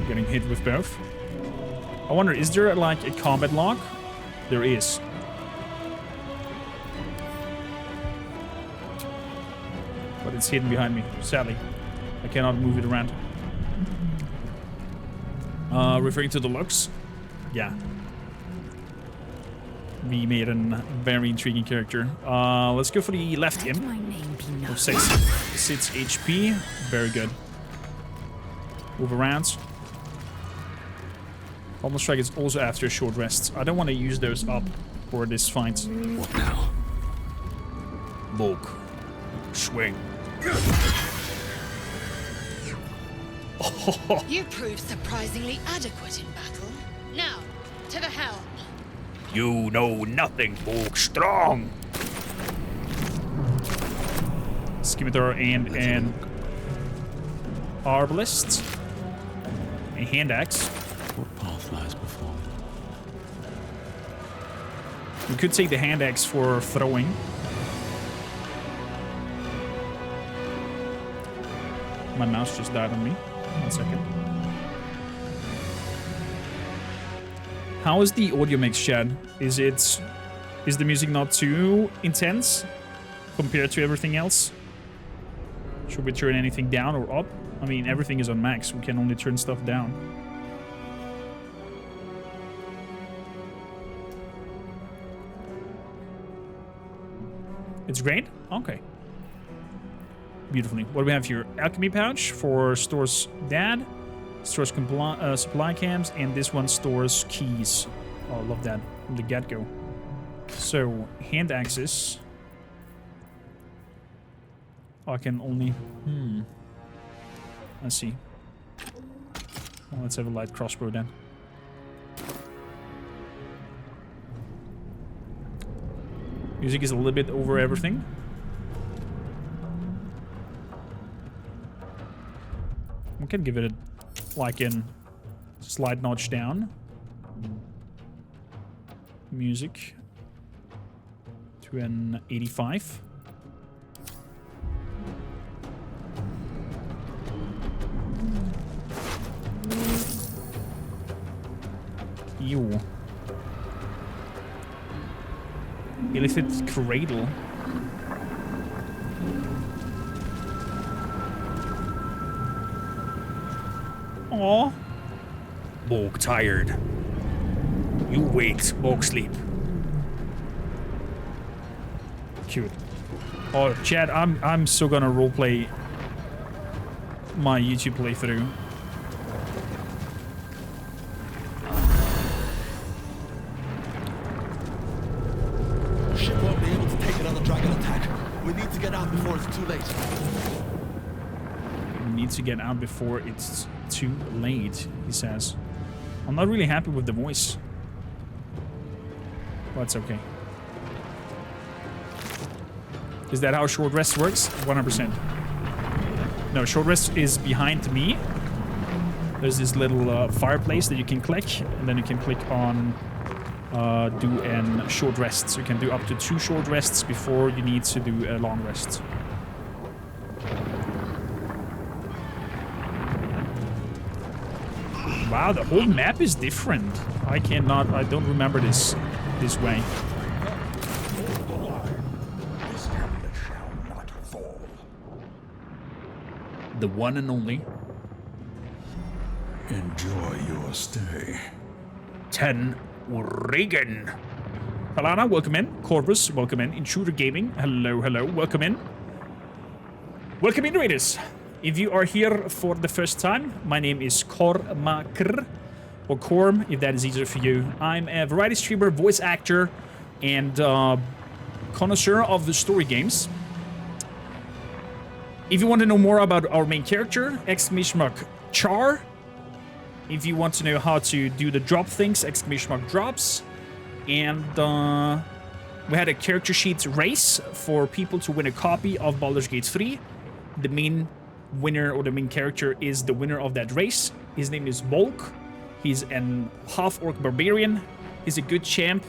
Getting hit with both. I wonder, is there like a combat lock? There is. But it's hidden behind me, sadly. I cannot move it around. Referring to the looks? Yeah. We made a very intriguing character. Let's go for the left imp. Of 6 HP. Very good. Move around. Almost strike is also after a short rest. I don't want to use those up for this fight. What now? Bolg. Swing. You proved surprisingly adequate in battle. Now, to the helm. You know nothing, Bolg strong. Scimitar and an arbalist. A hand axe. What path lies before me? We could take the hand axe for throwing. My mouse just died on me. 1 second. How is the audio mix, Chad? Is the music not too intense compared to everything else? Should we turn anything down or up? I mean, everything is on max. We can only turn stuff down. It's great? Okay. Beautifully. What do we have here? Alchemy pouch for stores dad. Stores supply cams. And this one stores keys. Oh, I love that. From the get-go. So, hand axes. Oh, I can only... Let's see. Well, let's have a light crossbow then. Music is a little bit over everything. We can give it a, like a slight notch down. Music to an 85. Ew. Illithid cradle. Aww. Bolg tired. You wait, Bolg sleep. Cute. Oh, Chad, I'm so gonna roleplay my YouTube playthrough. Ship won't be able to take another dragon attack. We need to get out before it's too late. We need to get out before it's too late, he says. I'm not really happy with the voice. But it's okay. Is that how short rest works? 100%. No, short rest is behind me. There's this little fireplace that you can click, and then you can click on do a short rest. So you can do up to 2 short rests before you need to do a long rest. Wow, the whole map is different. I don't remember this way. This area shall not fall. The one and only. Enjoy your stay. 10 Regan. Palana, welcome in. Corvus, welcome in. Intruder Gaming, hello, hello, welcome in. Welcome in, raiders. If you are here for the first time, my name is Kormakr, or Korm, if that is easier for you. I'm a variety streamer, voice actor, and connoisseur of the story games. If you want to know more about our main character, !Char. If you want to know how to do the drop things, !drops. And we had a character sheet race for people to win a copy of Baldur's Gate 3. The main winner, or the main character, is the winner of that race. His name is Bolg. He's an half-orc barbarian. He's a good champ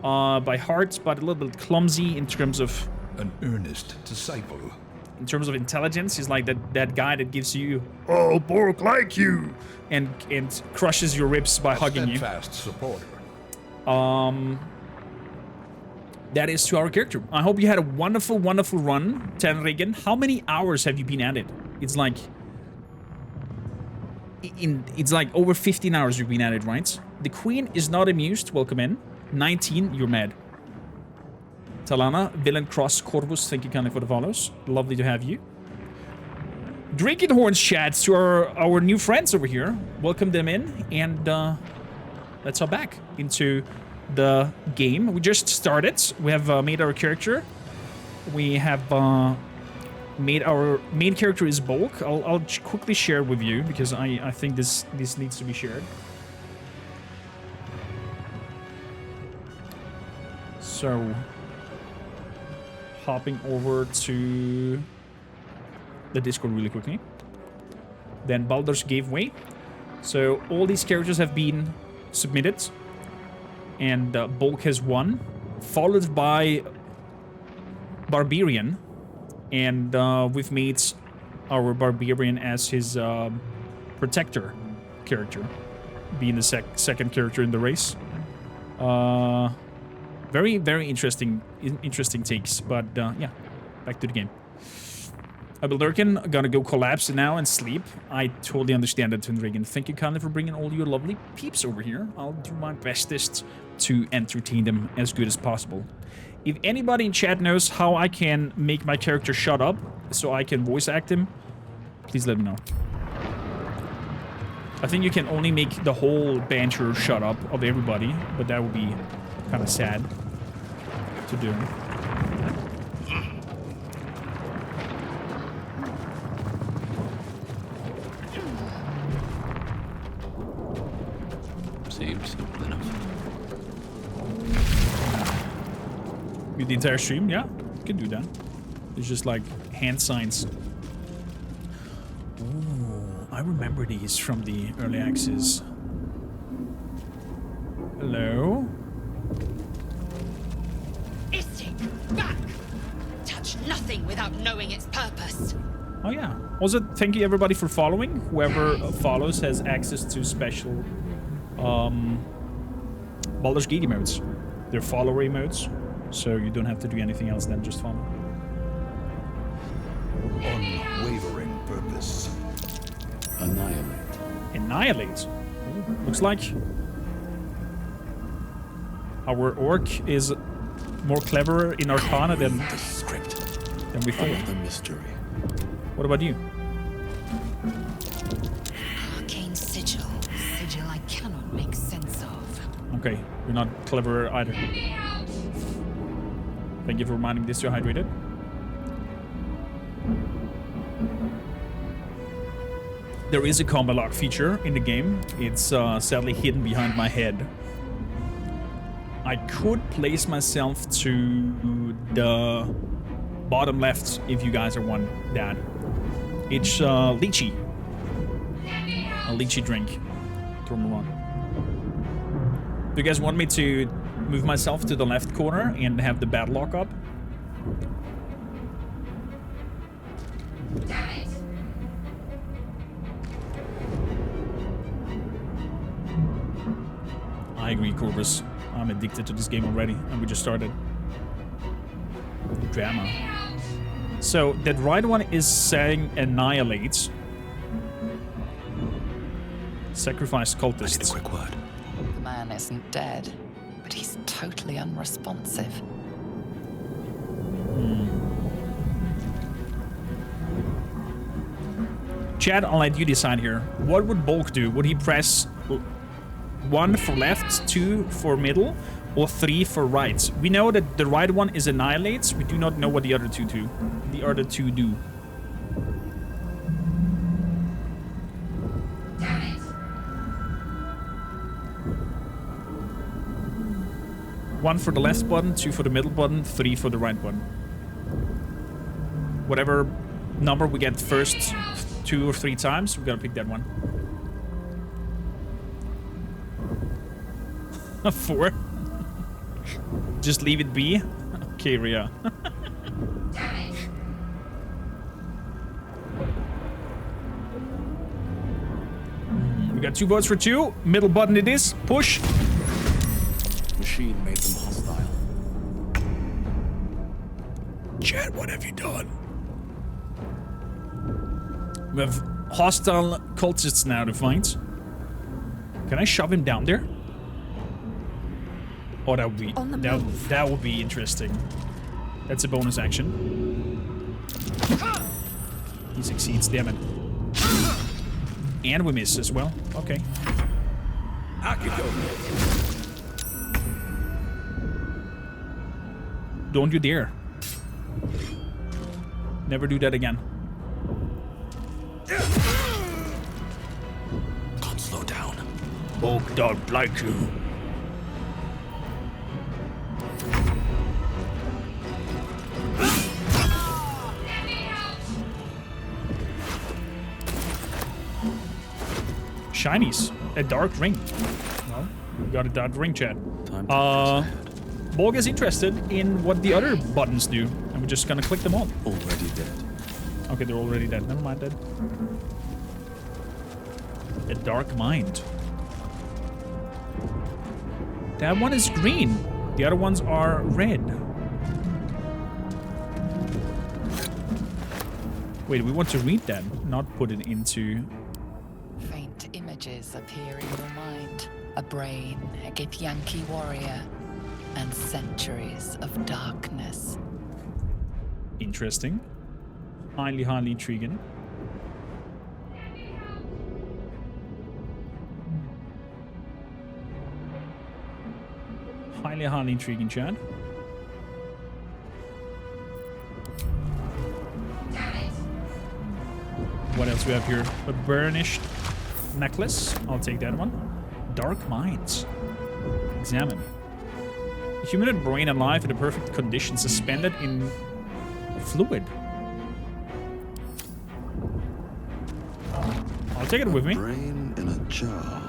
by heart, but a little bit clumsy in terms of... An earnest disciple. In terms of intelligence, he's like that guy that gives you, "Oh, Borg like you," and crushes your ribs by hugging you. Steadfast supporter. That is to our character. I hope you had a wonderful, wonderful run, Tenrigan. How many hours have you been at it? It's like... It's like over 15 hours you've been at it, right? The Queen is not amused. Welcome in. 19, you're mad. Talana, Villain Cross Corvus, thank you kindly for the follows. Lovely to have you. Drinking Horns chats to our new friends over here. Welcome them in, and let's hop back into the game. We just started. We have made our character. We have made our main character is Bolg. I'll quickly share with you because I think this needs to be shared. So, hopping over to the Discord really quickly. Then Baldur's gave way. So all these characters have been submitted. And Bolg has won. Followed by Barbarian. And we've made our Barbarian as his protector character. Being the second character in the race. Very, very interesting takes. But yeah, back to the game. Abeldirkin, gonna go collapse now and sleep. I totally understand that, Twindragon. Thank you kindly for bringing all your lovely peeps over here. I'll do my bestest to entertain them as good as possible. If anybody in chat knows how I can make my character shut up so I can voice act him, please let me know. I think you can only make the whole banter shut up of everybody, but that would be kind of sad to do. Seems simple enough. The entire stream, yeah, you can do that. It's just like hand signs. Ooh, I remember these from the early access. Hello? Istik, back! Touch nothing without knowing its purpose. Oh yeah. Also, thank you everybody for following. Whoever follows has access to special Baldur's Gate emotes. They're follower emotes, so you don't have to do anything else than just follow. Unwavering purpose. Annihilate. Annihilate? Ooh, looks like our orc is more clever in Arcana than The script. we thought. The mystery. What about you? Arcane sigil. Sigil I cannot make sense of. Okay, you're not clever either. Thank you for reminding this you're hydrated. There is a combat lock feature in the game. It's sadly hidden behind my head. I could place myself to the bottom left if you guys are one that. It's lychee. A lychee drink. Throw me on. Do you guys want me to move myself to the left corner and have the battle lock up? Damn it! I agree, Corvus. I'm addicted to this game already, and we just started. Drama. So, that right one is saying annihilate. Sacrifice cultists. I need a quick word. The man isn't dead, but he's totally unresponsive. Chad, I'll let you decide here. What would Bolg do? Would he press 1 for left, 2 for middle, or 3 for right? We know that the right one is annihilates. We do not know what the other two do. Damn it. 1 for the left button, 2 for the middle button, 3 for the right button. Whatever number we get first 2 or 3 times, we gotta pick that one. 4. Just leave it be. Okay, Rhea. We got 2 votes for 2. Middle button it is. Push. Machine made them hostile. Chad, what have you done? We have hostile cultists now to fight. Can I shove him down there? Oh, that would be that would be interesting. That's a bonus action. He succeeds, damn it. And we miss as well. Okay. I could go. Don't you dare. Never do that again. Can't slow down. Bolg don't like you. Shinies. A dark ring. Well, we got a dark ring, Chad. Bolg is interested in what the other buttons do, and we're just gonna click them all. Already dead. Okay, they're already dead. Never mind that. A dark mind. That one is green. The other ones are red. Wait, we want to read that, not put it into... Faint images appear in your mind. A brain, a Githyanki warrior, and centuries of darkness. Interesting. Highly, highly intriguing. Highly, highly intriguing, Chad. What else we have here? A burnished necklace. I'll take that one. Dark minds. Examine. A humanoid brain alive in the perfect condition, suspended in fluid. I'll take it with me. Brain in a jar.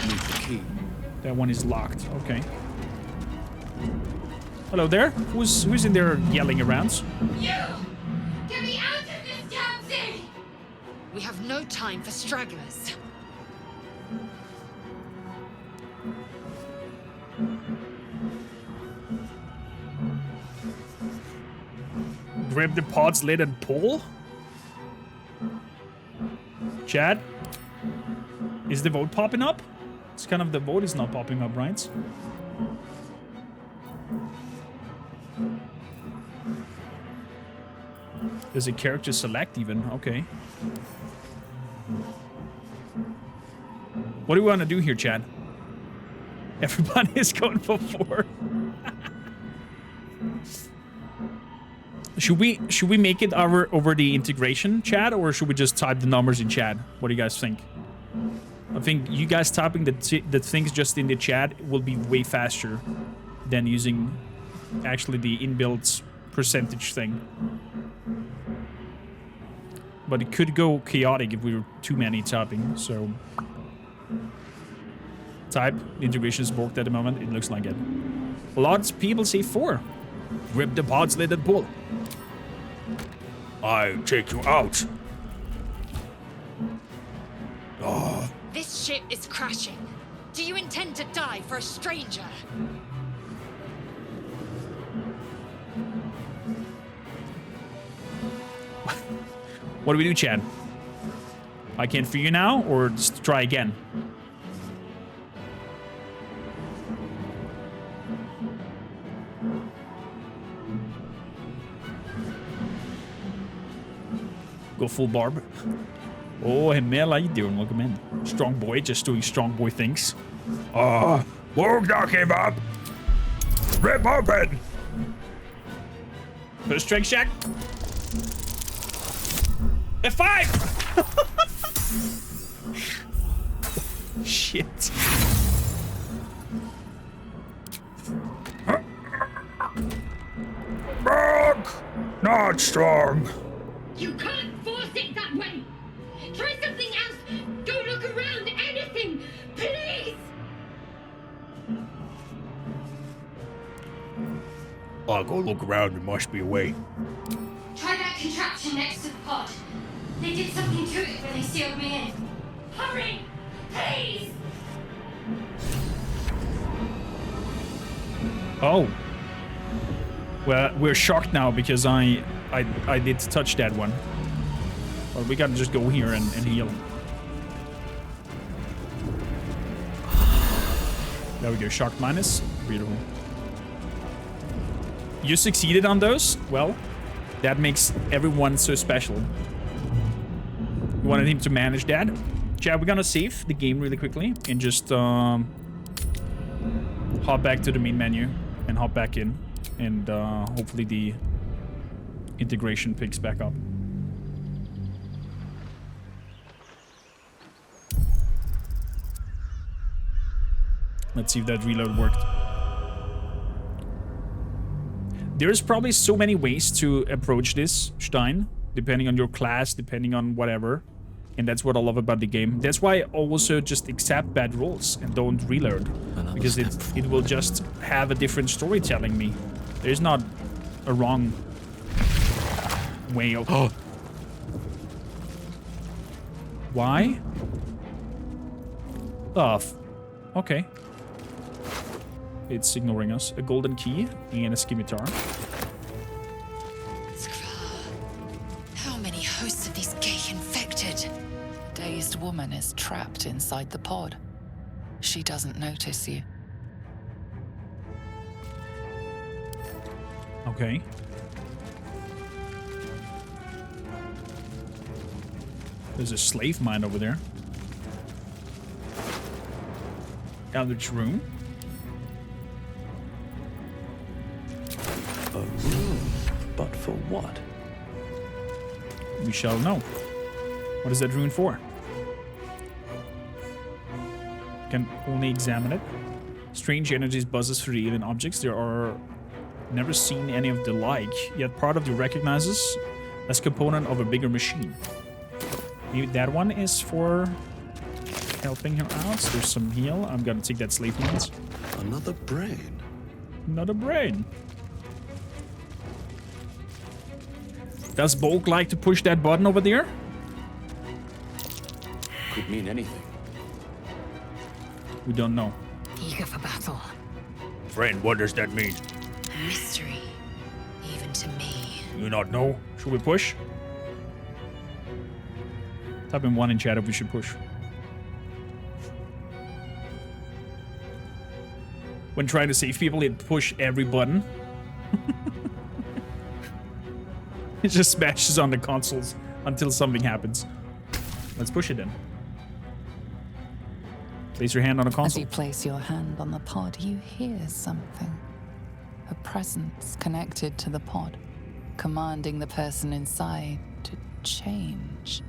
Need the key. That one is locked. Okay. Hello there. Who's in there yelling around? You! Get me out of this damn thing! We have no time for stragglers. Grab the pod's lid and pull? Chad? Is the vote popping up? It's kind of the vote is not popping up, right? There's a character select even. Okay. What do we want to do here, Chad? Everybody is going for 4. Should we make it over the integration, Chad, or should we just type the numbers in chat? What do you guys think? I think you guys typing the things just in the chat will be way faster than using actually the inbuilt percentage thing. But it could go chaotic if we were too many typing, so... Type. The integration is blocked at the moment. It looks like it. Lots of people say 4. Grip the pod's lid and pull. I take you out. Oh. This ship is crashing. Do you intend to die for a stranger? What do we do, Chad? I can't figure now, or just try again? Go full Barb. Oh, hey Mel, how you doing? Welcome in. Strong boy, just doing strong boy things. Won't not give up. Rip open. First strength check. F5! Shit. Brock! Not strong. You can't force it that way! Try something else! Go look around! Anything! Please! I'll go look around. There must be a way. Try that contraption next to the pod. They did something to it when they sealed me in. Hurry! Please! Oh. Well, we're shocked now because I did touch that one. Well, we gotta just go here and heal. There we go, shocked minus. Beautiful. You succeeded on those? Well, that makes everyone so special. You wanted him to manage that? Chad, we're gonna save the game really quickly and just hop back to the main menu and hop back in. And hopefully the integration picks back up. Let's see if that reload worked. There's probably so many ways to approach this, Stein, depending on your class, depending on whatever. And that's what I love about the game. That's why I also just accept bad rolls and don't reload. Because it will just have a different storytelling me. There's not a wrong way of... Oh. Why? Oh, okay. It's ignoring us. A golden key and a scimitar. How many hosts of these gay infected? A dazed woman is trapped inside the pod. She doesn't notice you. Okay. There's a slave mine over there. Eldritch room. A room, but for what? We shall know. What is that rune for? Can only examine it. Strange energies buzzes through the alien objects. There are never seen any of the like, yet part of you recognizes as component of a bigger machine. Maybe that one is for helping her out. So there's some heal. I'm gonna take that slave mines. Another brain. Another brain. Does Bolg like to push that button over there? Could mean anything. We don't know. Eager for battle. Friend, what does that mean? A mystery, even to me. You not know? Should we push? Type in 1 in chat if we should push. When trying to save people, it push every button. It just smashes on the consoles until something happens. Let's push it then. Place your hand on a As console. you place your hand on the pod, you hear something. A presence connected to the pod, commanding the person inside to change.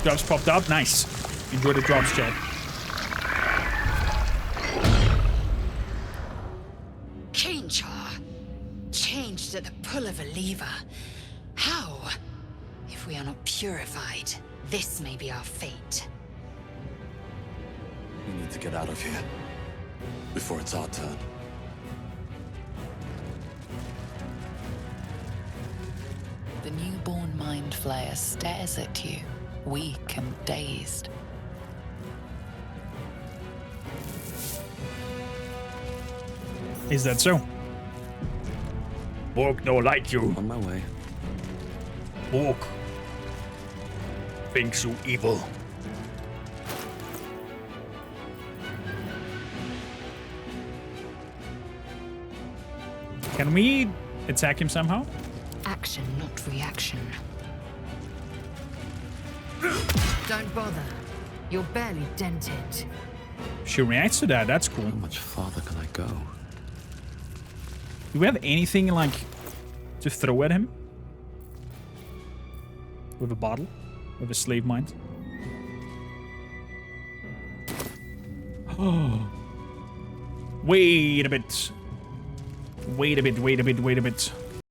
Drops popped up. Nice. Enjoy the drops, chat. Cainchar, changed at the pull of a lever. How? If we are not purified, this may be our fate. We need to get out of here before it's our turn. The newborn mind flayer stares at you, weak and dazed. Is that so? Bork no like you. On my way. Bork. being so evil. Can we attack him somehow? Action, not reaction. Don't bother. You're barely dented. She reacts to that. That's cool. How much farther can I go? Do we have anything like to throw at him? With a bottle? With a slave mind? Oh. Wait a bit. Wait a bit.